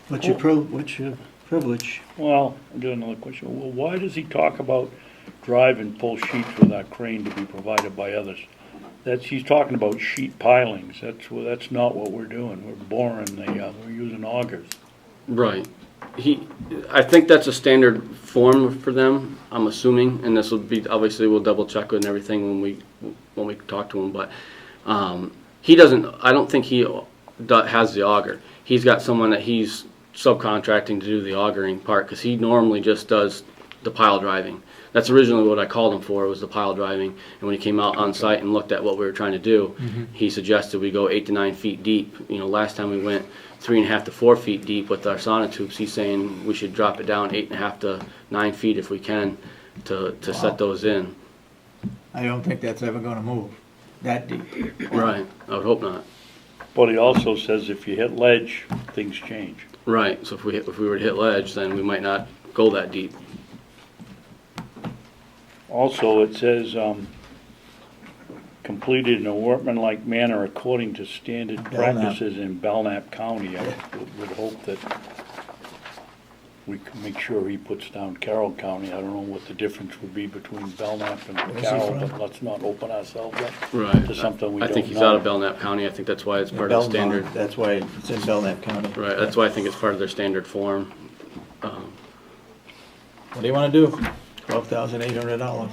What's your privilege? well, I got another question. Well, why does he talk about drive and pull sheets with our crane to be provided by others? He's talking about sheet pilings. That's not what we're doing. We're boring we're using augers. Right. I think that's a standard form for them, I'm assuming, and this will be, obviously we'll double check and everything when we talk to him, but he doesn't, I don't think he has the auger. He's got someone that he's subcontracting to do the augering part, because he normally just does the pile driving. That's originally what I called him for, was the pile driving, and when he came out on site and looked at what we were trying to do, he suggested we go 8 to 9 feet deep. You know, last time we went 3.5 to 4 feet deep with our sonotubes. He's saying we should drop it down 8.5 to 9 feet if we can to set those in. I don't think that's ever gonna move that deep. Right, I would hope not. But he also says if you hit ledge, things change. Right, so if we were to hit ledge, then we might not go that deep. Also, it says, completed in a workmanlike manner according to standard Belknap. practices in Belknap County. I would hope that we can make sure he puts down Carroll County. I don't know what the difference would be between Belknap and Where's he Carroll, from? but let's not open ourselves up Right. to something we I don't know. think he's out of Belknap County. I think that's why it's part of the standard. Belmont, that's why it's in Belknap County. Right, that's why I think it's part of their standard form. What do you wanna do? $12,800.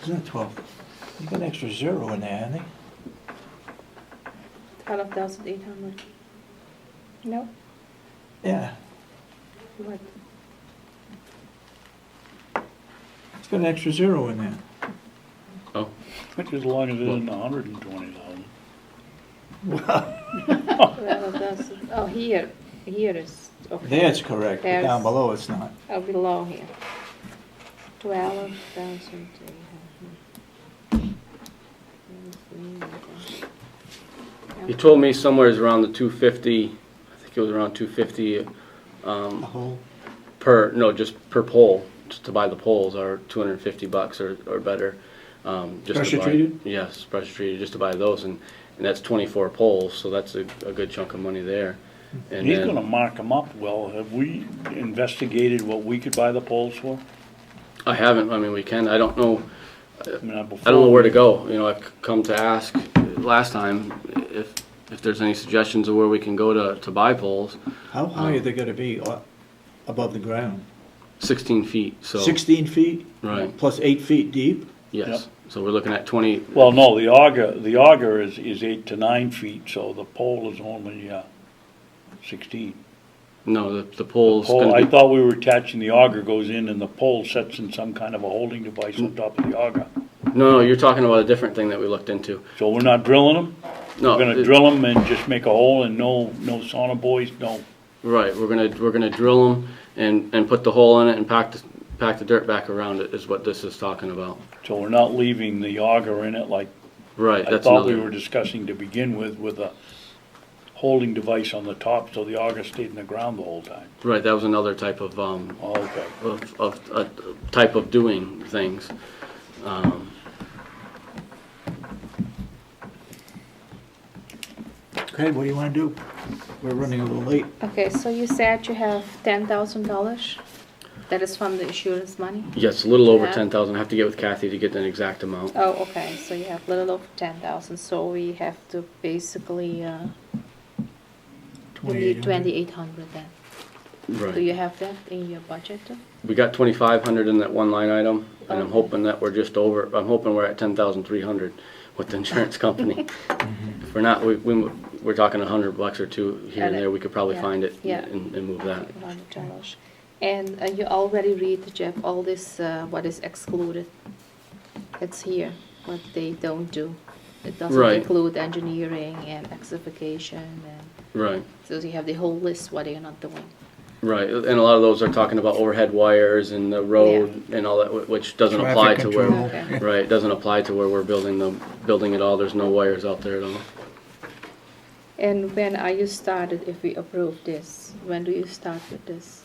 Isn't it 12? You got an extra zero in there, hasn't he? 12,800. No? Yeah, What? it's got an extra zero in there. Oh, Which as long as it isn't 120,000. Well, it doesn't, oh, here is, okay. That's correct, but down There's- below it's not. Oh, below here. 12,000. he told me somewhere around the 250, I think it was around 250, A whole, just per pole, just to buy the poles are $250 or better. Just to Pressure buy- treated? Yes, pressure treated, just to buy those, and that's 24 poles, so that's a good chunk of money there. And He's then- gonna mark them up well. Have we investigated what we could buy the poles for? I haven't, I mean, we can, I don't know, I mean, I don't know where to go, you know, I've come to ask last time if there's any suggestions of where we can go to buy poles. how high are they gonna be above the ground? 16 feet, so. 16 feet? Right. Plus 8 feet deep? Yes, so we're looking at 20, Well, no, the auger is 8 to 9 feet, so the pole is only 16. no, the pole's Pole, gonna I be, thought we were attaching the auger goes in and the pole sets in some kind of a holding device on top of the auger. no, you're talking about a different thing that we looked into. So we're not drilling them? No, We're gonna it- drill them and just make a hole and no sonobuoys, no. Right, we're gonna drill them and put the hole in it and pack the dirt back around it is what this is talking about. So we're not leaving the auger in it like Right, I that's thought we were another, discussing to begin with a holding device on the top so the auger stayed in the ground the whole time. right, that was another type of, Oh, okay. of type of doing things. Okay, what do you wanna do? We're running a little late. Okay, so you said you have $10,000? That is from the insurance money? Yes, a little over Yeah. 10,000, I have to get with Kathy to get an exact amount. Oh, okay, so you have a little over 10,000, so we have to basically, we need 2,800 then. Do you Right, have that in your budget? we got 2,500 in that one line item, and I'm Okay. hoping that we're just over, I'm hoping we're at 10,300 with the insurance company. If we're not, we're talking $100 or two here and there, we could probably Yeah, find it yeah. and move that. $100. And you already read, Jeff, all this, what is excluded. It's here, what they don't do. It doesn't Right. include engineering and excavation, and Right. so you have the whole list what they're not doing. Right, and a lot of those are talking about overhead wires and the road and all that, which doesn't apply Traffic to where, control. Okay. right, it doesn't apply to where we're building it all, there's no wires out there at all. And when are you started, if we approve this? When do you start with this?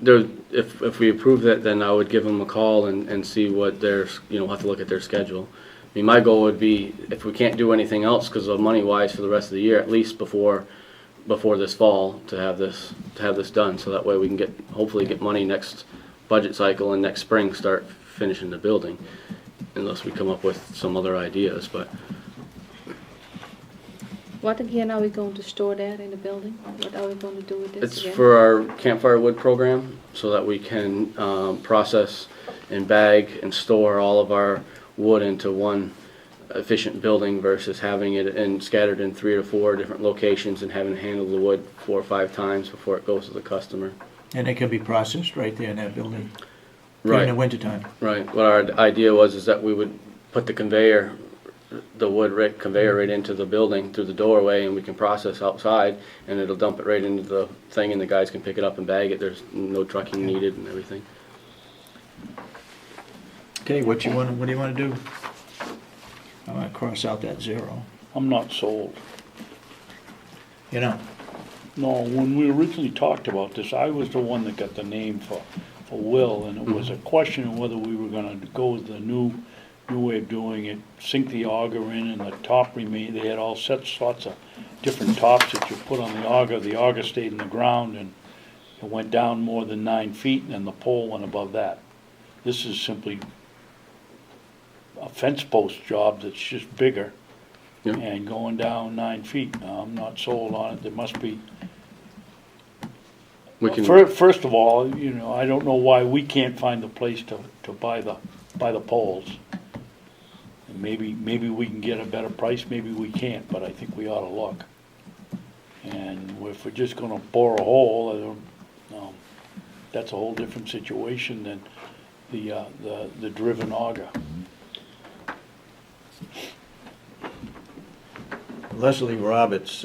If we approve that, then I would give them a call and see what their, we'll have to look at their schedule. I mean, my goal would be, if we can't do anything else, because of money-wise for the rest of the year, at least before this fall, to have this done, so that way we can hopefully get money next budget cycle and next spring start finishing the building, unless we come up with some other ideas, but What again are we going to store there in the building? What are we going to do with this it's again? for our campfire wood program, so that we can process and bag and store all of our wood into one efficient building versus having it scattered in 3 or 4 different locations and having to handle the wood 4 or 5 times before it goes to the customer. And it can be processed right there in that building Right. during the wintertime. Right, what our idea was that we would put the wood conveyor right into the building through the doorway, and we can process outside, and it'll dump it right into the thing, and the guys can pick it up and bag it, there's no trucking needed and everything. Okay, what do you wanna do? I'm gonna cross out that zero. I'm not sold. You know, No, when we originally talked about this, I was the one that got the name for Will, and it was a question of whether we were gonna go with the new way of doing it, sink the auger in and the top remain, they had all sorts of different tops that you put on the auger stayed in the ground and it went down more than 9 feet and then the pole went above that. This is simply a fence post job that's just bigger Yeah. and going down 9 feet. Now, I'm not sold on it, there must be. We can, First of all, I don't know why we can't find the place to buy the poles. And maybe we can get a better price, maybe we can't, but I think we ought to look. And if we're just gonna bore a hole, that's a whole different situation than the driven auger. Leslie Roberts,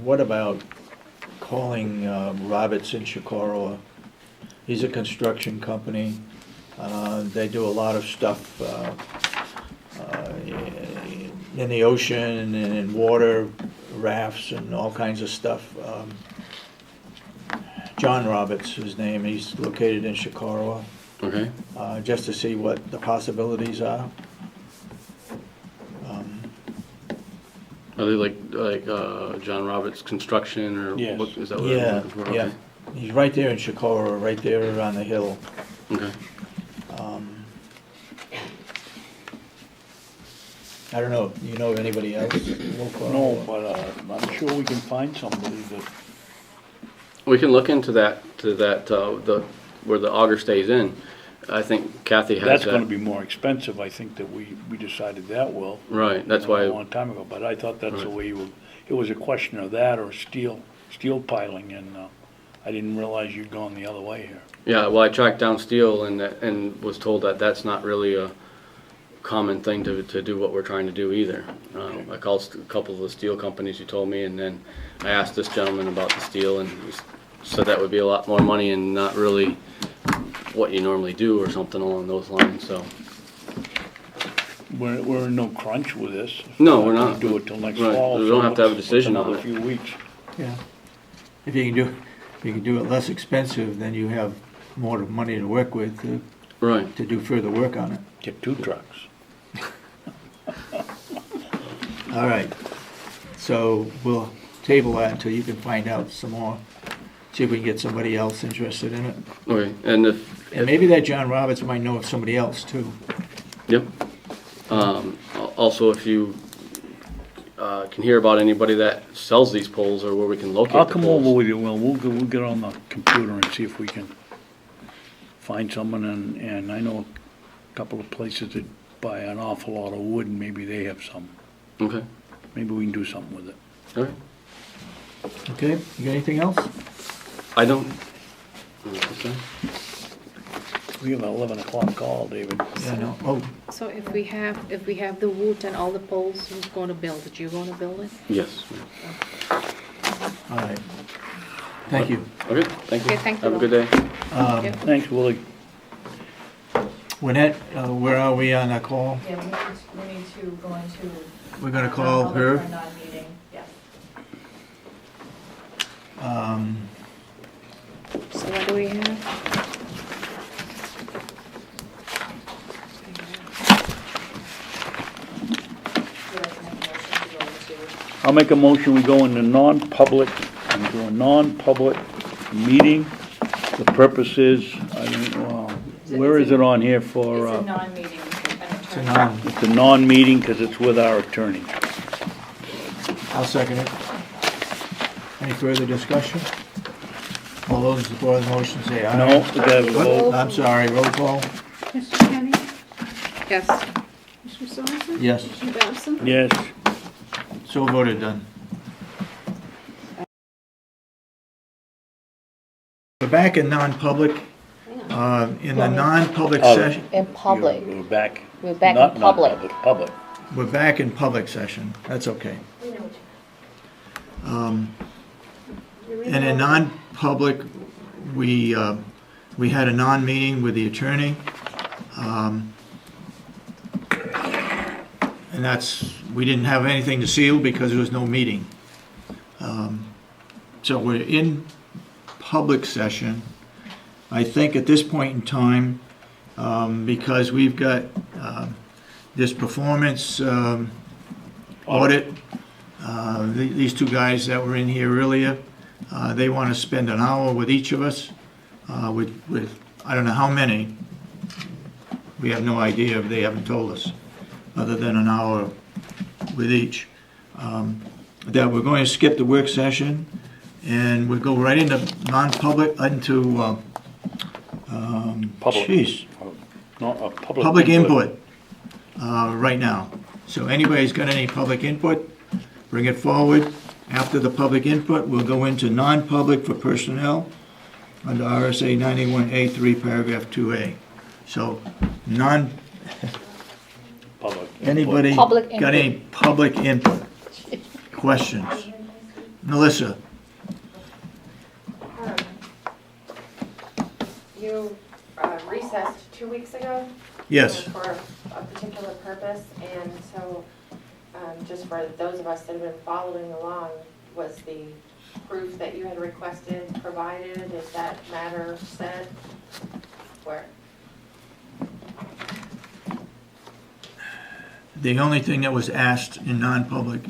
what about calling Roberts in Shikora? He's a construction company. They do a lot of stuff in the ocean and in water, rafts and all kinds of stuff. John Roberts, his name, he's located in Shikora, Okay. just to see what the possibilities are. Are they like John Roberts Construction or Yes. what, is that what Yeah, I'm looking for? yeah. Okay. He's right there in Shikora, right there on the hill. Okay. I don't know, you know of anybody else? local? No, but I'm sure we can find somebody that, We can look into that, where the auger stays in. I think Kathy has that. that's gonna be more expensive. I think that we decided that will. Right, that's A why, long time ago, but I thought that's the Right. way it was a question of that or steel piling, and I didn't realize you'd gone the other way here. yeah, well, I tracked down steel and was told that that's not really a common thing to do what we're trying to do either. I called a couple of the steel companies who told me, and then I asked this gentleman about the steel, and he said that would be a lot more money and not really what you normally do or something along those lines, so. We're in no crunch with this. No, we're not. Do it till next Right, fall. we so don't have to have a what's decision on another it. few weeks. Yeah. If you can do it less expensive, then you have more money to work with Right. to do further work on it. Get 2 trucks. All right. So we'll table that until you can find out some more. See if we can get somebody else interested in it. Okay, and And maybe that John Roberts might know of somebody else too. Yep. Also, if you can hear about anybody that sells these poles or where we can locate I'll the come poles. over with you, Will. We'll get on the computer and see if we can find someone, and I know a couple of places that buy an awful lot of wood, and maybe they have some. Okay, Maybe we can do something with it. okay. Okay, you got anything else? I don't. Okay. We have an 11 o'clock call, David. Yeah, no, oh, So if we have the wood and all the poles, who's gonna build it? You gonna build it? Yes. all right. Thank you. Okay, thank you. Okay, thank you. Have a good day. Yeah. Thanks, Willie. Lynette, where are we on the call? Yeah, we need to go into. We're gonna call her. For non-meeting, yes. So what do we have? Would like to make a motion to go into. I'll make a motion, we go into a non-public meeting. The purpose is, I don't know, where is it on here for? It's a non-meeting with an It's a attorney. non, It's a non-meeting because it's with our attorney. I'll second it. Any further discussion? All those in support of the motion say aye. No, we gotta have a vote. I'm sorry, roll call? Mr. Kenny? Yes. Mr. Sorensen? Yes. Mr. Babson? Yes. So voted, done. We're back in non-public. In the non-public session, In public, We're back. we're back Not in public. non-public, public. we're back in public session. That's okay. And in non-public, we had a non-meeting with the attorney. And we didn't have anything to seal because there was no meeting. So we're in public session. I think at this point in time, because we've got this performance audit, these two guys that were in here earlier, they want to spend an hour with each of us, with I don't know how many. We have no idea, they haven't told us, other than an hour with each. That we're going to skip the work session, and we'll go right into non-public, into, Public. jeez, Not a public input right now. So anybody's got any public input, bring it forward. After the public input, we'll go into non-public for personnel under RSA 91A3, paragraph 2A. So, Public. anybody Public got any public input? Questions? Melissa? You recessed 2 weeks ago? Yes. For a particular purpose, and so, just for those of us that have been following along, was the proof that you had requested provided? Is that matter said? Where? The only thing that was asked in non-public,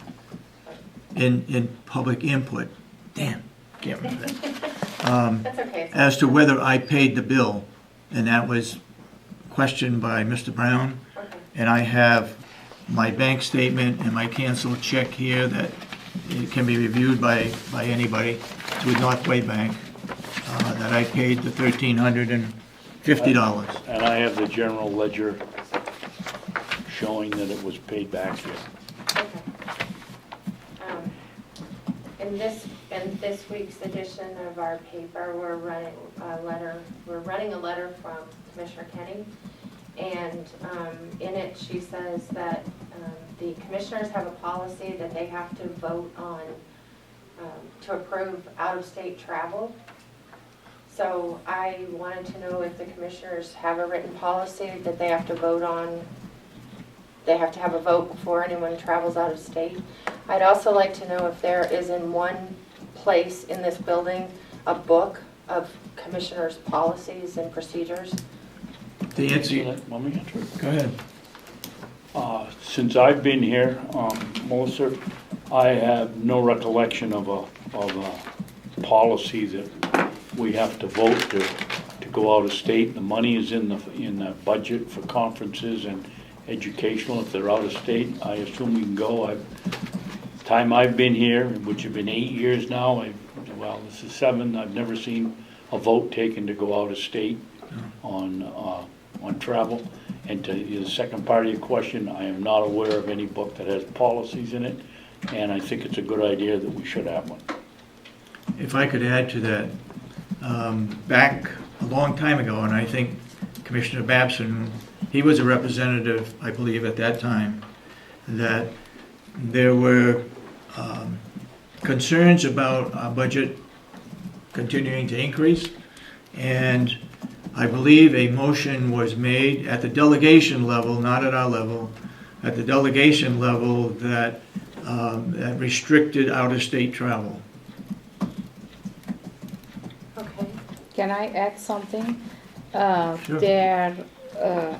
in public input, damn, can't remember that, That's okay. as to whether I paid the bill, and that was questioned by Mr. Brown. Okay. And I have my bank statement and my canceled check here that it can be reviewed by anybody through Northway Bank, that I paid the $1,350. And I have the general ledger showing that it was paid back here. Okay. In this week's edition of our paper, we're running a letter from Commissioner Kenney. And in it, she says that the commissioners have a policy that they have to vote on to approve out-of-state travel. So I wanted to know if the commissioners have a written policy that they have to vote on. They have to have a vote before anyone travels out of state. I'd also like to know if there is in one place in this building a book of commissioners' policies and procedures. The See answer, that? Want me to answer it? go ahead. Since I've been here, Melissa, I have no recollection of a policy that we have to vote to go out of state. The money is in the budget for conferences and educational. If they're out of state, I assume we can go. Time I've been here, which have been 8 years now, well, this is 7, I've never seen a vote taken to go out of state on travel. And to the second part of your question, I am not aware of any book that has policies in it, and I think it's a good idea that we should have one. If I could add to that, back a long time ago, and I think Commissioner Babson, he was a representative, I believe, at that time, that there were concerns about our budget continuing to increase, and I believe a motion was made at the delegation level, not at our level, at the delegation level that that restricted out-of-state travel. Okay. Can I add something? Sure. There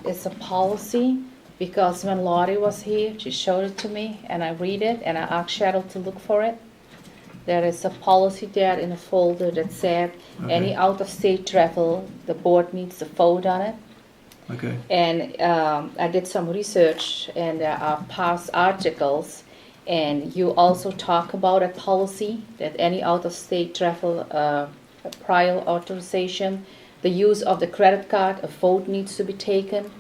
is a policy, because when Lottie was here, she showed it to me, and I read it, and I asked Cheryl to look for it. There is a policy there in a folder that said any out-of-state travel, the board needs to vote on it. Okay. And I did some research, and there are past articles, and you also talk about a policy that any out-of-state travel, prior authorization, the use of the credit card, a vote needs to be taken.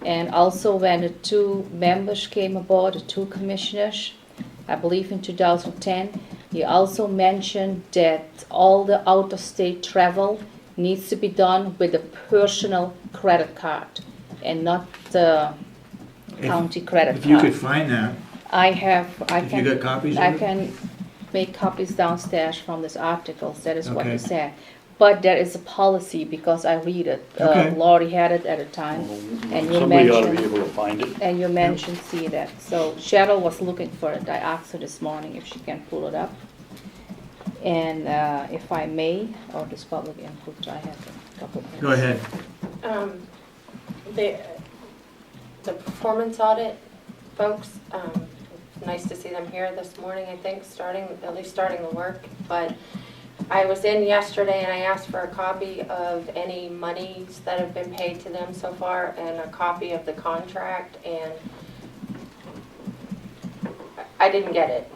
And also when the 2 members came aboard, the 2 commissioners, I believe in 2010, he also mentioned that all the out-of-state travel needs to be done with a personal credit card and not the county credit If you could card. find that, I if you got copies of I it? can make copies downstairs from this article, that is what Okay. he said. But there is a policy, because I read it. Okay. Laurie had it at a time, and you Somebody ought to be mentioned, able to find it. and you mentioned see that. So Cheryl was looking for it. I asked her this morning if she can pull it up. And if I may, or this public input, I have a couple minutes. Go ahead. The performance audit folks, nice to see them here this morning, I think, at least starting the work. But I was in yesterday and I asked for a copy of any monies that have been paid to them so far and a copy of the contract, and I didn't get it.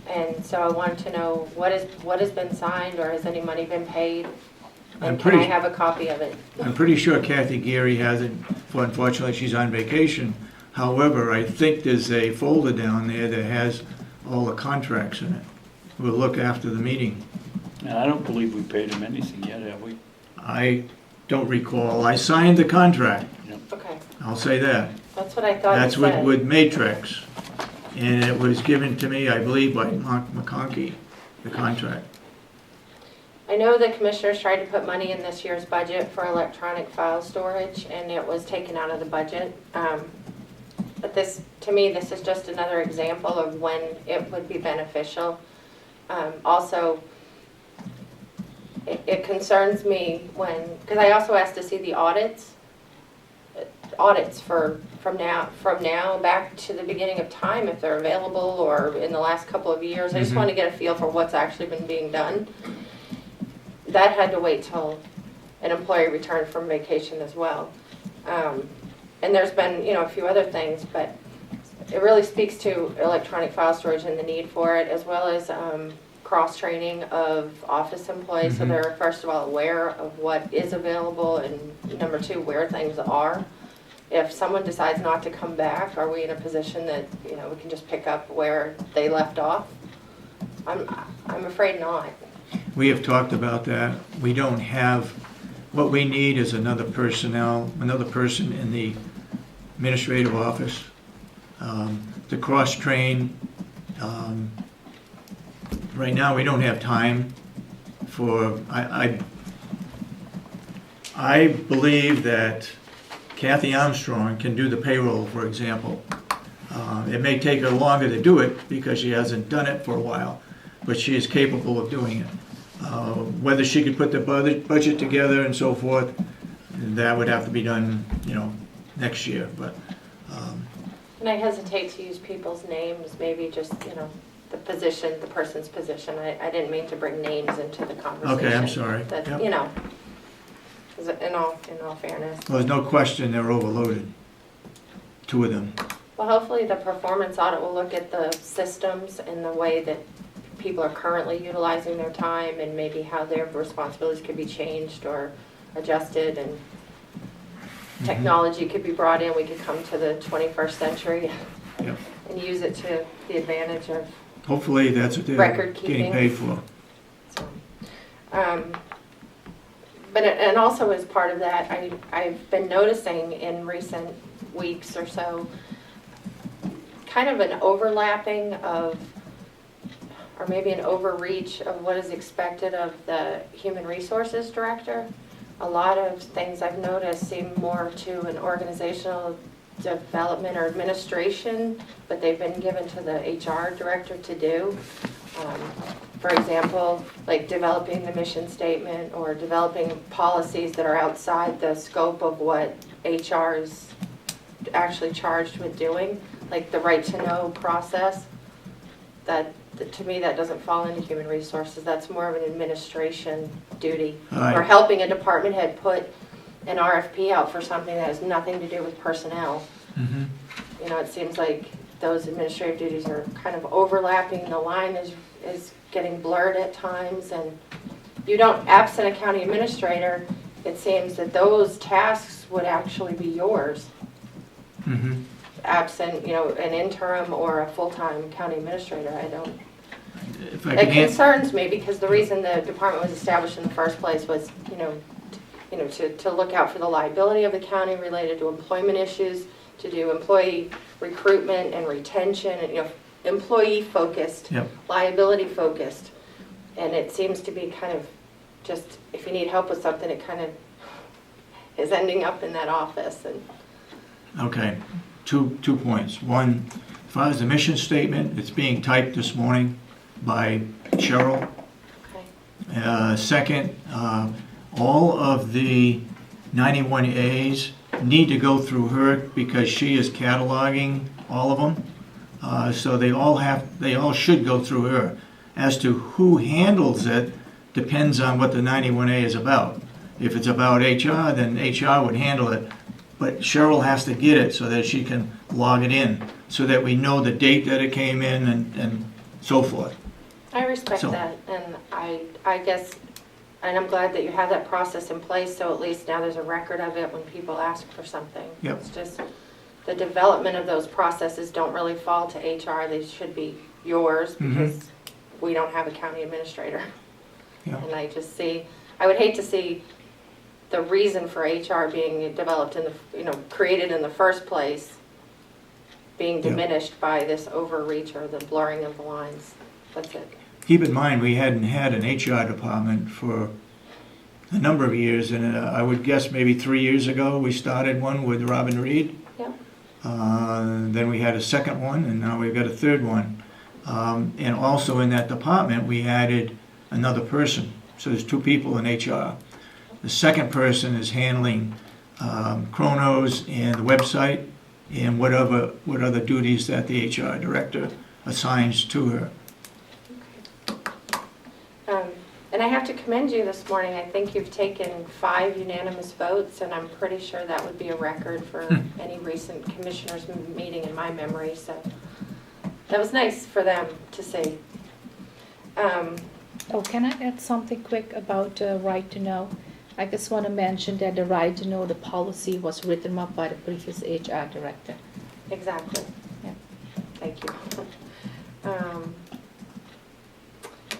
And so I wanted to know what has been signed, or has any money been paid? I'm And can I pretty- have a copy of it? I'm pretty sure Kathy Geary has it, for unfortunately, she's on vacation. However, I think there's a folder down there that has all the contracts in it. we'll look after the meeting. And I don't believe we paid them anything yet, have we? I don't recall, I signed the contract, Okay, I'll say that. that's what I thought you That's said. with Matrix, and it was given to me, I believe, by Mark McConkey, the contract. I know the commissioners tried to put money in this year's budget for electronic file storage, and it was taken out of the budget. But this, to me, this is just another example of when it would be beneficial. Also, it concerns me when, because I also asked to see the audits from now back to the beginning of time, if they're available, or in the last couple of years. I just want to get a feel for what's actually been being done. That had to wait till an employee returned from vacation as well. And there's been, a few other things, but it really speaks to electronic file storage and the need for it, as well as cross-training of office employees, so they're first of all aware of what is available, and number two, where things are. If someone decides not to come back, are we in a position that, we can just pick up where they left off? I'm afraid not. We have talked about that. We don't have, what we need is another person in the administrative office to cross-train. Right now, we don't have time for, I believe that Kathy Armstrong can do the payroll, for example. It may take her longer to do it because she hasn't done it for a while, but she is capable of doing it. Whether she could put the budget together and so forth, that would have to be done, next year, but. And I hesitate to use people's names, maybe just, the position, the person's position. I didn't mean to bring names into the conversation. Okay, I'm sorry. That, Yep. in all fairness. Well, there's no question they're overloaded, two of them. Well, hopefully the performance audit will look at the systems and the way that people are currently utilizing their time, and maybe how their responsibilities could be changed or adjusted, and technology could be brought in. We could come to the 21st century Yep. and use it to the advantage of Hopefully, that's what they're record getting keeping. paid for. So, and also as part of that, I've been noticing in recent weeks or so, kind of an overlapping of, or maybe an overreach of what is expected of the Human Resources Director. A lot of things I've noticed seem more to an organizational development or administration, but they've been given to the HR director to do. For example, like developing the mission statement or developing policies that are outside the scope of what HR is actually charged with doing, like the right to know process. To me, that doesn't fall into human resources. That's more of an administration duty. Right. Or helping a department head put an RFP out for something that has nothing to do with personnel. Mhm. It seems like those administrative duties are kind of overlapping. The line is getting blurred at times, and you don't, absent a county administrator, it seems that those tasks would actually be yours. Mhm. Absent, an interim or a full-time county administrator, If I it can concerns me, because the reason the department was established in the first place was, to look out for the liability of the county related to employment issues, to do employee recruitment and retention, and, employee-focused, Yep. liability-focused. And it seems to be kind of just, if you need help with something, it kind of is ending up in that office. And Okay, two points. One, as far as the mission statement, it's being typed this morning by Cheryl. Second, all of the 91As need to go through her because she is cataloging all of them. So they all should go through her. As to who handles it depends on what the 91A is about. If it's about HR, then HR would handle it. But Cheryl has to get it so that she can log it in, so that we know the date that it came in and so forth. I respect So- that, and I guess, and I'm glad that you have that process in place, so at least now there's a record of it when people ask for something. Yep. It's just, the development of those processes don't really fall to HR, they should be yours, because we don't have a county administrator. Yeah. And I would hate to see the reason for HR being developed created in the first place being Yeah. diminished by this overreach or the blurring of the lines. That's it. Keep in mind, we hadn't had an HR department for a number of years, and I would guess maybe 3 years ago, we started one with Robin Reed. Yeah. Then we had a second one, and now we've got a third one. And also in that department, we added another person. So there's 2 people in HR. The second person is handling Chronos and the website and what other duties that the HR director assigns to her. And I have to commend you this morning. I think you've taken 5 unanimous votes, and I'm pretty sure that would be a record for any recent commissioners meeting in my memory. So that was nice for them to see. Oh, can I add something quick about right to know? I just want to mention that the right to know, the policy was written up by the previous HR director. Exactly. Yeah. Thank you.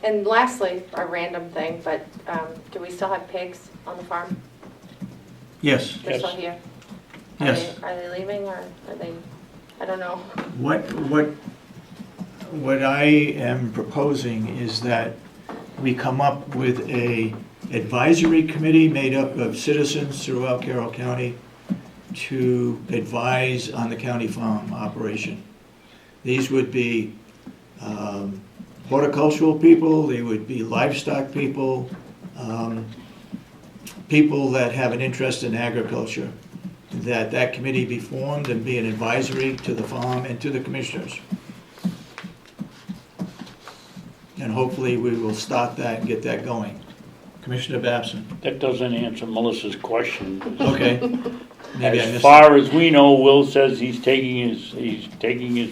And lastly, a random thing, but do we still have pigs on the farm? Yes. They're still here? Yes. Are they leaving or are they, I don't know. What I am proposing is that we come up with a advisory committee made up of citizens throughout Carroll County to advise on the county farm operation. These would be horticultural people, they would be livestock people, people that have an interest in agriculture, that committee be formed and be an advisory to the farm and to the commissioners. And hopefully we will start that and get that going. Commissioner Babson. That doesn't answer Melissa's question. Okay. Maybe I As missed far as we know, Will says he's taking his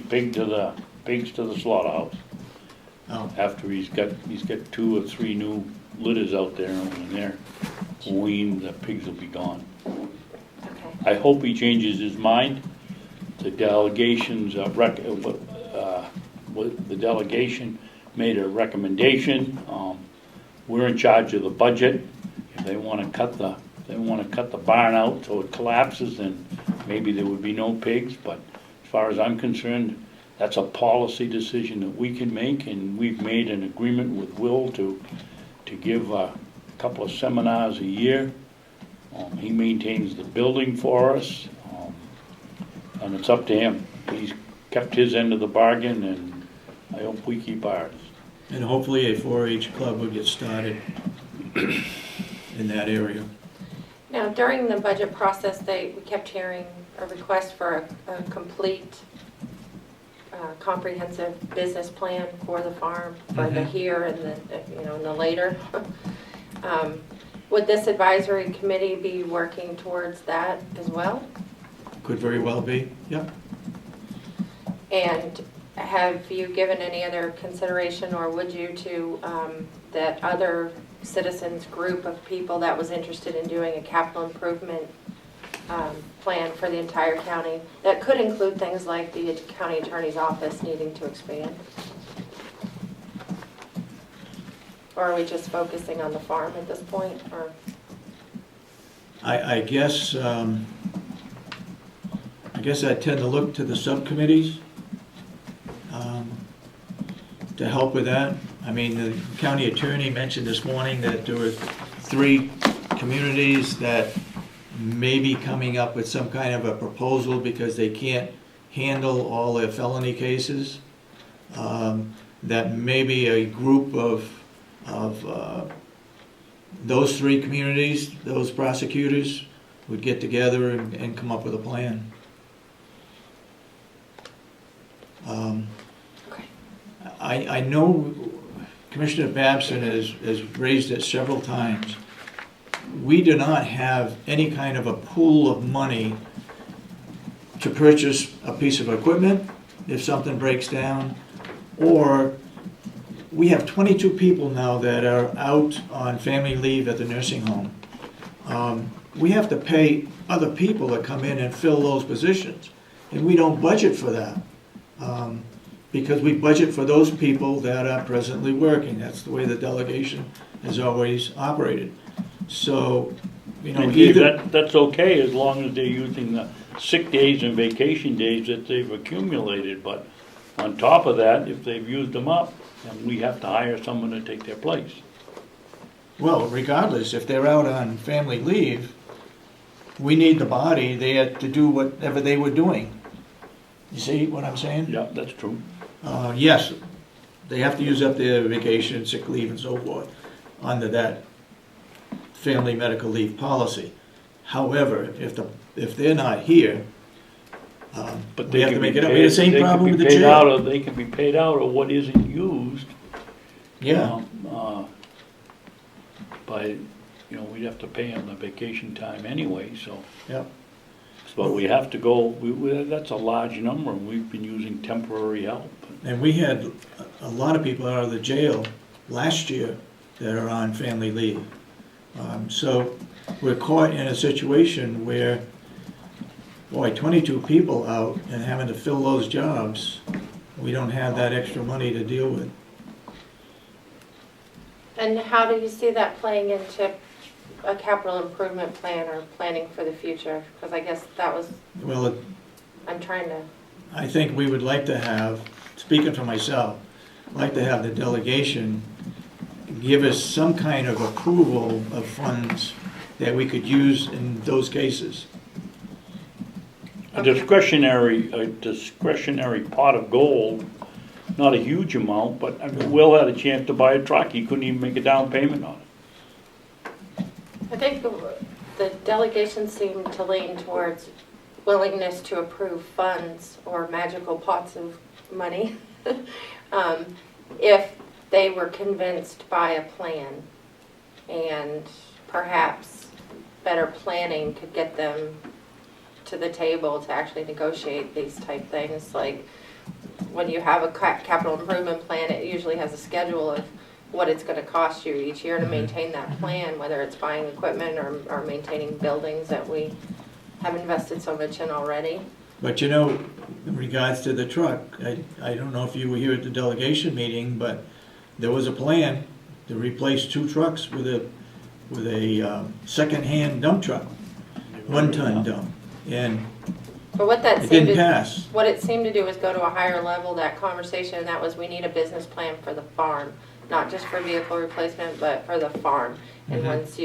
pigs to the slaughterhouse. Oh. After he's got 2 or 3 new litters out there, and when they're weaned, the pigs will be gone. Okay. I hope he changes his mind. The delegation's the delegation made a recommendation. We're in charge of the budget. If they want to cut the barn out so it collapses, then maybe there would be no pigs. But as far as I'm concerned, that's a policy decision that we can make, and we've made an agreement with Will to give a couple of seminars a year. He maintains the building for us, and it's up to him. He's kept his end of the bargain, and I hope we keep ours. And hopefully a 4-H club will get started in that area. Now, during the budget process, we kept hearing a request for a complete, comprehensive business plan for the farm, for the here and the later. Would this advisory committee be working towards that as well? Could very well be, yep. And have you given any other consideration, or would you, to that other citizens group of people that was interested in doing a capital improvement plan for the entire county that could include things like the county attorney's office needing to expand? Or are we just focusing on the farm at this point? Or I guess I tend to look to the subcommittees to help with that. I mean, the county attorney mentioned this morning that there were 3 communities that may be coming up with some kind of a proposal because they can't handle all their felony cases. That maybe a group of those 3 communities, those prosecutors, would get together and come up with a plan. I know Commissioner Babson has raised it several times. We do not have any kind of a pool of money to purchase a piece of equipment if something breaks down, or we have 22 people now that are out on family leave at the nursing home. We have to pay other people to come in and fill those positions, and we don't budget for that. because we budget for those people that are presently working. That's the way the delegation has always operated. So, you know, And Dave, either, that's okay as long as they're using the sick days and vacation days that they've accumulated, but on top of that, if they've used them up, then we have to hire someone to take their place. well, regardless, if they're out on family leave, we need the body there to do whatever they were doing. You see what I'm saying? Yeah, that's true. Yes, they have to use up their vacation, sick leave and so forth under that family medical leave policy. However, if they're not here, But we they have can to be make it up. paid- We have the same they can problem be with the paid out jail. of- They can be paid out of what isn't used. Yeah, By, you know, we'd have to pay them the vacation time anyway, so. yeah. But we have to go, that's a large number, and we've been using temporary help. And we had a lot of people out of the jail last year that are on family leave. So we're caught in a situation where, boy, 22 people out and having to fill those jobs, we don't have that extra money to deal with. And how do you see that playing into a capital improvement plan or planning for the future? Because I guess that was, Well, I'm trying to, I think we would like to have, speaking for myself, like to have the delegation give us some kind of approval of funds that we could use in those cases. A discretionary pot of gold, not a huge amount, but I mean, Will had a chance to buy a truck, he couldn't even make a down payment on it. I think the delegation seemed to lean towards willingness to approve funds or magical pots of money if they were convinced by a plan, and perhaps better planning could get them to the table to actually negotiate these type things. Like when you have a capital improvement plan, it usually has a schedule of what it's going to cost you each year to maintain that plan, whether it's buying equipment or maintaining buildings that we have invested so much in already. But you know, in regards to the truck, I don't know if you were here at the delegation meeting, but there was a plan to replace 2 trucks with a second-hand dump truck, 1-ton dump, and But what that it seemed didn't to, pass. what it seemed to do was go to a higher level, that conversation, and that was we need a business plan for the farm, not just for vehicle replacement, but for the farm. And Mhm. once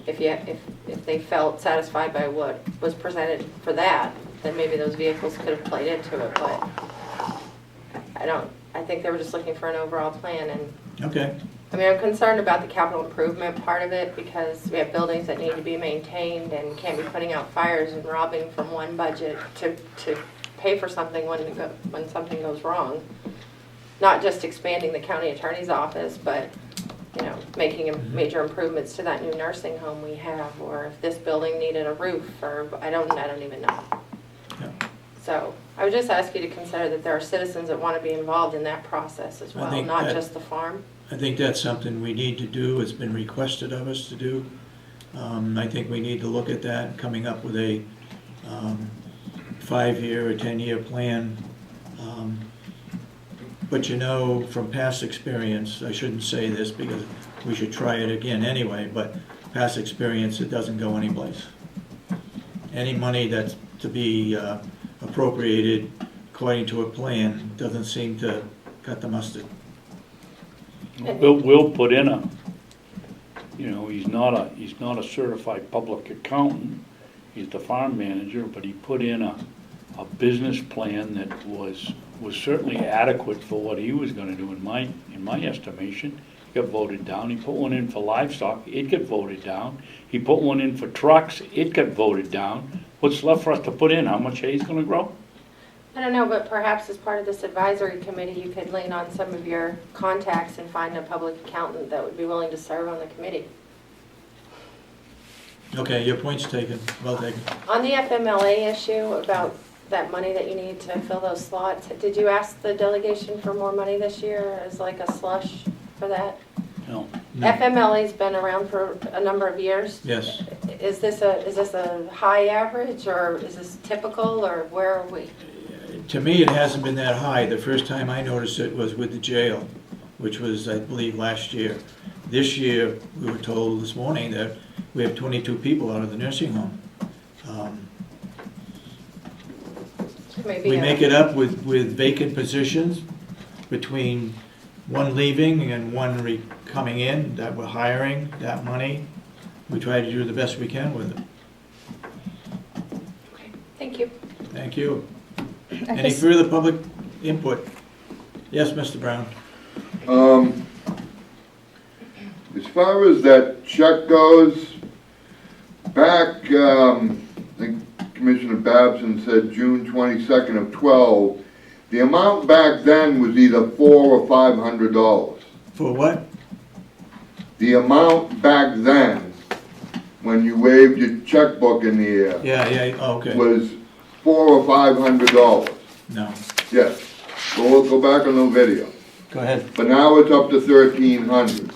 if they felt satisfied by what was presented for that, then maybe those vehicles could have played into it, but I think they were just looking for an overall plan. And Okay, I mean, I'm concerned about the capital improvement part of it because we have buildings that need to be maintained and can't be putting out fires and robbing from one budget to pay for something when something goes wrong. Not just expanding the county attorney's office, but, you know, making major improvements to that new nursing home we have, or if this building needed a roof, or I don't even know. Yeah. So I would just ask you to consider that there are citizens that want to be involved in that process as I well, think not that- just the farm. I think that's something we need to do, it's been requested of us to do. I think we need to look at that, coming up with a 5-year or 10-year plan. But you know, from past experience, I shouldn't say this because we should try it again anyway, but past experience, it doesn't go anyplace. Any money that's to be appropriated according to a plan doesn't seem to cut the mustard. Will put in a, you know, he's not a certified public accountant, he's the farm manager, but he put in a business plan that was certainly adequate for what he was gonna do in my estimation. Got voted down. He put one in for livestock, it got voted down. He put one in for trucks, it got voted down. What's left for us to put in? How much hay's gonna grow? I don't know, but perhaps as part of this advisory committee, you could lean on some of your contacts and find a public accountant that would be willing to serve on the committee. Okay, your point's taken, well taken. On the FMLA issue about that money that you need to fill those slots, did you ask the delegation for more money this year as like a slush for that? No. No. FMLA's been around for a number of years. Yes. Is this a high average, or is this typical, or where are we? to me, it hasn't been that high. The first time I noticed it was with the jail, which was, I believe, last year. This year, we were told this morning that we have 22 people out of the nursing home. We make it up with vacant positions between one leaving and one coming in, that we're hiring, that money. We try to do the best we can with it. Thank you. Thank you. Any further public input? Yes, Mr. Brown? As far as that check goes, back, I think Commissioner Babson said June 22nd of 12, the amount back then was either $400 or $500. For what? The amount back then, when you waved your checkbook in the air, Yeah, okay. was $400 or $500. No. Yes. We'll go back on the video. Go ahead. But now it's up to 1,300.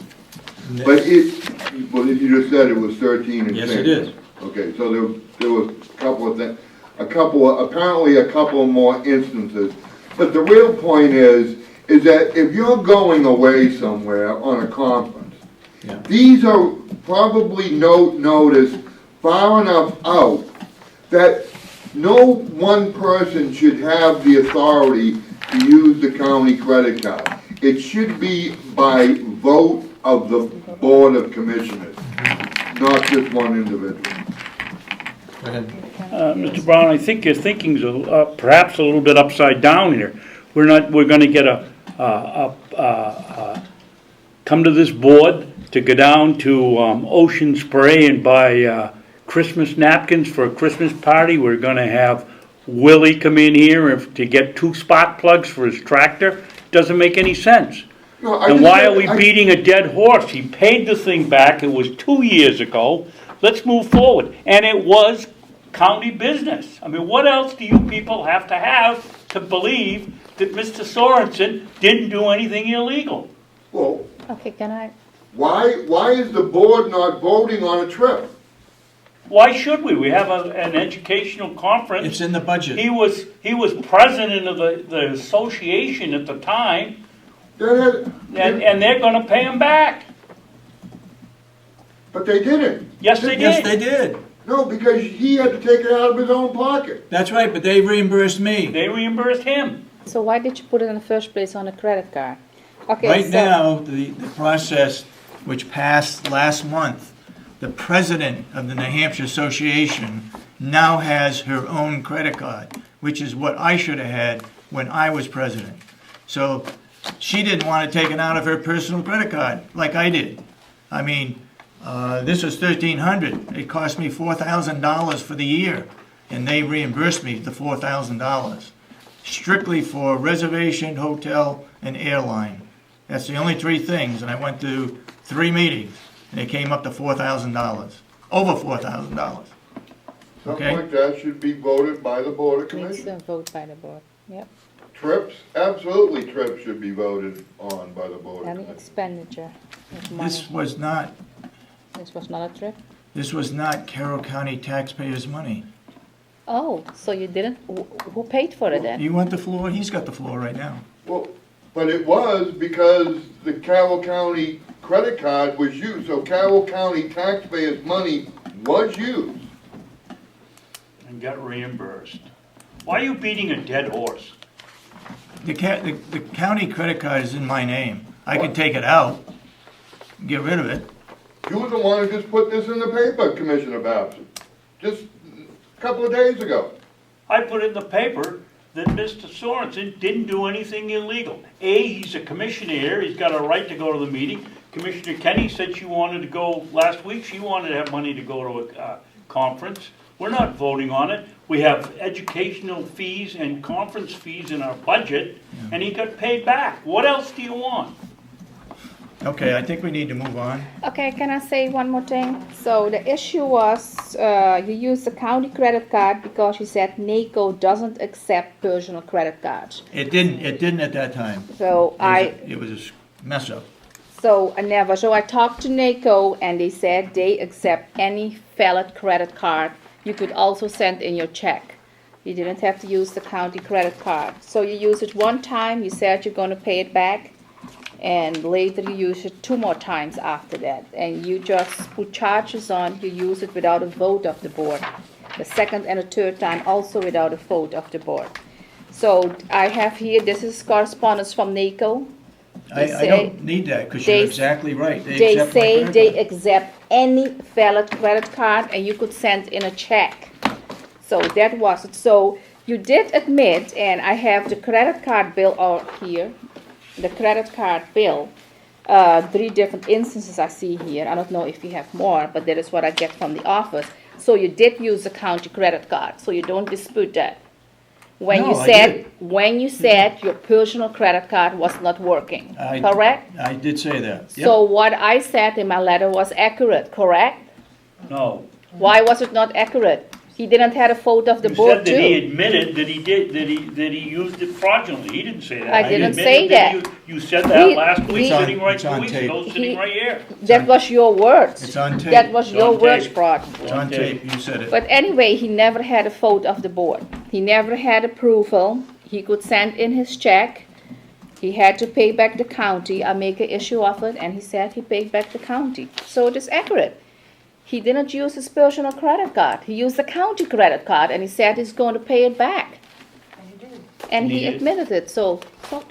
But well, you just said it was 13 and Yes, change. it is. Okay, so there was a couple of things, apparently a couple more instances. But the real point is that if you're going away somewhere on a conference, Yeah. these are probably noticed far enough out that no one person should have the authority to use the county credit card. It should be by vote of the Board of Commissioners, not just one individual. Go ahead. Mr. Brown, I think your thinking's perhaps a little bit upside down here. We're gonna get come to this board to go down to Ocean Spray and buy Christmas napkins for a Christmas party. We're gonna have Willie come in here to get 2 spark plugs for his tractor. Doesn't make any sense. No, And why are we beating a dead horse? He paid the thing back, it was 2 years ago. Let's move forward. And it was county business. I mean, what else do you people have to believe that Mr. Sorensen didn't do anything illegal? Well, Okay, can I? why is the board not voting on a trip? Why should we? We have an educational conference. It's in the budget. He was president of the association at the time, and they're gonna pay him back. But they didn't. Yes, they did. Yes, they did. No, because he had to take it out of his own pocket. That's right, but they reimbursed me. They reimbursed him. So why did you put it in the first place on a credit card? Okay, Right so- now, the process which passed last month, the president of the New Hampshire Association now has her own credit card, which is what I should have had when I was president. So she didn't want to take it out of her personal credit card like I did. I mean, this was $1,300. It cost me $4,000 for the year, and they reimbursed me the $4,000. Strictly for reservation, hotel, and airline. That's the only 3 things, and I went to 3 meetings, and it came up to $4,000, over $4,000. Something Okay. like that should be voted by the Board of Needs Commissioners. a vote by the board, yep. Trips, absolutely trips should be voted on by the Board of Any Commissioners. expenditure of money. This was not This was not a trip? Carroll County taxpayers' money. Oh, so you didn't, who paid for it then? You want the floor? He's got the floor right now. Well, but it was because the Carroll County credit card was used, so Carroll County taxpayers' money was used. And got reimbursed. Why are you beating a dead horse? The county credit card is in my name. I can take it out, get rid of it. You were the one who just put this in the paper, Commissioner Babson, just a couple of days ago. I put in the paper that Mr. Sorensen didn't do anything illegal. He's a commissioner here, he's got a right to go to the meeting. Commissioner Kenney said she wanted to go last week, she wanted to have money to go to a conference. We're not voting on it. We have educational fees and conference fees in our budget, and he got paid back. What else do you want? Okay, I think we need to move on. Okay, can I say one more thing? So the issue was, you used the county credit card because you said NACO doesn't accept personal credit cards. It didn't at that time. So It was a mess up. So I talked to NACO and they said they accept any valid credit card. You could also send in your check. You didn't have to use the county credit card. So you use it one time, you said you're gonna pay it back, and later you use it 2 more times after that. And you just put charges on, you use it without a vote of the board. The second and the third time also without a vote of the board. So I have here, this is correspondence from NACO. I don't need that, because you're they- exactly right. They accept my say credit they card. accept any valid credit card, and you could send in a check. So that was it. So you did admit, and I have the credit card bill out here, the credit card bill, 3 different instances I see here. I don't know if you have more, but that is what I get from the office. So you did use the county credit card, so you don't dispute that. When No, you I said, did. when you said your personal credit card was not working, I- correct? I did say that. Yep. So what I said in my letter was accurate, correct? No. Why was it not accurate? He didn't have a vote of the You board said that he too. admitted that he did, that he used it fraudulently. He didn't say that. I He didn't admitted say that. You said that He- last week, he- sitting right It's 2 on weeks tape. ago, sitting right here. That was your words. It's on tape. That was It's your on words, tape. Rod. It's on tape, you said it. But anyway, he never had a vote of the board. He never had approval. He could send in his check. He had to pay back the county. I make an issue of it, and he said he paid back the county. So it is accurate. He didn't use his personal credit card. He used the county credit card, and he said he's going to pay it back. And he He did. admitted it, so.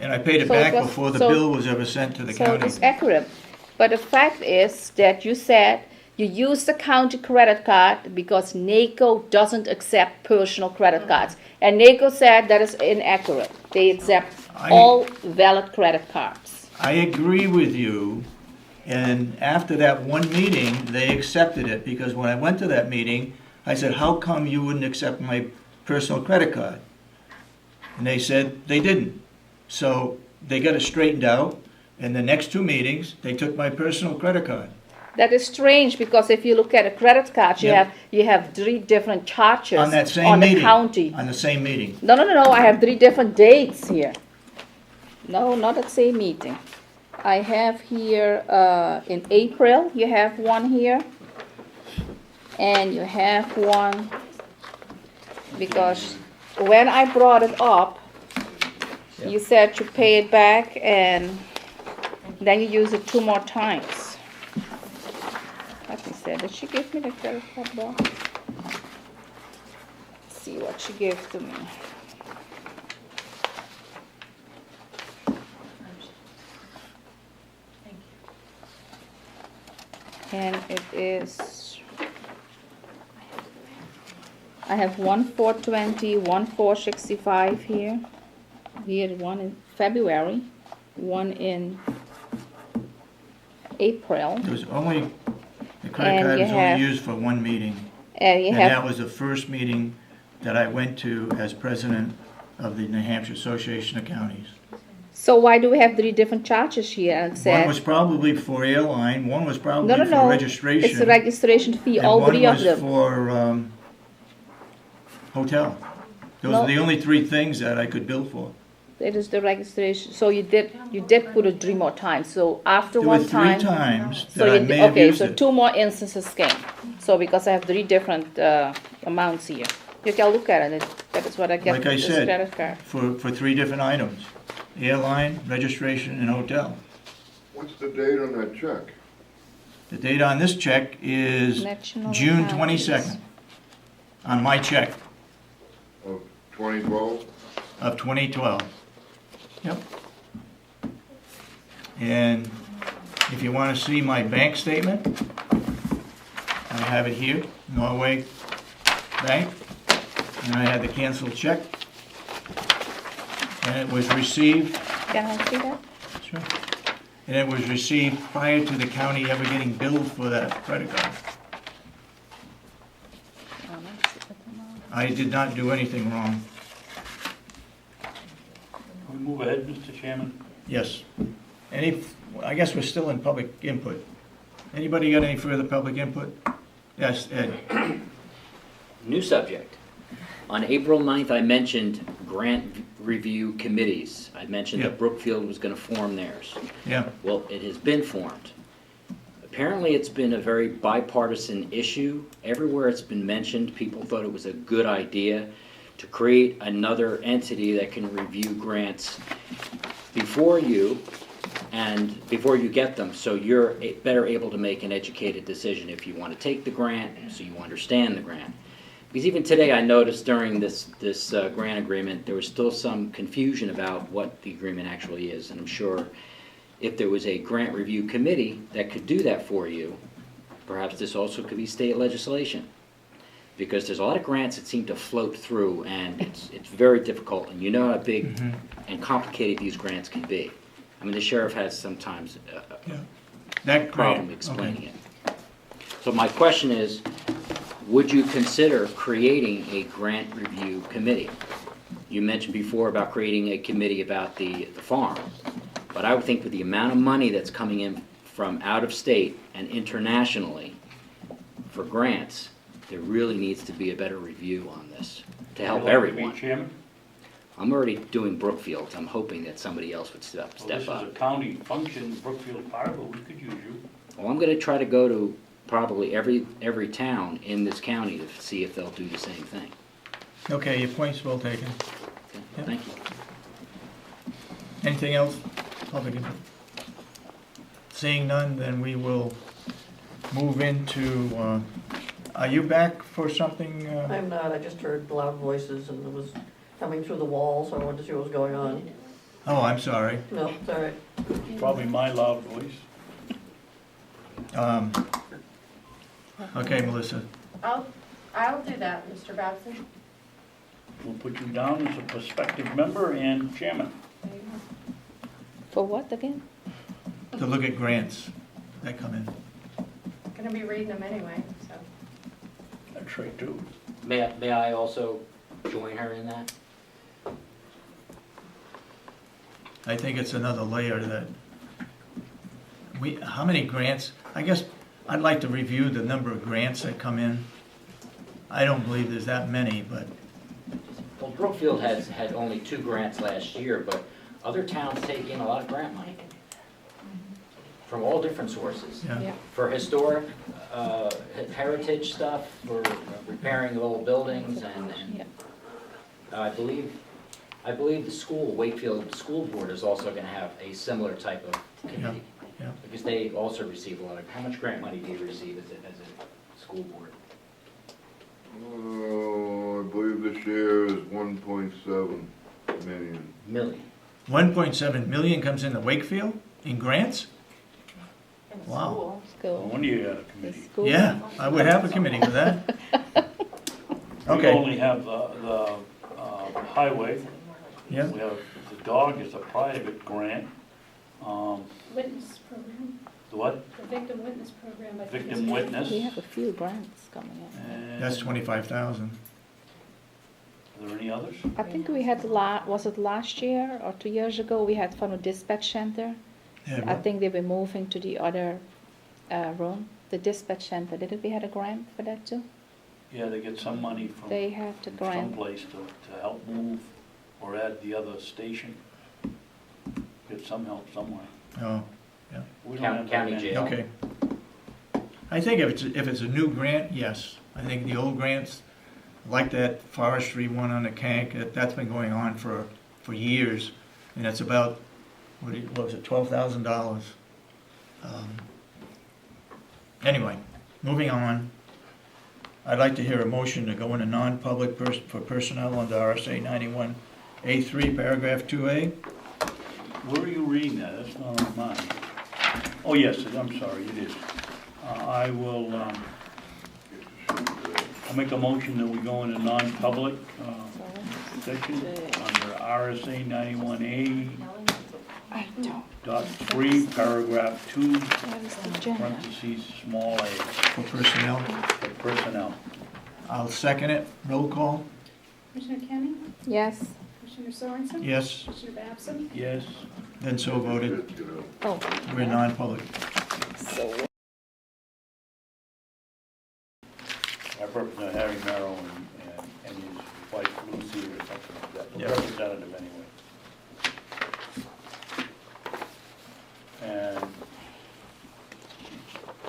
And I paid it so it back was- before the so- bill was ever sent to the So it county. is accurate. But the fact is that you said you used the county credit card because NACO doesn't accept personal credit cards. And NACO said that is inaccurate. They accept all valid credit cards. I agree with you, and after that one meeting, they accepted it, because when I went to that meeting, I said, how come you wouldn't accept my personal credit card? And they said they didn't. So they got it straightened out, and the next 2 meetings, they took my personal credit card. That is strange because if you look at a credit card, Yep. you have 3 different charges On that same on the meeting. county. On the same meeting. No, I have 3 different dates here. No, not the same meeting. I have here, in April, you have one here. And you have one, because when I brought it up, you said you pay it back and then you use it 2 more times. Let me see, did she give me the credit card bill? Let's see what she gave to me. And it is, I have 1/4/20, 1/4/65 here. Here, one in February, one in April, It was only, the credit And card you was have- only used for one meeting. and you And that have, was the first meeting that I went to as president of the New Hampshire Association of Counties. so why do we have 3 different charges here? And One said, was probably for airline, one was probably no, for registration. it's a registration fee, and all one 3 of was them. for hotel. Those No. are the only 3 things that I could bill for. It is the registration, so you did put it 3 more times, so after There were one 3 time. times So that I you may did, have okay, used so it. 2 more instances came. So because I have 3 different amounts here. You can look at it, that is what I get Like with I this said, credit card. for 3 different items. Airline, registration, and hotel. What's the date on that check? The date on this check is National June Counties. 22nd, on my check Of 2012? of 2012. Yep. And if you want to see my bank statement, I have it here, Norway Bank, and I had the canceled check. And it was received, Can I see that? sure, and it was received prior to the county ever getting billed for that credit card. I did not do anything wrong. We move ahead, Mr. Chairman. Yes. I guess we're still in public input. Anybody got any further public input? Yes, Ed. New subject. On April 9th, I mentioned grant review committees. I mentioned that Yep. Brookfield was going to form theirs. Yeah. Well, it has been formed. Apparently, it's been a very bipartisan issue. Everywhere it's been mentioned, people thought it was a good idea. to create another entity that can review grants before you and before you get them, so you're better able to make an educated decision if you want to take the grant, so you understand the grant. Because even today, I noticed during this grant agreement, there was still some confusion about what the agreement actually is, and I'm sure if there was a grant review committee that could do that for you, perhaps this also could be state legislation. Because there's a lot of grants that seem to float through, and it's very difficult, and you know how big and complicated these grants can be. I mean, the sheriff has sometimes That problem grant, explaining okay. it. So my question is, would you consider creating a grant review committee? You mentioned before about creating a committee about the farm, but I would think with the amount of money that's coming in from out of state and internationally for grants, there really needs to be a better review on this to help Would you like to be everyone. Chairman? I'm already doing Brookfield. I'm hoping that somebody else would Well, step this is up. a county function, Brookfield part of it, we could use you. Well, I'm gonna try to go to probably every town in this county to see if they'll do the same thing. Okay, your point's well taken. Okay? Yep. Thank you. Anything else? Public input? Seeing none, then we will move into, are you back for something? I'm not, I just heard loud voices and it was coming through the wall, so I wanted to see what was going on. Oh, I'm sorry. No, it's all right. Probably my loud voice. Okay, Melissa. I'll do that, Mr. Babson. We'll put you down as a prospective member and chairman. For what again? To look at grants that come in. Gonna be reading them anyway, so. That's right, too. May I also join her in that? I think it's another layer that how many grants? I guess I'd like to review the number of grants that come in. I don't believe there's that many, but Well, Brookfield had only 2 grants last year, but other towns take in a lot of grant money from all different sources. yeah. For historic, heritage stuff, for repairing of old buildings, and I believe the school, Wakefield School Board is also gonna have a similar type of committee. Yeah. Because they also receive a lot of, how much grant money do you receive as a school board? Oh, I believe this year is 1.7 million. Million. 1.7 million comes into Wakefield in grants? in Wow. school. No School. wonder you got a committee. School. Yeah, I would have a committee for that. We Okay, only have the highway. yeah. We have, the dog is a private grant. Witness program, The what? the victim witness program. I think is Victim good. witness. We have a few grants coming in. And That's 25,000. Are there any others? I think we had was it last year or 2 years ago, we had from a dispatch center. Yeah, I think they were moving to the other room, the dispatch center. Didn't we had a grant for that too? Yeah, they get some money from They have the grant. someplace to help move or add the other station. Get some help somewhere. Oh, We don't have that County many. jail. okay. I think if it's a new grant, yes. I think the old grants, like that forestry one on the Kank, that's been going on for years. And it's about, what was it, $12,000. Anyway, moving on. I'd like to hear a motion to go into non-public for personnel under RSA 91A3, paragraph 2A. Where are you reading that? That's not on mine. Oh, yes, I'm sorry, it is. I will, I'll make a motion that we go into non-public section under RSA 91A I don't. dot 3, paragraph 2, What is the agenda? parentheses, small a, For personnel. for personnel. I'll second it. Roll call? Commissioner Kenny, Yes. Commissioner Sorensen, Yes, Commissioner Babson, Yes? then so voted. Oh. We're non-public. I represent Harry Merrill and his wife Lucy or something like that, the Yeah. representative anyway. And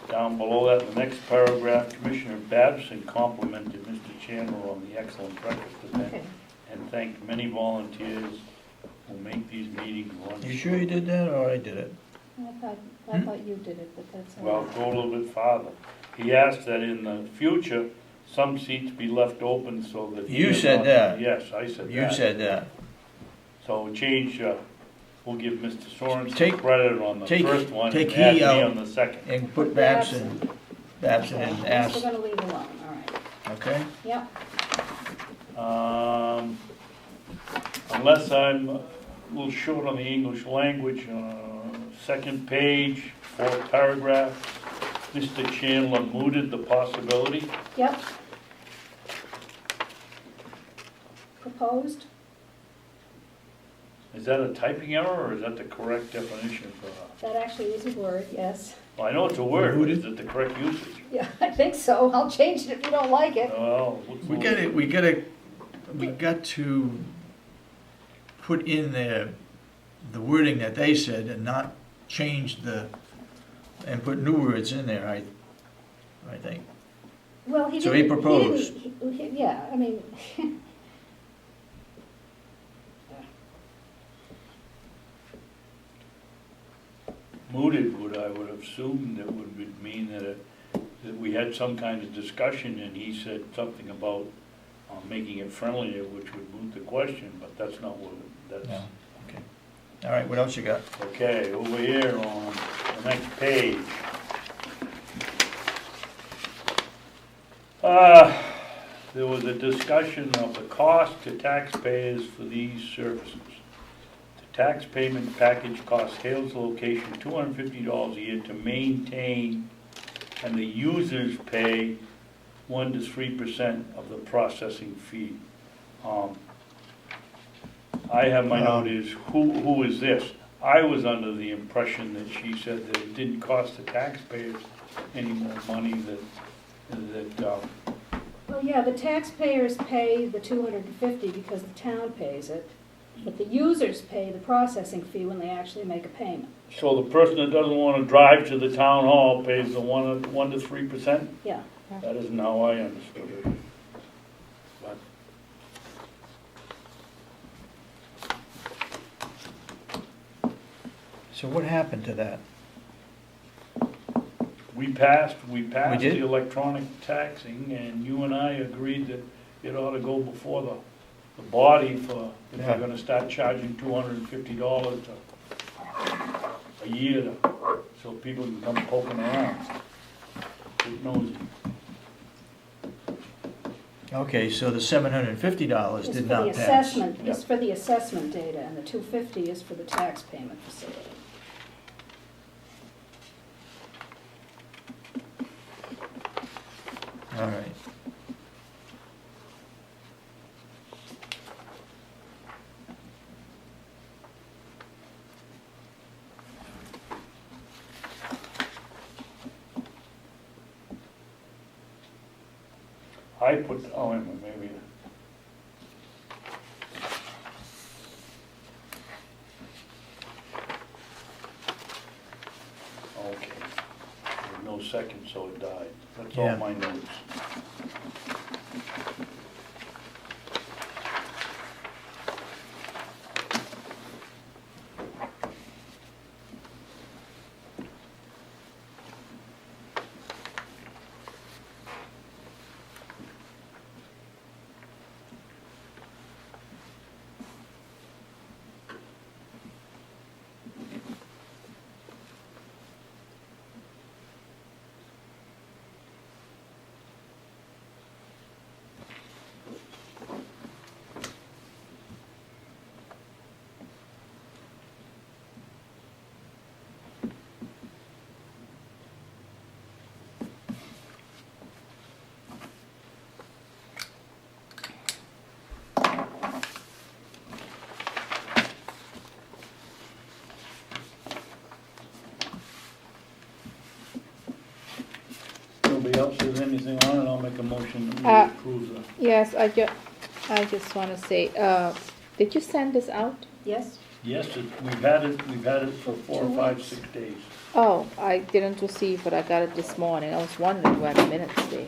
down below that, the next paragraph, Commissioner Babson complimented Mr. Chandler on the excellent breakfast event Okay. and thanked many volunteers who make these meetings run. You sure you did that, or I did it? I thought you did it, but that's all Well, right. go a little bit farther. He asked that in the future, some seats be left open so that. You said that. Yes, I said that. You said that. So change, we'll give Mr. Sorensen Take- credit on the take- first one take and add he me out. on the second. And put Babson and We're ask, gonna leave alone, all right. okay? Yep. Unless I'm a little short on the English language, second page, fourth paragraph, Mr. Chandler mooted the possibility. Yep. Proposed? Is that a typing error or is that the correct definition for, That actually is a word, yes. well, I know it's a word, but is it the correct usage? Yeah, I think so. I'll change it if you don't like it. Well, We got to put in there the wording that they said and not change and put new words in there, I think. Well, he So didn't. he proposed. Yeah, I mean, Mooted would, I would have assumed that would mean that we had some kind of discussion and he said something about making it friendlier, which would moot the question, but that's not what, that's. No, okay. All right, what else you got? Okay, over here on the next page. There was a discussion of the cost to taxpayers for these services. The tax payment package costs Hales Location $250 a year to maintain, and the users pay 1 to 3% of the processing fee. I have my note is, who is this? I was under the impression that she said that it didn't cost the taxpayers any more money well, yeah, the taxpayers pay the $250 because the town pays it, but the users pay the processing fee when they actually make a payment. so the person that doesn't want to drive to the town hall pays the 1 to 3%? Yeah. That isn't how I understood it. But So what happened to that? we passed did? the electronic taxing, and you and I agreed that it ought to go before the body for, if Yeah. they're gonna start charging $250 a year so people can come poking around. Get nosy. Okay, so the $750 It's did for the not pass. assessment, Yeah. it's for the assessment data, and the $250 is for the tax payment facility. All right. I put, oh, wait a minute, maybe. Okay. There's no second, so it died. That's Yeah. all my notes. Nobody else has anything on it, I'll make a motion that we approve the. Yes, I just want to say, did you send this out? Yes? Yes, we've had it for 4 or 5, 6 days. Oh, I didn't receive, but I got it this morning. I was wondering where the minutes be.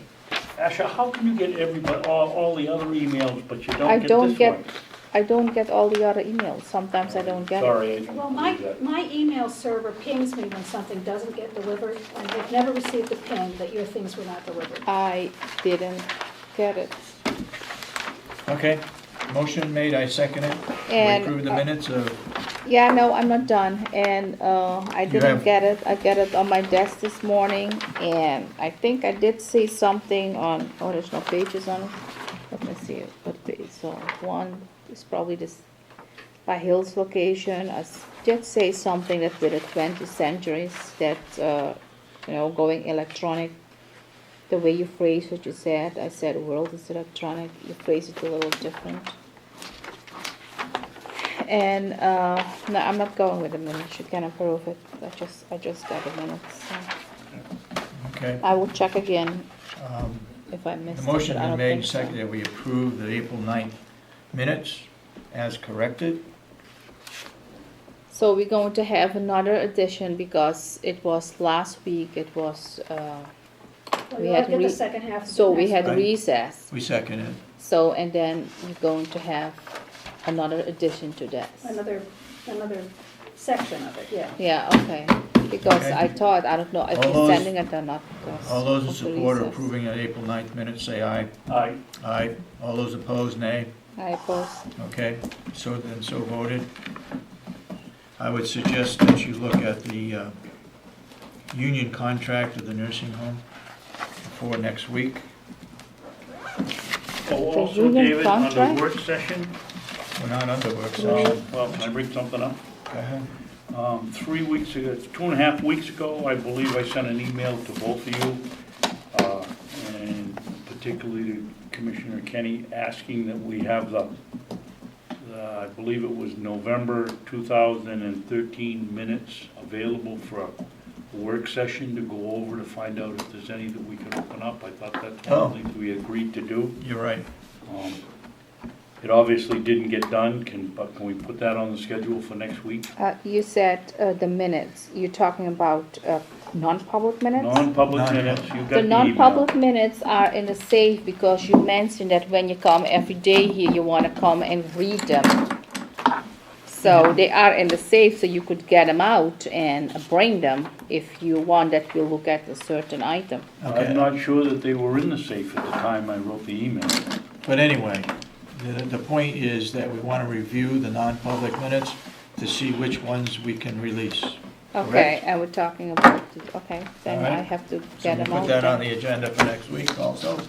Asha, how can you get everybody, all the other emails, but you I don't don't get get, this one? I don't get all the other emails. Sometimes I don't get it. Sorry. I didn't Well, believe that. my email server pings me when something doesn't get delivered, and they've never received a ping that your things were not delivered. I didn't get it. Okay, motion made, I second it. We And, approve the minutes of, Yeah, no, I'm not done, and I You didn't have- get it. I got it on my desk this morning, and I think I did see something on, oh, there's no pages on it. Let me see, what page, so one is probably this, by Hill's location. I did say something that with the 20th centuries, that, going electronic, the way you phrase what you said, I said world is electronic, you phrase it a little different. And, no, I'm not going with the minutes, you can approve it, I just got the minutes, so. okay. I will check again Um, if I missed it. The motion but I been don't made think and so. seconded that we approve the April 9th minutes as corrected. So we're going to have another edition because it was last week, it was, Well, we you'll had get the re- second half of so it we next had Right. recess. We second it. So, and then we're going to have another addition to that. Another section of it, yeah. Yeah, okay, because Okay. I thought, I don't know if All you're those- sending it or not, because. All those in of the support of recess. approving the April 9th minutes, say aye. Aye. Aye. All those opposed, nay. I oppose. Okay, so then, so voted. I would suggest that you look at the union contract of the nursing home for next week. Oh, also, union David, on the contract? work session, We're not under work session. well, can I bring something up? Go ahead. 3 weeks ago, 2.5 weeks ago, I believe I sent an email to both of you, and particularly to Commissioner Kenney, asking that we have I believe it was November 2013 minutes available for a work session to go over to find out if there's any that we could open up. I thought that's one of the things we agreed to do. You're right. It obviously didn't get done, but can we put that on the schedule for next week? You said the minutes, you're talking about non-public minutes? Non-public Non- minutes, you got The the email. non-public minutes are in the safe because you mentioned that when you come every day here, you want to come and read them. So they are in the safe, so you could get them out and bring them if you want that we look at a certain item. Okay. I'm not sure that they were in the safe at the time I wrote the email. But anyway, the point is that we want to review the non-public minutes to see which ones we can release. Okay, Correct? and we're talking about, okay, then All right. I have to So get we'll them out. put that on then. the agenda for next week also.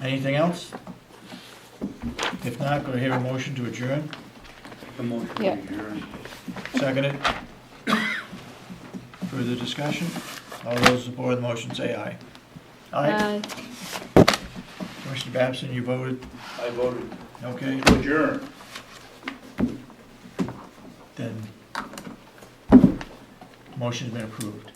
Anything else? If not, go hear a motion to adjourn. The motion Yeah. to adjourn. Seconded. Further discussion? All those in support of the motion say aye. Aye. Commissioner Babson, you voted? I voted Okay, to adjourn. then motion's been approved.